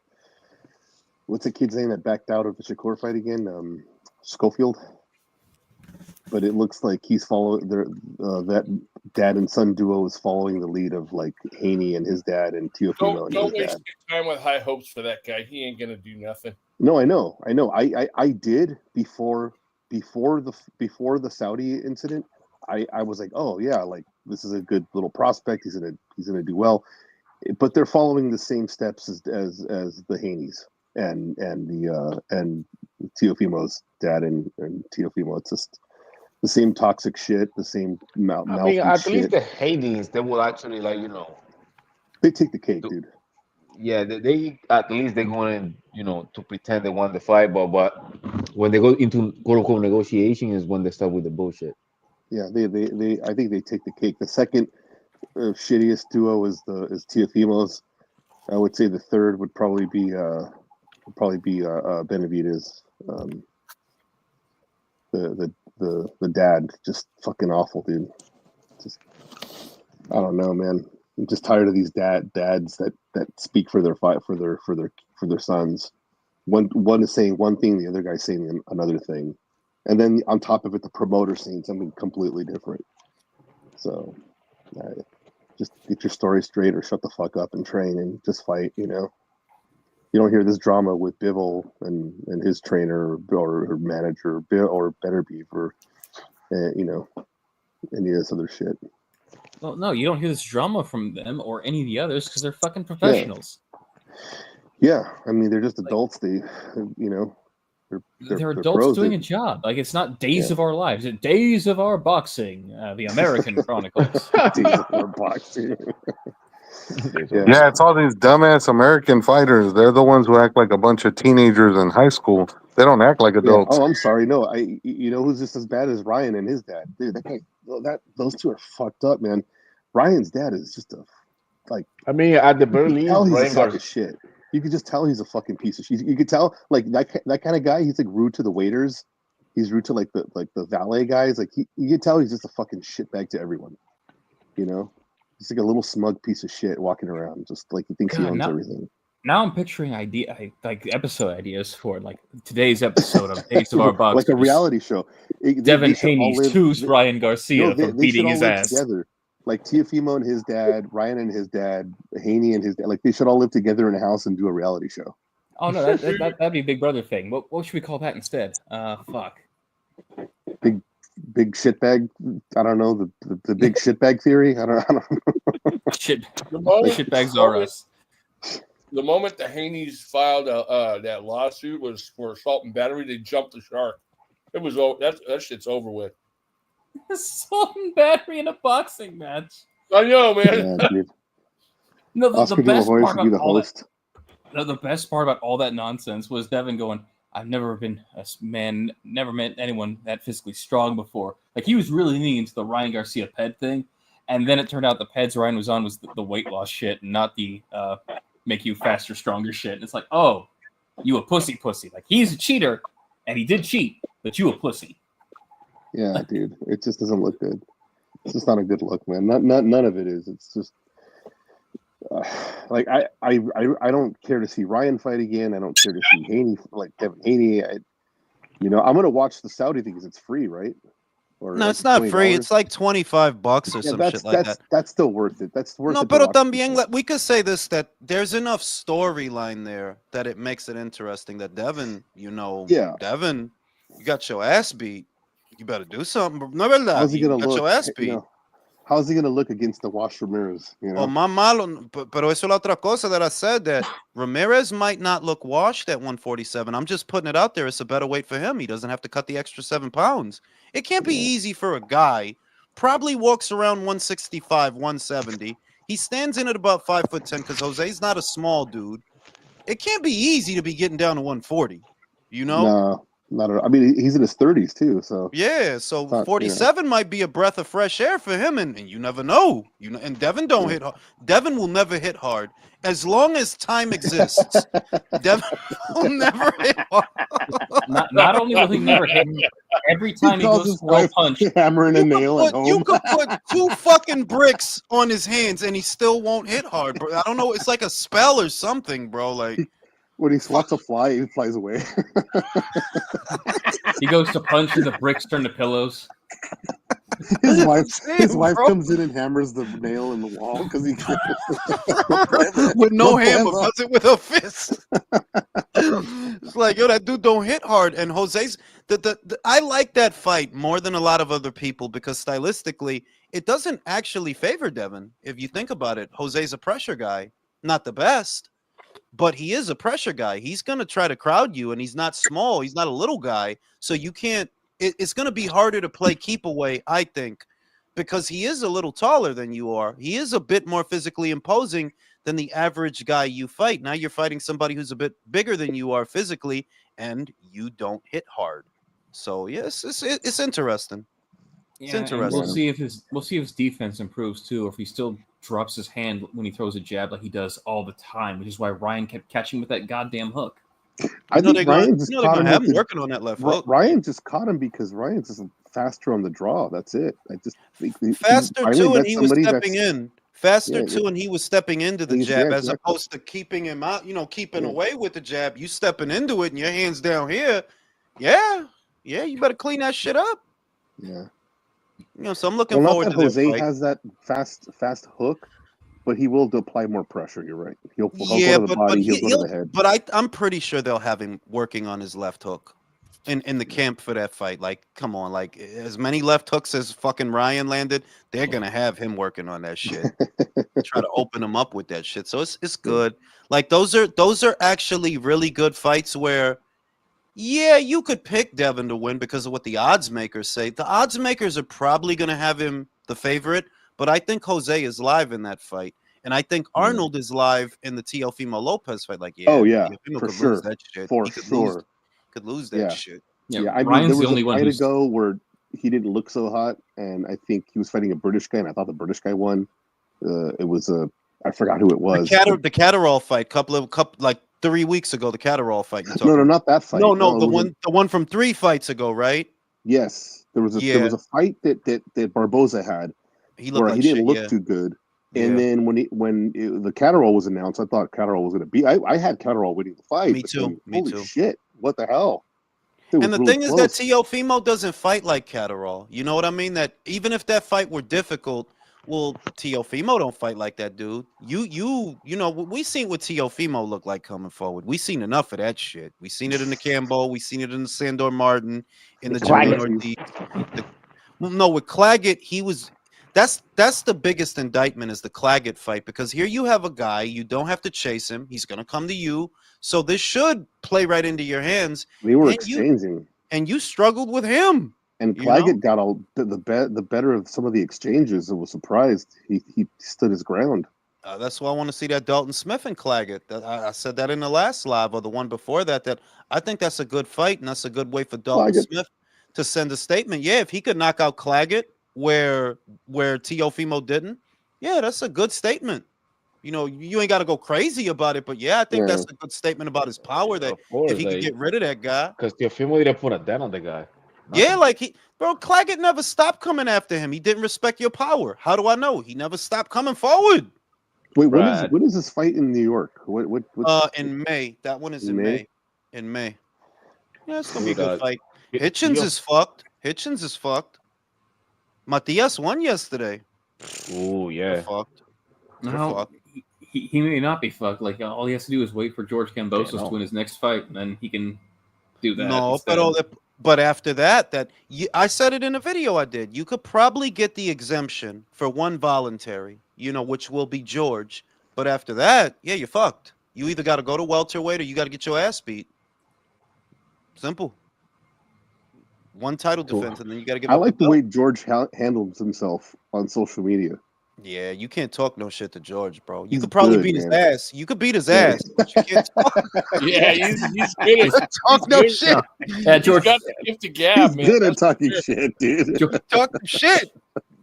Speaker 11: what's the kid's name that backed out of the Shakur fight again? Schofield. But it looks like he's following that dad and son duo is following the lead of like Haney and his dad and Teofimo and his
Speaker 6: Don't waste
Speaker 11: dad.
Speaker 6: your time with high hopes for that guy. He ain't gonna do nothing.
Speaker 11: No, I know. I did before the Saudi incident. I was like, oh yeah, like this is a good little prospect. He's gonna do well. But they're following the same steps as the Haneys and Teofimo's dad and Teofimo. It's just the same toxic shit, the same mouth.
Speaker 3: I mean, at least the Hades, they will actually
Speaker 11: they take the cake, dude.
Speaker 3: Yeah, they at least they're going to pretend they won the fight, but when they go into quote unquote negotiation is when they start with the bullshit.
Speaker 11: Yeah, they I think they take the cake. The second shittiest duo is Teofimo's. I would say the third would probably be Benavidez. The dad, just fucking awful, dude. Just I don't know, man. I'm just tired of these dads that speak for their sons. One is saying one thing, the other guy's saying another thing, and then on top of it, the promoter saying something completely different. So, just get your story straight, or shut the fuck up and train and just fight. You don't hear this drama with Bivol and his trainer or manager, Bill or Better Beef or any of this other shit.
Speaker 7: Well, no, you don't hear this drama from them or any of the others because they're fucking professionals.
Speaker 11: Yeah, I mean they're just adults. They're
Speaker 7: adults doing a job. Like it's not Days of Our Lives. It's Days of Our Boxing, the American Chronicles.
Speaker 11: Days of Our Boxing.
Speaker 9: Yeah, it's all these dumbass American fighters. They're the ones who act like a bunch of teenagers in high school. They don't act like adults.
Speaker 11: Oh, I'm sorry. No, who's just as bad as Ryan and his dad? Dude, that guy. Those two are fucked up, man. Ryan's dad is just
Speaker 12: I mean, at the very least,
Speaker 11: he's a
Speaker 12: Ryan
Speaker 11: sack of shit. You could just tell he's a fucking piece of shit. You could tell, like that kind of guy. He's like rude to the waiters. He's rude to the valet guys. Like you can tell he's just a fucking shitbag to everyone. He's like a little smug piece of shit walking around, just like he thinks he owns everything.
Speaker 7: Now I'm picturing episode ideas for like today's episode of Days of Our Boxers.
Speaker 11: Like a reality show.
Speaker 7: Devin Haney sues Ryan Garcia for beating his ass.
Speaker 11: Together. Like Tiafimo and his dad, Ryan and his dad, Haney and his dad. Like they should all live together in a house and do a reality show.
Speaker 7: Oh no, that'd be a Big Brother thing. What should we call that instead? Fuck.
Speaker 11: Big shitbag. I don't know the big shitbag theory. I don't know.
Speaker 7: Shitbags are us.
Speaker 6: The moment the Haney's filed that lawsuit was for assault and battery, they jumped the shark. It was that shit's over with.
Speaker 7: Assault and battery in a boxing match.
Speaker 6: I know, man.
Speaker 11: Yeah,
Speaker 7: No, the best part about all
Speaker 11: host.
Speaker 7: the best part about all that nonsense was Devin going, I've never been a man, never met anyone that physically strong before. Like he was really leaning into the Ryan Garcia ped thing, and then it turned out the peds Ryan was on was the weight loss shit, and not the make you faster, stronger shit. And it's like, oh, you a pussy. Like he's a cheater, and he did cheat, but you a pussy.
Speaker 11: Yeah, dude, it just doesn't look good. It's just not a good look, man. None of it is. It's just like I don't care to see Ryan fight again. I don't care to see Haney, like Kevin Haney. I'm gonna watch the Saudi thing because it's free, right? Or
Speaker 1: no, it's not free. It's like $25 or some shit like that.
Speaker 11: That's still worth it. That's worth it.
Speaker 1: No, pero también we could say this, that there's enough storyline there that it makes it interesting. That Devin, Devin, you got your ass beat. You better do something. No, verdad.
Speaker 11: How's he gonna look?
Speaker 1: Your ass beat.
Speaker 11: How's he gonna look against the Wash Ramirez?
Speaker 1: Oh, más malo. Pero eso es la otra cosa that I said, that Ramirez might not look washed at 147. I'm just putting it out there. It's a better weight for him. He doesn't have to cut the extra 7 pounds. It can't be easy for a guy. Probably walks around 165, 170. He stands in at about 5'10" because Jose's not a small dude. It can't be easy to be getting down to 140.
Speaker 11: No. Not at all. I mean, he's in his 30s too, so
Speaker 1: yeah. So 47 might be a breath of fresh air for him, and you never know. And Devin don't hit hard. Devin will never hit hard as long as time exists. Devin will never hit hard.
Speaker 7: Not only will he never hit, every time he goes to throw a punch,
Speaker 11: hammering a nail at home.
Speaker 1: You could put 2 fucking bricks on his hands, and he still won't hit hard, bro. I don't know. It's like a spell or something, bro. Like.
Speaker 11: When he swats a fly, he flies away.
Speaker 7: He goes to punch and the bricks turn to pillows.
Speaker 11: His wife comes in and hammers the nail in the wall because he
Speaker 1: with no hammer, does it with a fist. It's like, that dude don't hit hard. And Jose's I like that fight more than a lot of other people because stylistically, it doesn't actually favor Devin. If you think about it, Jose's a pressure guy, not the best. But he is a pressure guy. He's going to try to crowd you, and he's not small. He's not a little guy. So you can't – it's going to be harder to play keep away, I think, because he is a little taller than you are. He is a bit more physically imposing than the average guy you fight. Now you're fighting somebody who's a bit bigger than you are physically, and you don't hit hard. So, yes, it's interesting. It's interesting.
Speaker 7: We'll see if his defense improves, too, or if he still – drops his hand when he throws a jab like he does all the time, which is why Ryan kept catching with that goddamn hook.
Speaker 11: I think Ryan just caught him
Speaker 1: working on that left hook.
Speaker 11: Ryan just caught him because Ryan's just faster on the draw. That's it. I just think
Speaker 1: faster too, and he was stepping in. faster
Speaker 11: Yeah,
Speaker 1: too, and he was stepping into the
Speaker 11: yeah,
Speaker 1: jab as
Speaker 11: exactly.
Speaker 1: opposed to keeping him out, keeping
Speaker 11: Yeah.
Speaker 1: away with the jab. You stepping into it and your hands down here. Yeah, you better clean that shit up.
Speaker 11: Yeah.
Speaker 1: So I'm looking
Speaker 11: Well, not
Speaker 1: forward
Speaker 11: that
Speaker 1: to their
Speaker 11: Jose
Speaker 1: fight.
Speaker 11: has that fast hook, but he will apply more pressure. You're right. He'll go
Speaker 1: Yeah,
Speaker 11: to the body. He'll go to the head.
Speaker 1: but I'm pretty sure they'll have him working on his left hook in the camp for that fight. Like, come on, like as many left hooks as fucking Ryan landed, they're gonna have him working on that shit. Try to open him up with that shit. So it's good. Like those are actually really good fights where, yeah, you could pick Devin to win because of what the odds makers say. The odds makers are probably gonna have him the favorite, but I think Jose is live in that fight. And I think Arnold is live in the Teofimo Lopez fight. Like,
Speaker 11: Oh yeah,
Speaker 1: Teofimo
Speaker 11: for
Speaker 1: could lose
Speaker 11: sure,
Speaker 1: that shit.
Speaker 11: for
Speaker 1: He could
Speaker 11: sure.
Speaker 1: lose that
Speaker 11: Yeah.
Speaker 1: shit.
Speaker 7: Yeah,
Speaker 11: Yeah, I mean,
Speaker 7: Ryan's
Speaker 11: there
Speaker 7: the
Speaker 11: was
Speaker 7: only
Speaker 11: a
Speaker 7: one
Speaker 11: fight
Speaker 7: who's
Speaker 11: ago where he didn't look so hot, and I think he was fighting a British guy, and I thought the British guy won. It was I forgot who it was.
Speaker 1: The Catterall fight, couple like 3 weeks ago. The Catterall fight. You talking?
Speaker 11: No, not that fight.
Speaker 1: No,
Speaker 11: it
Speaker 1: the
Speaker 11: was
Speaker 1: one from 3 fights ago, right?
Speaker 11: Yes, there was a fight that Barboza had
Speaker 1: He looked
Speaker 11: where
Speaker 1: like
Speaker 11: he didn't
Speaker 1: shit,
Speaker 11: look
Speaker 1: yeah.
Speaker 11: too good.
Speaker 1: Yeah.
Speaker 11: And then when the Catterall was announced, I thought Catterall was going to beat. I had Catterall winning the fight.
Speaker 1: Me
Speaker 11: but
Speaker 1: too.
Speaker 11: then, holy shit! What the hell? It was
Speaker 1: And the
Speaker 11: really
Speaker 1: thing is that
Speaker 11: close.
Speaker 1: Teofimo doesn't fight like Catterall. You know what I mean? That even if that fight were difficult, well, Teofimo don't fight like that, dude. You know, we seen what Teofimo looked like coming forward. We seen enough of that shit. We seen it in the Cambo. We seen it in the Sandor Martin, in the Jermaine Ortiz. No, with Claggett, he was. That's the biggest indictment is the Claggett fight, because here you have a guy, you don't have to chase him. He's gonna come to you. So this should play right into your hands.
Speaker 11: They were
Speaker 1: and
Speaker 11: exchanging,
Speaker 1: and you struggled with him.
Speaker 11: and
Speaker 1: you know?
Speaker 11: Claggett got the better of some of the exchanges, and was surprised. He stood his ground.
Speaker 1: That's why I want to see that Dalton Smith and Claggett. I said that in the last live or the one before that. That I think that's a good fight, and that's a good way for Dalton
Speaker 11: Claggett.
Speaker 1: Smith to send a statement. Yeah, if he could knock out Claggett where Teofimo didn't, yeah, that's a good statement. You ain't got to go crazy about it, but yeah, I think that's a good statement about his power. That
Speaker 3: Of course,
Speaker 1: if he could get rid of that guy,
Speaker 3: because Teofimo didn't put a dent on the guy.
Speaker 1: yeah, like Claggett never stopped coming after him. He didn't respect your power. How do I know? He never stopped coming forward.
Speaker 11: Wait,
Speaker 3: Right.
Speaker 11: when is this fight in New York? What
Speaker 1: In May. That one is in
Speaker 11: May?
Speaker 1: May. In May. Yeah, it's gonna be a
Speaker 3: Dude,
Speaker 1: good fight.
Speaker 3: Teo-
Speaker 1: Hitchens is fucked. Hitchens is fucked. Matias won yesterday.
Speaker 3: Oh
Speaker 1: They're
Speaker 3: yeah.
Speaker 1: fucked. They're
Speaker 7: No,
Speaker 1: fucked.
Speaker 7: he may not be fucked. Like all he has to do is wait for George Kambosos to win his next fight, and then he can do that.
Speaker 1: No,
Speaker 7: instead.
Speaker 1: but after that, I said it in a video I did. You could probably get the exemption for one voluntary, which will be George. But after that, yeah, you're fucked. You either got to go to welterweight or you got to get your ass beat. Simple. One title defense, and then you got to give
Speaker 11: I
Speaker 1: up
Speaker 11: like
Speaker 1: the
Speaker 11: the
Speaker 1: belt.
Speaker 11: way George handles himself on social media.
Speaker 1: Yeah, you can't talk no shit to George, bro. You
Speaker 11: He's
Speaker 1: could probably
Speaker 11: good,
Speaker 1: beat his
Speaker 11: man.
Speaker 1: ass. You could beat his
Speaker 11: Yeah.
Speaker 1: ass, but you can't talk,
Speaker 6: Yeah, he's good at
Speaker 1: talk no
Speaker 6: good.
Speaker 1: shit.
Speaker 7: Yeah,
Speaker 6: He's
Speaker 7: George.
Speaker 6: got the gift of gab,
Speaker 11: He's
Speaker 6: man.
Speaker 11: good at
Speaker 6: That's for
Speaker 11: talking
Speaker 6: sure.
Speaker 11: shit, dude.
Speaker 1: Talk shit.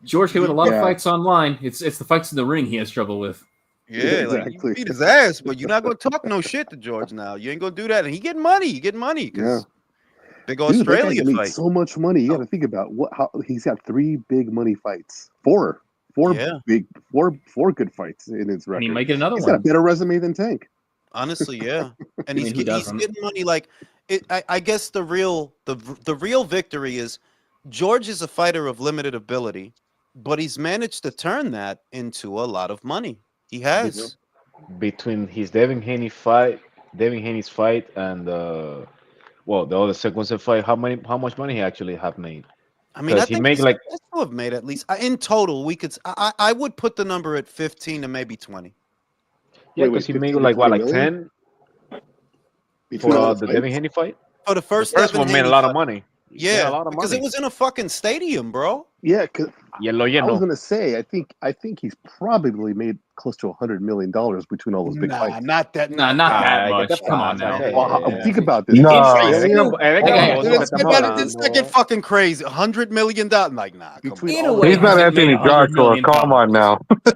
Speaker 7: George can win a lot of
Speaker 11: Yeah.
Speaker 7: fights online. It's the fights in the ring he has trouble with.
Speaker 1: Yeah, like you
Speaker 11: Exactly.
Speaker 1: can beat his ass, but you're not gonna talk no shit to George now. You ain't gonna do that, and he getting money. You get money because big
Speaker 11: Dude, that guy's
Speaker 1: Australia
Speaker 11: made
Speaker 1: fight.
Speaker 11: so much money. You got to think about how he's got 3 big money fights. Four
Speaker 1: Yeah.
Speaker 11: good fights in his record.
Speaker 7: And he might get another
Speaker 11: He's got a
Speaker 7: one.
Speaker 11: better resume than Tank.
Speaker 1: Honestly, yeah, and
Speaker 7: I mean, who
Speaker 1: he's
Speaker 7: doesn't?
Speaker 1: getting money. Like I guess the real victory is George is a fighter of limited ability, but he's managed to turn that into a lot of money. He has.
Speaker 3: Between his Devin Haney's fight, and the other sequence of fight, how much money he actually have made?
Speaker 1: I mean, I
Speaker 3: Because he
Speaker 1: think
Speaker 3: make
Speaker 1: he's
Speaker 3: like
Speaker 1: has to have made at least in total. We could. I would put the number at 15 to maybe 20.
Speaker 3: yeah,
Speaker 11: Wait,
Speaker 3: because he made
Speaker 11: 15 to
Speaker 3: like what
Speaker 11: 20
Speaker 3: like
Speaker 11: million?
Speaker 3: 10
Speaker 11: Between
Speaker 3: for
Speaker 11: all
Speaker 3: the
Speaker 11: the
Speaker 3: Devin
Speaker 11: fights?
Speaker 3: Haney fight.
Speaker 1: For the
Speaker 3: The
Speaker 1: first
Speaker 3: first
Speaker 1: Devin
Speaker 3: one made a
Speaker 1: Haney
Speaker 3: lot of
Speaker 1: fight.
Speaker 3: money.
Speaker 1: Yeah,
Speaker 3: a lot of
Speaker 1: because
Speaker 3: money.
Speaker 1: it was in a fucking stadium, bro.
Speaker 11: Yeah, because
Speaker 3: Yeah,
Speaker 11: I was gonna say, I think he's probably made close to $100 million between all those big fights.
Speaker 1: Not that.
Speaker 7: Nah, not that
Speaker 3: Ay, ¿qué te
Speaker 7: much. Come on
Speaker 3: pasa?
Speaker 7: now.
Speaker 11: Wow, think about this.
Speaker 9: No.
Speaker 11: Australia,
Speaker 3: Es
Speaker 7: Okay.
Speaker 3: gamboso que
Speaker 1: Let's
Speaker 3: estamos
Speaker 1: not get
Speaker 3: hablando.
Speaker 1: fucking crazy. $100 million. Like, nah, come
Speaker 11: between
Speaker 1: on.
Speaker 7: In a
Speaker 11: all
Speaker 7: way,
Speaker 11: those
Speaker 9: He's not
Speaker 7: hasn't made
Speaker 9: Anthony
Speaker 7: 100
Speaker 9: Joshua.
Speaker 7: million
Speaker 9: Come on
Speaker 7: dollars.
Speaker 9: now.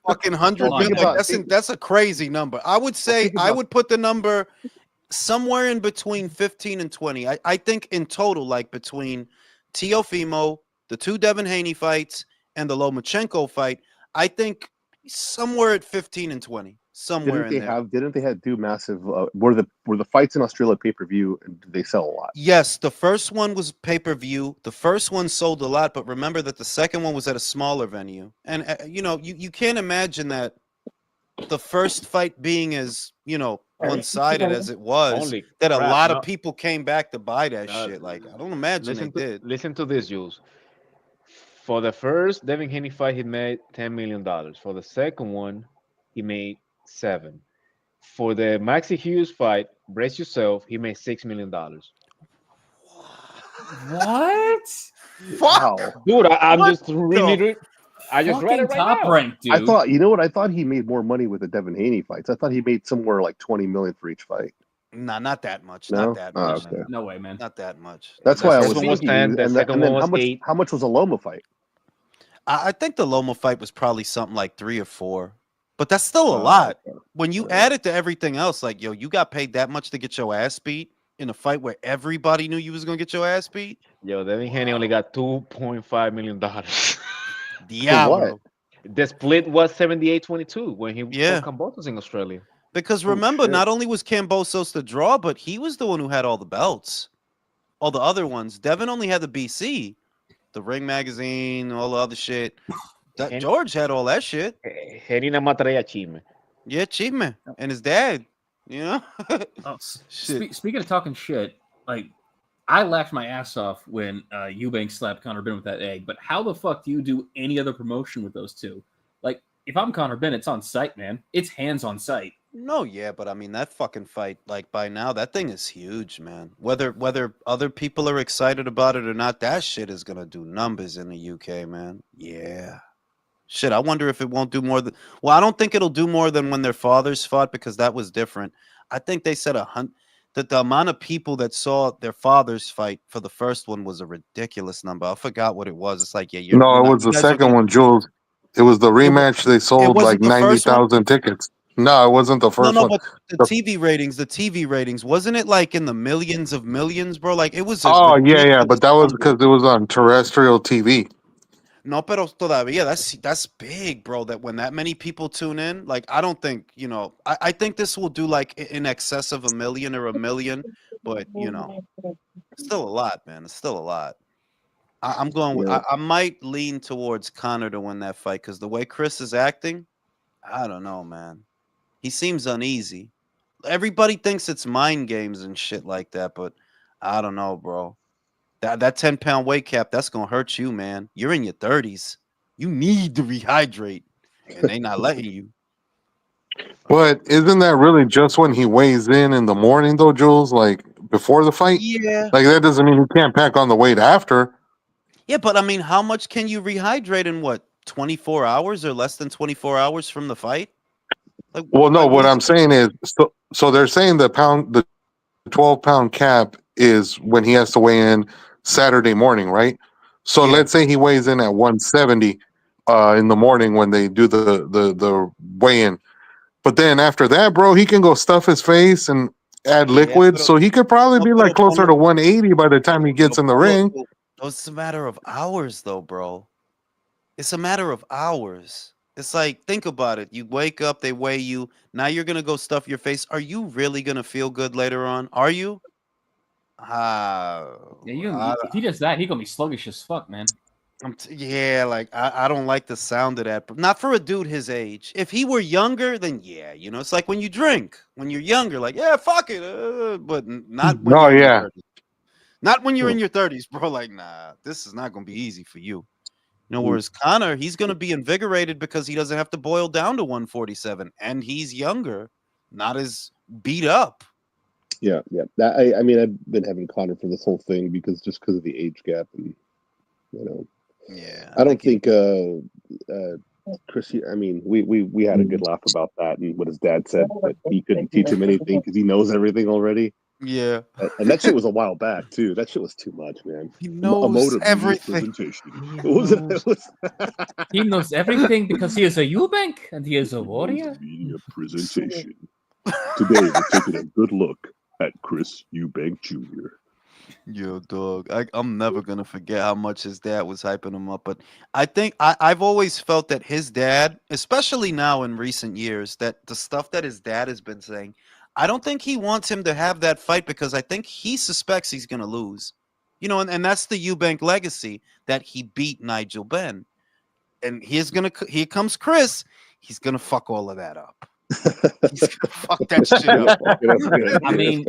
Speaker 1: Fucking 100
Speaker 7: Come on
Speaker 1: million.
Speaker 7: now.
Speaker 1: Like, that's a crazy number. I would say
Speaker 11: think
Speaker 1: I
Speaker 11: about-
Speaker 1: would put the number somewhere in between 15 and 20. I think in total, like between Teofimo, the 2 Devin Haney fights, and the Lomachenko fight, I think somewhere at 15 and 20, somewhere in there.
Speaker 11: Didn't they have do massive? Were the fights in Australia pay-per-view? And did they sell a lot?
Speaker 1: Yes, the first one was pay-per-view. The first one sold a lot, but remember that the second one was at a smaller venue. And you can't imagine that the first fight being as, one-sided as it was,
Speaker 3: Holy
Speaker 1: that a
Speaker 3: crap,
Speaker 1: lot
Speaker 3: no.
Speaker 1: of people came back to buy that shit. Like, I don't imagine they did.
Speaker 3: Listen to this, Jules. For the first Devin Haney fight, he made $10 million. For the second one, he made 7. For the Maxi Hughes fight, brace yourself, he made $6 million.
Speaker 7: What?
Speaker 11: Wow.
Speaker 3: Dude, I'm
Speaker 1: What
Speaker 3: just reading it. I just read it right
Speaker 7: top
Speaker 3: now.
Speaker 7: rank, dude.
Speaker 11: I thought, you know what? I thought he made more money with the Devin Haney fights. I thought he made somewhere like 20 million for each fight.
Speaker 1: Nah, not that much.
Speaker 11: No?
Speaker 1: Not that
Speaker 11: Oh,
Speaker 1: much.
Speaker 11: okay.
Speaker 7: No way, man.
Speaker 1: Not that much.
Speaker 11: That's
Speaker 3: The
Speaker 11: why I
Speaker 3: first
Speaker 11: was
Speaker 3: one was
Speaker 11: thinking.
Speaker 3: 10, the second
Speaker 11: and then
Speaker 3: one was 8.
Speaker 11: how much was a Loma fight?
Speaker 1: I think the Loma fight was probably something like 3 or 4, but that's still a
Speaker 11: Oh,
Speaker 1: lot.
Speaker 11: okay.
Speaker 1: When you
Speaker 11: Right.
Speaker 1: add it to everything else, like, yo, you got paid that much to get your ass beat in a fight where everybody knew you was gonna get your ass beat.
Speaker 3: Yo, Devin Haney only got $2.5 million.
Speaker 1: Diablo.
Speaker 3: The split was 78-22 when he
Speaker 1: Yeah.
Speaker 3: fought Cambosos in Australia.
Speaker 1: Because
Speaker 11: Oh,
Speaker 1: remember,
Speaker 11: shit.
Speaker 1: not only was Cambosos the draw, but he was the one who had all the belts. All the other ones. Devin only had the BC, the Ring Magazine, all the other shit.
Speaker 3: And-
Speaker 1: George had all that shit.
Speaker 3: Haney nada más traía chisme.
Speaker 1: Yeah, Cheapman. And his dad. You know?
Speaker 7: Oh,
Speaker 1: Shit.
Speaker 7: speaking of talking shit, like I laughed my ass off when Eubank slapped Connor Bennett with that egg. But how the fuck do you do any other promotion with those two? Like, if I'm Connor Bennett, it's on site, man. It's hands on site.
Speaker 1: No, yeah, but I mean that fucking fight, like by now, that thing is huge, man. Whether other people are excited about it or not, that shit is gonna do numbers in the UK, man. Yeah. Shit, I wonder if it won't do more than. Well, I don't think it'll do more than when their fathers fought because that was different. I think they said that the amount of people that saw their fathers fight for the first one was a ridiculous number. I forgot what it was. It's like, yeah, you're
Speaker 9: No, it
Speaker 1: not,
Speaker 9: was
Speaker 1: you
Speaker 9: the
Speaker 1: guys are
Speaker 9: second
Speaker 1: gonna.
Speaker 9: one, Jules. It was the rematch. They sold like
Speaker 1: wasn't the first one?
Speaker 9: 90,000 tickets. No, it wasn't the first
Speaker 1: No,
Speaker 9: one.
Speaker 1: but the TV ratings, wasn't it like in the millions of millions, bro? Like it was a
Speaker 9: Oh, yeah,
Speaker 1: ridiculous
Speaker 9: but that was
Speaker 1: number.
Speaker 9: because it was on terrestrial TV.
Speaker 1: No, pero todavía that's big, bro. That when that many people tune in, like I don't think I think this will do like in excess of 1 million or 1 million, but it's still a lot, man. It's still a lot. I'm going.
Speaker 11: Yeah.
Speaker 1: I might lean towards Connor to win that fight because the way Chris is acting, I don't know, man. He seems uneasy. Everybody thinks it's mind games and shit like that, but I don't know, bro. That 10-pound weight cap, that's gonna hurt you, man. You're in your 30s. You need to rehydrate, and they not letting you.
Speaker 9: But isn't that really just when he weighs in the morning, though, Jules? Like before the fight?
Speaker 1: Yeah.
Speaker 9: Like that doesn't mean he can't pack on the weight after.
Speaker 1: Yeah, but I mean, how much can you rehydrate in what 24 hours or less than 24 hours from the fight? Like,
Speaker 9: Well, no,
Speaker 1: like,
Speaker 9: what
Speaker 1: is
Speaker 9: I'm
Speaker 1: it?
Speaker 9: saying is, so they're saying the 12-pound cap is when he has to weigh in Saturday morning, right? So
Speaker 1: Yeah.
Speaker 9: let's say he weighs in at 170 in the morning when they do the weigh-in. But then after that, bro, he can go stuff his face and add
Speaker 1: Yeah,
Speaker 9: liquids.
Speaker 1: pero
Speaker 9: So he could probably
Speaker 1: no,
Speaker 9: be like
Speaker 1: pero
Speaker 9: closer to 180 by the time he gets in the ring.
Speaker 1: It's a matter of hours, though, bro. It's a matter of hours. It's like, think about it. You wake up, they weigh you. Now you're gonna go stuff your face. Are you really gonna feel good later on? Are you?
Speaker 7: Yeah, if he does that, he's gonna be sluggish as fuck, man.
Speaker 1: Yeah, like I don't like the sound of that. Not for a dude his age. If he were younger, then yeah, it's like when you drink. When you're younger, like yeah, fuck it. But not when
Speaker 9: Oh,
Speaker 1: you're in
Speaker 9: yeah.
Speaker 1: your 30s. Not when you're in your 30s, bro. Like nah, this is not gonna be easy for you. Whereas Connor, he's gonna be invigorated because he doesn't have to boil down to 147, and he's younger, not as beat up.
Speaker 11: Yeah. That I mean, I've been having Connor for this whole thing because of the age gap, and
Speaker 1: Yeah,
Speaker 11: I don't think Chris. I mean, we had a good laugh about that and what his dad said, that he couldn't teach him anything because he knows everything already.
Speaker 1: Yeah,
Speaker 11: and that shit was a while back too. That shit was too much, man.
Speaker 1: He knows
Speaker 11: Emotive media
Speaker 1: everything.
Speaker 11: presentation. It was
Speaker 7: He knows everything because he is a Eubank and he is a warrior.
Speaker 11: media presentation. Today we're taking a good look at Chris Eubank Jr.
Speaker 1: Yo, dog. I'm never gonna forget how much his dad was hyping him up. But I think I've always felt that his dad, especially now in recent years, that the stuff that his dad has been saying, I don't think he wants him to have that fight because I think he suspects he's gonna lose. You know, and that's the Eubank legacy that he beat Nigel Benn. And here comes Chris. He's gonna fuck all of that up. He's gonna fuck that shit up.
Speaker 7: I mean,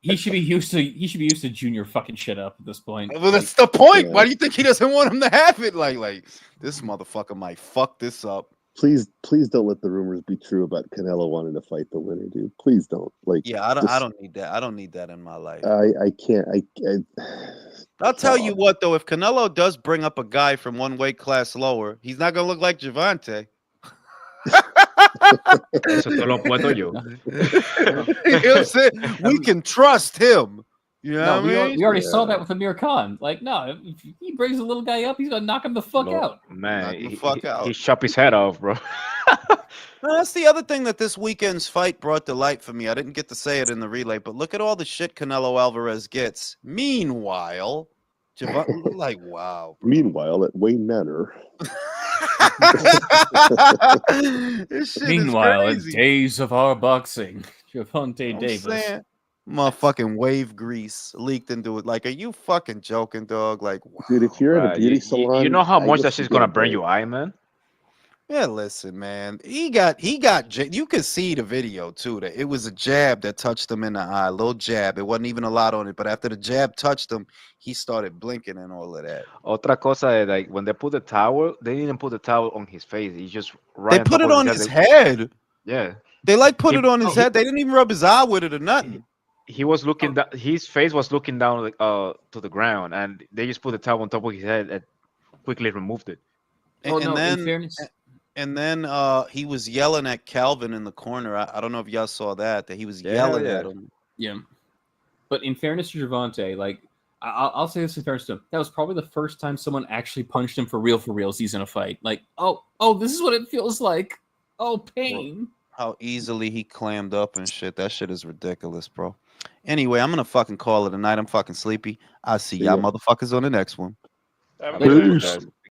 Speaker 7: he should be used to Junior fucking shit up at this point.
Speaker 1: Well, that's the point. Why do you think he doesn't want him to have it? Like this motherfucker might fuck this up.
Speaker 11: Please don't let the rumors be true about Canelo wanting to fight the winner, dude. Please don't. Like,
Speaker 1: yeah, I don't need that. I don't need that in my life.
Speaker 11: I can't.
Speaker 1: I'll tell you what though, if Canelo does bring up a guy from one weight class lower, he's not gonna look like Javante.
Speaker 3: Eso te lo puedo yo.
Speaker 1: You know what I'm saying? We can trust him. You know what I mean?
Speaker 7: We already saw that with Amir Khan. Like, no, if he brings a little guy up, he's gonna knock him the fuck out.
Speaker 3: Man,
Speaker 1: out.
Speaker 3: He chop his head off, bro.
Speaker 1: No, that's the other thing that this weekend's fight brought to light for me. I didn't get to say it in the relay, but look at all the shit Canelo Alvarez gets. Meanwhile, like, wow. Bro.
Speaker 11: Meanwhile, at Wayne Manor.
Speaker 7: Meanwhile, in days of our boxing, Javante Davis.
Speaker 1: Motherfucking wave grease leaked into it. Like, are you fucking joking, dog? Like, wow.
Speaker 11: Dude, if you're at a beauty salon,
Speaker 3: you know how much that shit's gonna burn your eye, man.
Speaker 1: Yeah, listen, man. He got. You could see the video too. That it was a jab that touched him in the eye, a little jab. It wasn't even a lot on it, but after the jab touched him, he started blinking and all of that.
Speaker 3: Otra cosa is like when they put the towel, they didn't put the towel on his face. He just right.
Speaker 1: They put it on his head.
Speaker 3: Yeah,
Speaker 1: they like put it on his head. They didn't even rub his eye with it or nothing.
Speaker 3: He was looking down. His face was looking down to the ground, and they just put the towel on top of his head and quickly removed it.
Speaker 1: And then he was yelling at Calvin in the corner. I don't know if y'all saw that he was yelling at him.
Speaker 7: Yeah. But in fairness to Javante, like, I'll say this in fairness to him, that was probably the first time someone actually punched him for real he's in a fight. Like, oh, this is what it feels like. Oh, pain.
Speaker 1: How easily he clammed up and shit. That shit is ridiculous, bro. Anyway, I'm going to fucking call it a night. I'm fucking sleepy. I'll see y'all motherfuckers on the next one.
Speaker 6: Peace.